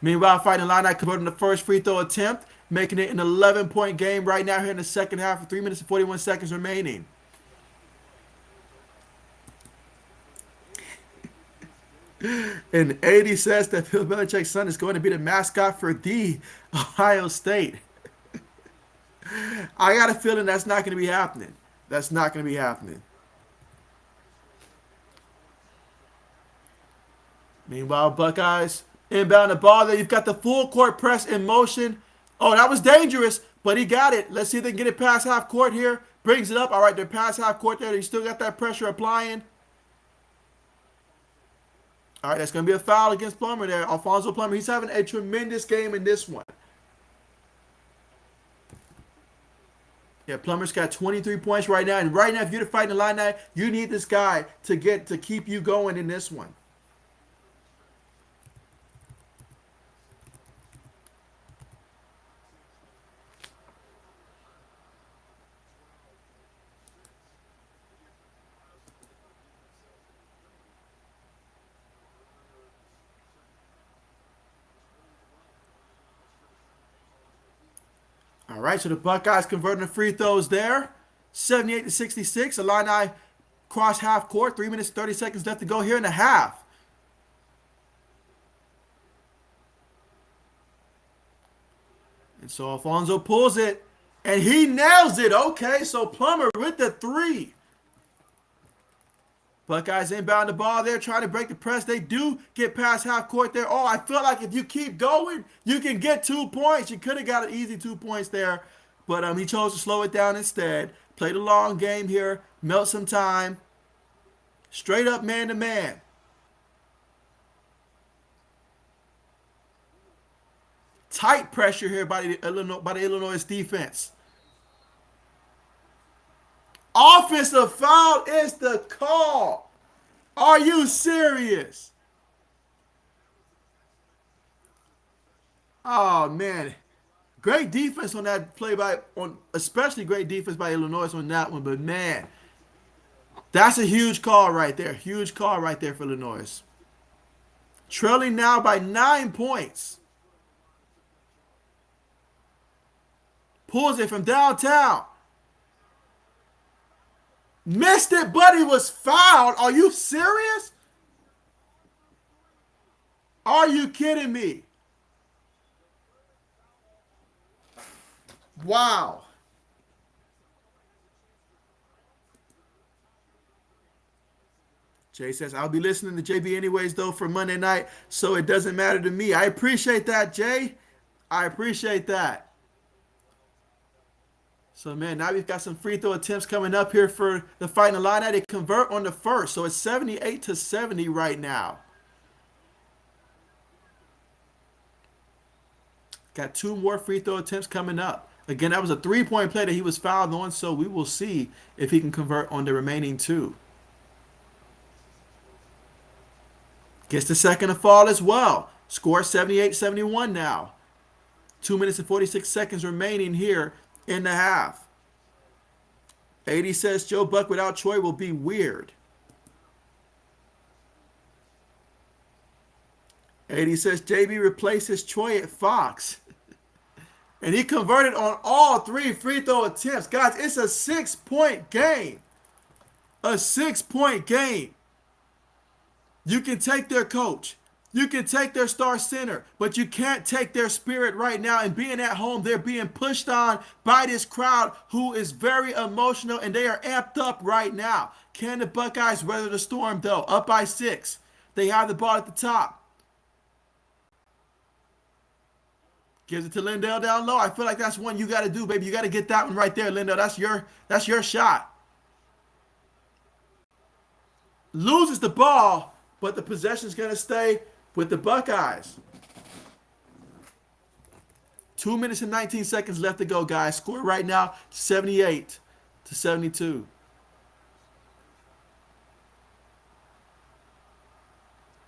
meanwhile, Fighting Illini converting the first free throw attempt, making it an 11-point game right now here in the second half with 3 minutes and 41 seconds remaining. And 80 says that Bill Belichick's son is going to be the mascot for the Ohio State. I got a feeling that's not going to be happening. That's not going to be happening. Meanwhile, Buckeyes inbound the ball there. You've got the full court press in motion. Oh, that was dangerous, but he got it. Let's see if they can get it past half court here. Brings it up. All right, they're past half court there. They still got that pressure applying. All right, that's going to be a foul against Plummer there. Alfonso Plummer, he's having a tremendous game in this one. Yeah, Plummer's got 23 points right now. And right now, if you're fighting the Illini, you need this guy to keep you going in this one. All right, so the Buckeyes converting the free throws there. 78-66. Illini cross half court. 3 minutes, 30 seconds left to go here in the half. And so Alfonso pulls it, and he nails it. Okay, so Plummer with the three. Buckeyes inbound the ball there, trying to break the press. They do get past half court there. Oh, I feel like if you keep going, you can get 2 points. You could have got an easy 2 points there, but he chose to slow it down instead. Played a long game here, melt some time. Straight up man-to-man. Tight pressure here by the Illinois defense. Offensive foul is the call. Are you serious? Oh, man. Great defense on that play especially great defense by Illinois on that one. But, man, that's a huge call right there. Huge call right there for Illinois. Trailing now by 9 points. Pulls it from downtown. Missed it, but he was fouled. Are you serious? Are you kidding me? Wow. Jay says, I'll be listening to JB anyways, though, for Monday night, so it doesn't matter to me. I appreciate that, Jay. I appreciate that. So, man, now we've got some free throw attempts coming up here for the Fighting Illini. They convert on the first, so it's 78-70 right now. Got 2 more free throw attempts coming up. Again, that was a 3-point play that he was fouled on, so we will see if he can convert on the remaining 2. Gets the second to fall as well. Score 78-71 now. 2 minutes and 46 seconds remaining here in the half. 80 says Joe Buck without Troy will be weird. 80 says JB replaces Troy at Fox. And he converted on all 3 free throw attempts. Guys, it's a 6-point game. A 6-point game. You can take their coach. You can take their star center, but you can't take their spirit right now. And being at home, they're being pushed on by this crowd who is very emotional, and they are amped up right now. Can the Buckeyes weather the storm, though? Up by 6. They have the ball at the top. Gives it to Lindell down low. I feel like that's one you got to do, baby. You got to get that one right there, Lindell. That's your shot. Loses the ball, but the possession's going to stay with the Buckeyes. 2 minutes and 19 seconds left to go, guys. Score right now, 78-72.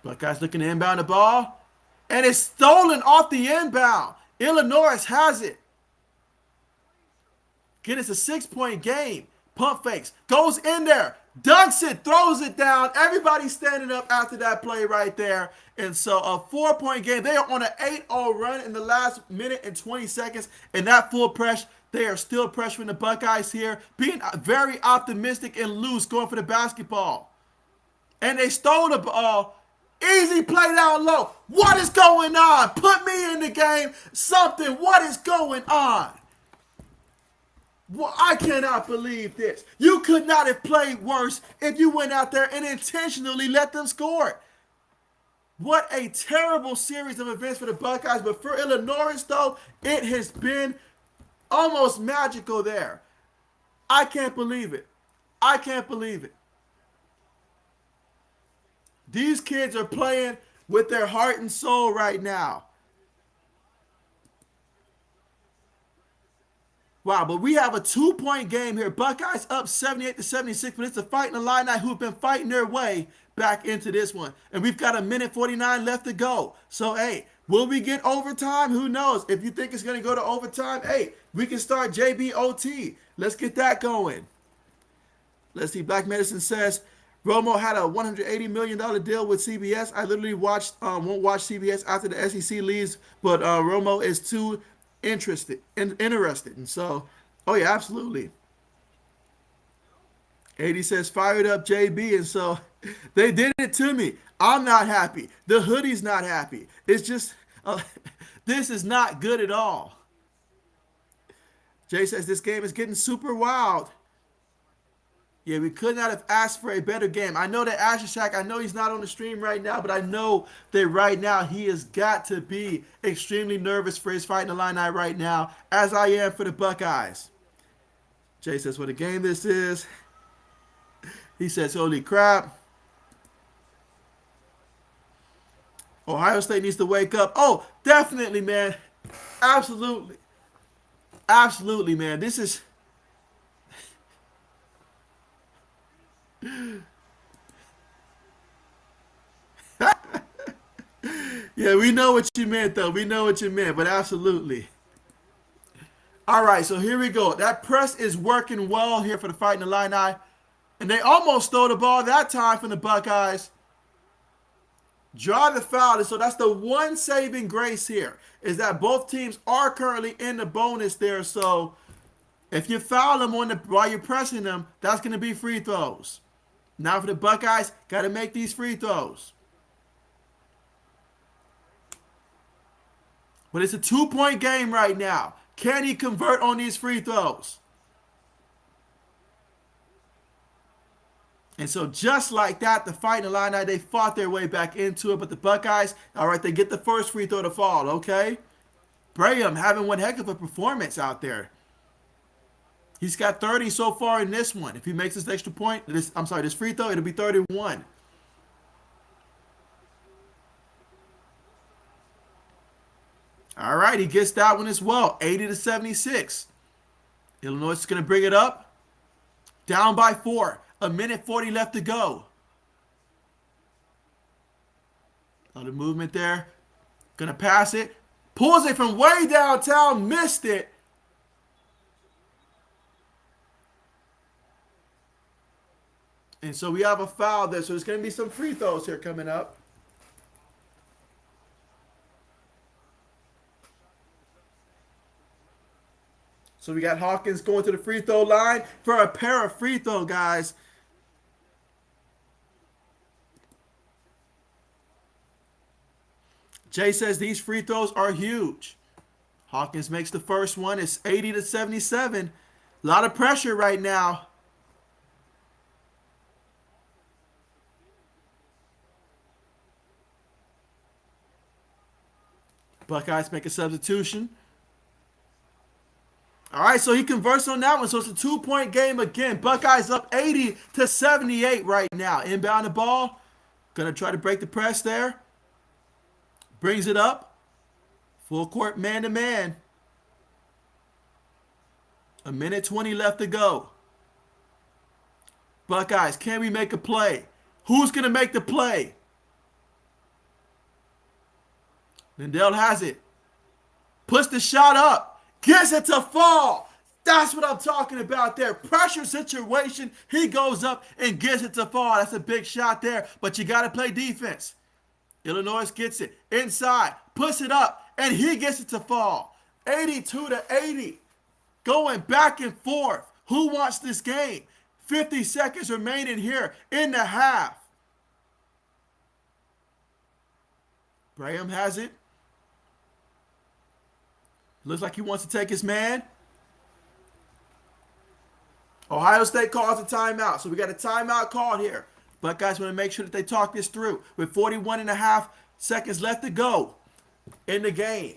Buckeyes looking to inbound the ball. And it's stolen off the inbound. Illinois has it. Again, it's a 6-point game. Pump fakes. Goes in there. Dunks it. Throws it down. Everybody's standing up after that play right there. And so a 4-point game. They are on an 8-0 run in the last minute and 20 seconds. And that full press, they are still pressuring the Buckeyes here. Being very optimistic and loose going for the basketball. And they stole the ball. Easy play down low. What is going on? Put me in the game. Something. What is going on? Well, I cannot believe this. You could not have played worse if you went out there and intentionally let them score. What a terrible series of events for the Buckeyes. But for Illinois, though, it has been almost magical there. I can't believe it. I can't believe it. These kids are playing with their heart and soul right now. Wow, but we have a 2-point game here. Buckeyes up 78-76, but it's the Fighting Illini who've been fighting their way back into this one. And we've got 1:49 left to go. So, hey, will we get overtime? Who knows? If you think it's going to go to overtime, hey, we can start JBOT. Let's get that going. Let's see. Black Medicine says, Romo had a $180 million deal with CBS. I literally won't watch CBS after the SEC leaves, but Romo is too interested. And so, oh yeah, absolutely. 80 says, fired up JB, and so they did it to me. I'm not happy. The hoodie's not happy. It's just, this is not good at all. Jay says, this game is getting super wild. Yeah, we could not have asked for a better game. I know that Asher Shack, I know he's not on the stream right now, but I know that right now he has got to be extremely nervous for his Fighting Illini right now, as I am for the Buckeyes. Jay says, what a game this is. He says, holy crap. Ohio State needs to wake up. Oh, definitely, man. Absolutely. Absolutely, man. This is... Yeah, we know what you meant, though. We know what you meant, but absolutely. All right, so here we go. That press is working well here for the Fighting Illini. And they almost stole the ball that time from the Buckeyes. Draw the foul. And so that's the one saving grace here, is that both teams are currently in the bonus there. So if you foul them while you're pressing them, that's going to be free throws. Now for the Buckeyes, got to make these free throws. But it's a 2-point game right now. Can he convert on these free throws? And so just like that, the Fighting Illini, they fought their way back into it. But the Buckeyes, all right, they get the first free throw to fall, okay? Braham having one heck of a performance out there. He's got 30 so far in this one. If he makes this extra point, this free throw, it'll be 31. All right, he gets that one as well, 80-76. Illinois is going to bring it up. Down by 4. A minute 40 left to go. Another movement there. Going to pass it. Pulls it from way downtown. Missed it. And so we have a foul there. So there's going to be some free throws here coming up. So we got Hawkins going to the free throw line for a pair of free throw guys. Jay says these free throws are huge. Hawkins makes the first one. It's 80-77. A lot of pressure right now. Buckeyes make a substitution. All right, so he converts on that one. So it's a 2-point game again. Buckeyes up 80-78 right now. Inbound the ball. Going to try to break the press there. Brings it up. Full court man-to-man. A minute 20 left to go. Buckeyes, can we make a play? Who's going to make the play? Lindell has it. Puts the shot up. Gets it to fall. That's what I'm talking about there. Pressure situation. He goes up and gets it to fall. That's a big shot there. But you got to play defense. Illinois gets it inside, puts it up, and he gets it to fall. 82-80. Going back and forth. Who wants this game? 50 seconds remaining here in the half. Braham has it. Looks like he wants to take his man. Ohio State calls a timeout. So we got a timeout called here. Buckeyes want to make sure that they talk this through. With 41.5 seconds left to go in the game.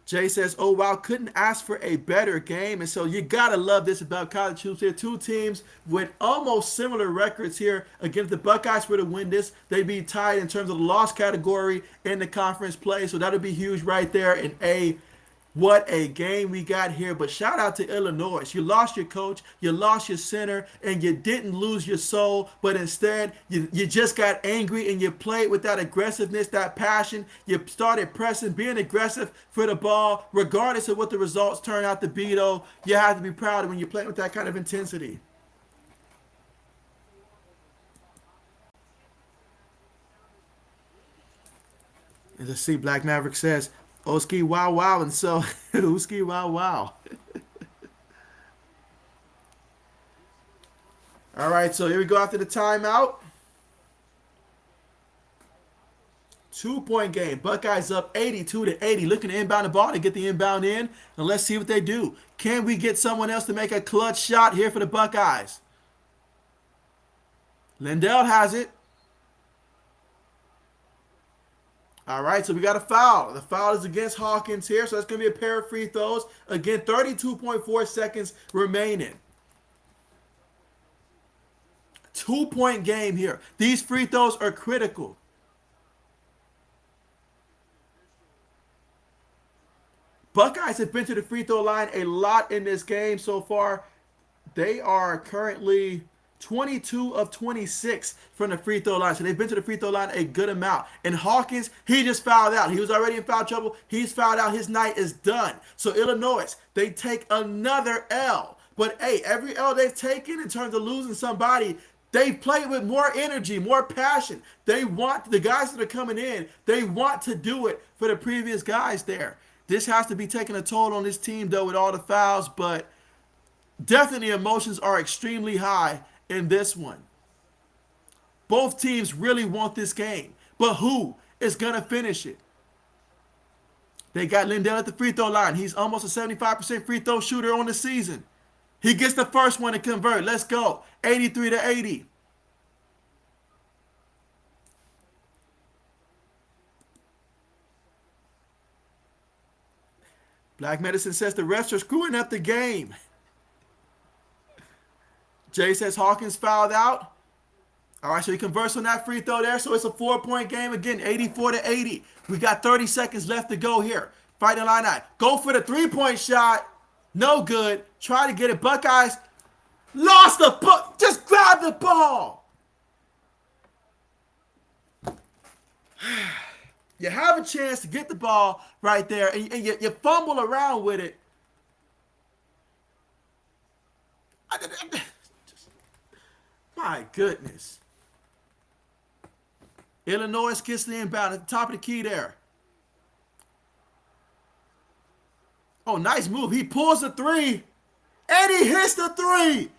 Jay says, oh, wow, couldn't ask for a better game. And so you got to love this about college hoops here. Two teams with almost similar records here. Again, if the Buckeyes were to win this, they'd be tied in terms of the loss category in the conference play. So that'll be huge right there. And what a game we got here. But shout out to Illinois. You lost your coach, you lost your center, and you didn't lose your soul, but instead you just got angry and you played with that aggressiveness, that passion. You started pressing, being aggressive for the ball, regardless of what the results turn out to be, though. You have to be proud of when you're playing with that kind of intensity. And let's see, Black Maverick says, Oski wow wow, and so Oski wow wow. All right, so here we go after the timeout. 2-point game. Buckeyes up 82-80. Looking to inbound the ball to get the inbound in. And let's see what they do. Can we get someone else to make a clutch shot here for the Buckeyes? Lindell has it. All right, so we got a foul. The foul is against Hawkins here, so that's going to be a pair of free throws. Again, 32.4 seconds remaining. 2-point game here. These free throws are critical. Buckeyes have been to the free throw line a lot in this game so far. They are currently 22 of 26 from the free throw line. So they've been to the free throw line a good amount. And Hawkins, he just fouled out. He was already in foul trouble. He's fouled out. His night is done. So Illinois, they take another L. But hey, every L they've taken in terms of losing somebody, they've played with more energy, more passion. They want the guys that are coming in, they want to do it for the previous guys there. This has to be taking a toll on this team, though, with all the fouls, but definitely emotions are extremely high in this one. Both teams really want this game, but who is going to finish it? They got Lindell at the free throw line. He's almost a 75% free throw shooter on the season. He gets the first one to convert. Let's go. 83-80. Black Medicine says the refs are screwing up the game. Jay says Hawkins fouled out. All right, so he converts on that free throw there. So it's a 4-point game again, 84-80. We got 30 seconds left to go here. Fighting Illini. Go for the three-point shot. No good. Try to get it. Buckeyes lost the ball. Just grab the ball. You have a chance to get the ball right there, and you fumble around with it. My goodness. Illinois gets the inbound at the top of the key there. Oh, nice move. He pulls the three, and he hits the three.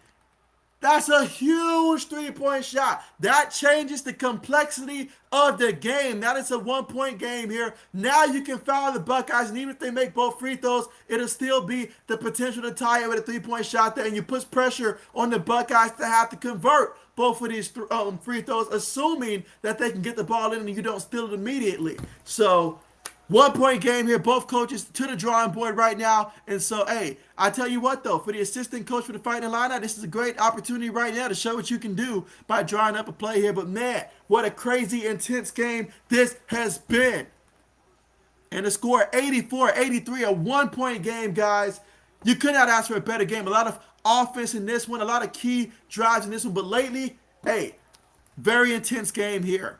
That's a huge three-point shot. That changes the complexity of the game. Now it's a one-point game here. Now you can foul the Buckeyes, and even if they make both free throws, it'll still be the potential to tie it with a three-point shot there, and you put pressure on the Buckeyes to have to convert both of these free throws, assuming that they can get the ball in and you don't steal it immediately. So, one-point game here. Both coaches to the drawing board right now. And so, hey, I tell you what, though, for the assistant coach for the Fighting Illini, this is a great opportunity right now to show what you can do by drawing up a play here. But, man, what a crazy, intense game this has been. And the score, 84-83, a one-point game, guys. You could not ask for a better game. A lot of offense in this one, a lot of key drives in this one. But lately, hey, very intense game here.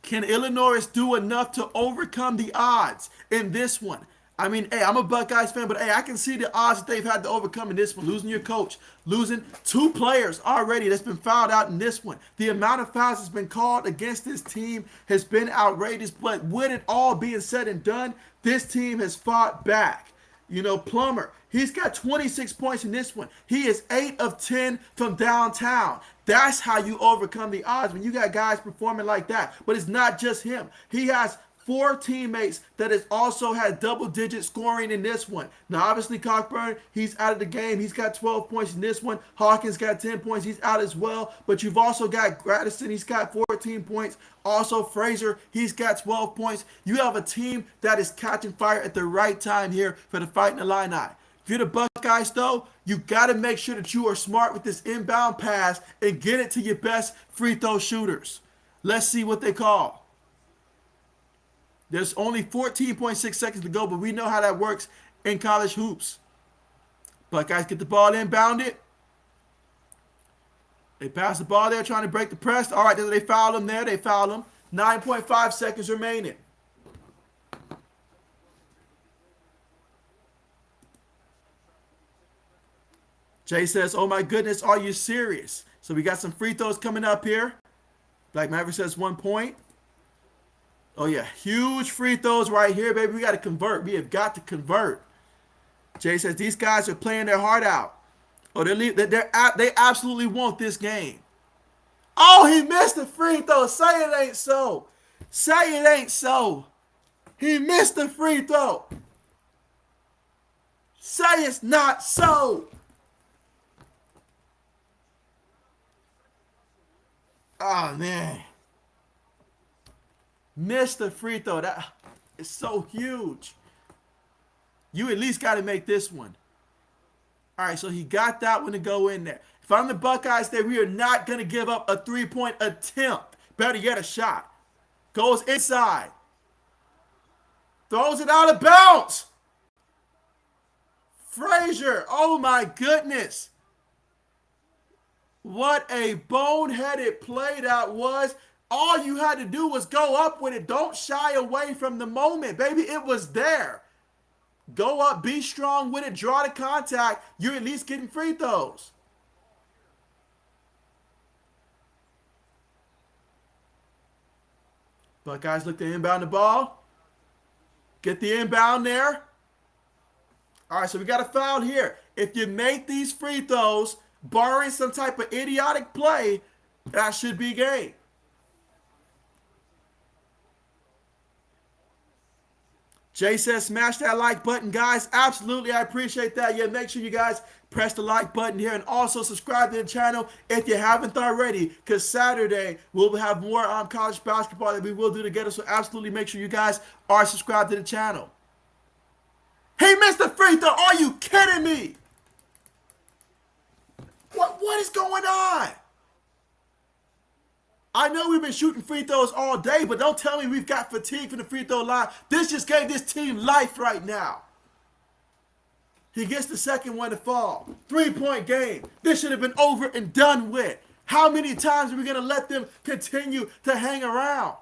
Can Illinois do enough to overcome the odds in this one? I mean, hey, I'm a Buckeyes fan, but hey, I can see the odds that they've had to overcome in this one. Losing your coach, losing two players already that's been fouled out in this one. The amount of fouls that's been called against this team has been outrageous, but with it all being said and done, this team has fought back. You know, Plummer, he's got 26 points in this one. He is 8 of 10 from downtown. That's how you overcome the odds when you got guys performing like that. But it's not just him. He has 4 teammates that has also had double-digit scoring in this one. Now, obviously, Cockburn, he's out of the game. He's got 12 points in this one. Hawkins got 10 points. He's out as well. But you've also got Gradison. He's got 14 points. Also, Frazier, he's got 12 points. You have a team that is catching fire at the right time here for the Fighting Illini. If you're the Buckeyes, though, you got to make sure that you are smart with this inbound pass and get it to your best free throw shooters. Let's see what they call. There's only 14.6 seconds to go, but we know how that works in college hoops. Buckeyes get the ball inbounded. They pass the ball there, trying to break the press. All right, they foul him there. They foul him. 9.5 seconds remaining. Jay says, oh my goodness, are you serious? So we got some free throws coming up here. Black Maverick says 1 point. Oh yeah, huge free throws right here, baby. We got to convert. We have got to convert. Jay says these guys are playing their heart out. Oh, they absolutely want this game. Oh, he missed the free throw. Say it ain't so. Say it ain't so. He missed the free throw. Say it's not so. Oh, man. Missed the free throw. That is so huge. You at least got to make this one. All right, so he got that one to go in there. If I'm the Buckeyes there, we are not going to give up a three-point attempt. Better get a shot. Goes inside. Throws it out of bounds. Frazier, oh my goodness. What a boneheaded play that was. All you had to do was go up with it. Don't shy away from the moment, baby. It was there. Go up, be strong with it, draw the contact. You're at least getting free throws. Buckeyes look to inbound the ball. Get the inbound there. All right, so we got a foul here. If you make these free throws, barring some type of idiotic play, that should be game. Jay says, smash that like button, guys. Absolutely, I appreciate that. Yeah, make sure you guys press the like button here and also subscribe to the channel if you haven't already, because Saturday we'll have more college basketball that we will do together. So absolutely make sure you guys are subscribed to the channel. He missed the free throw. Are you kidding me? What is going on? I know we've been shooting free throws all day, but don't tell me we've got fatigue from the free throw line. This just gave this team life right now. He gets the second one to fall. 3-point game. This should have been over and done with. How many times are we going to let them continue to hang around?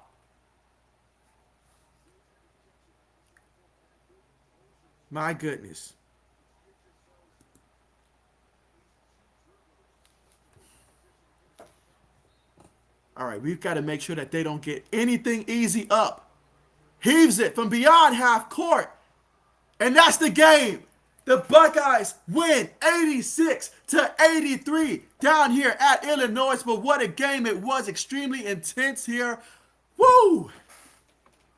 My goodness. All right, we've got to make sure that they don't get anything easy up. Heaves it from beyond half court. And that's the game. The Buckeyes win 86-83 down here at Illinois. But what a game it was. Extremely intense here. Woo!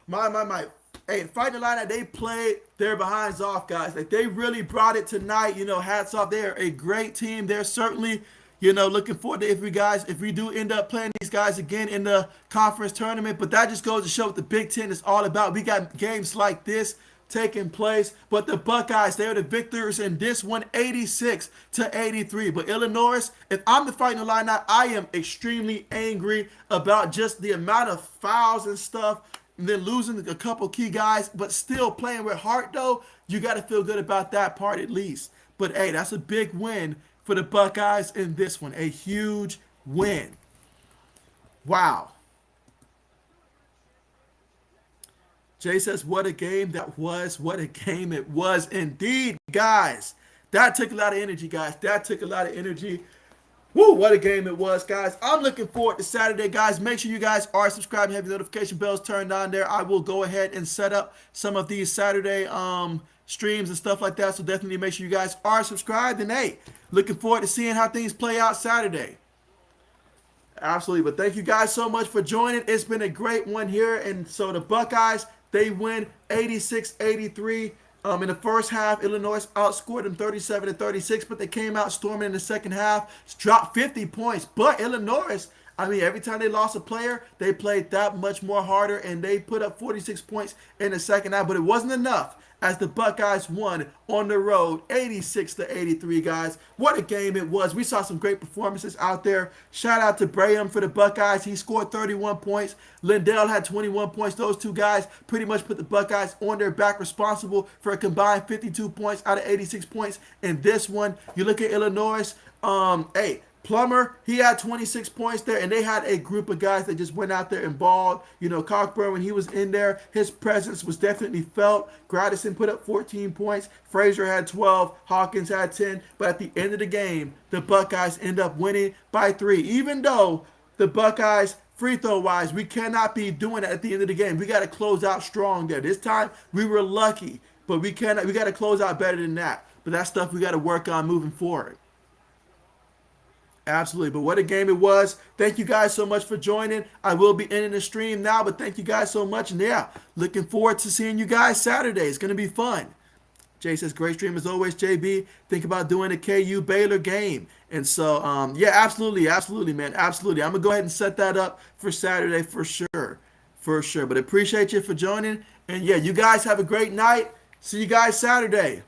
My. Hey, Fighting Illini, they played their behinds off, guys. Like, they really brought it tonight. You know, hats off. They are a great team. They're certainly, you know, looking forward to if we do end up playing these guys again in the conference tournament. But that just goes to show what the Big Ten is all about. We got games like this taking place. But the Buckeyes, they are the victors in this one, 86-83. But Illinois, if I'm the Fighting Illini, I am extremely angry about just the amount of fouls and stuff. And then losing a couple key guys, but still playing with heart, though, you got to feel good about that part at least. But, hey, that's a big win for the Buckeyes in this one. A huge win. Wow. Jay says, what a game that was. What a game it was indeed, guys. That took a lot of energy, guys. That took a lot of energy. Woo, what a game it was, guys. I'm looking forward to Saturday, guys. Make sure you guys are subscribed and have your notification bells turned on there. I will go ahead and set up some of these Saturday streams and stuff like that. So definitely make sure you guys are subscribed. And, hey, looking forward to seeing how things play out Saturday. Absolutely. But thank you guys so much for joining. It's been a great one here. And so the Buckeyes, they win 86-83. In the first half, Illinois outscored them 37-36, but they came out storming in the second half, dropped 50 points. But Illinois, I mean, every time they lost a player, they played that much more harder, and they put up 46 points in the second half. But it wasn't enough as the Buckeyes won on the road, 86-83, guys. What a game it was. We saw some great performances out there. Shout out to Braham for the Buckeyes. He scored 31 points. Lindell had 21 points. Those two guys pretty much put the Buckeyes on their back, responsible for a combined 52 points out of 86 points in this one. You look at Illinois, hey, Plummer, he had 26 points there, and they had a group of guys that just went out there and balled. You know, Cockburn, when he was in there, his presence was definitely felt. Gradison put up 14 points. Frazier had 12. Hawkins had 10. But at the end of the game, the Buckeyes end up winning by 3. Even though the Buckeyes, free throw wise, we cannot be doing it at the end of the game. We got to close out strong there. This time, we were lucky, but we got to close out better than that. But that's stuff we got to work on moving forward. Absolutely. But what a game it was. Thank you guys so much for joining. I will be ending the stream now, but thank you guys so much. And yeah, looking forward to seeing you guys Saturday. It's going to be fun. Jay says, great stream as always, JB. Think about doing a KU Baylor game. And so, yeah, absolutely, man. Absolutely. I'm going to go ahead and set that up for Saturday for sure. For sure. But appreciate you for joining. And yeah, you guys have a great night. See you guys Saturday.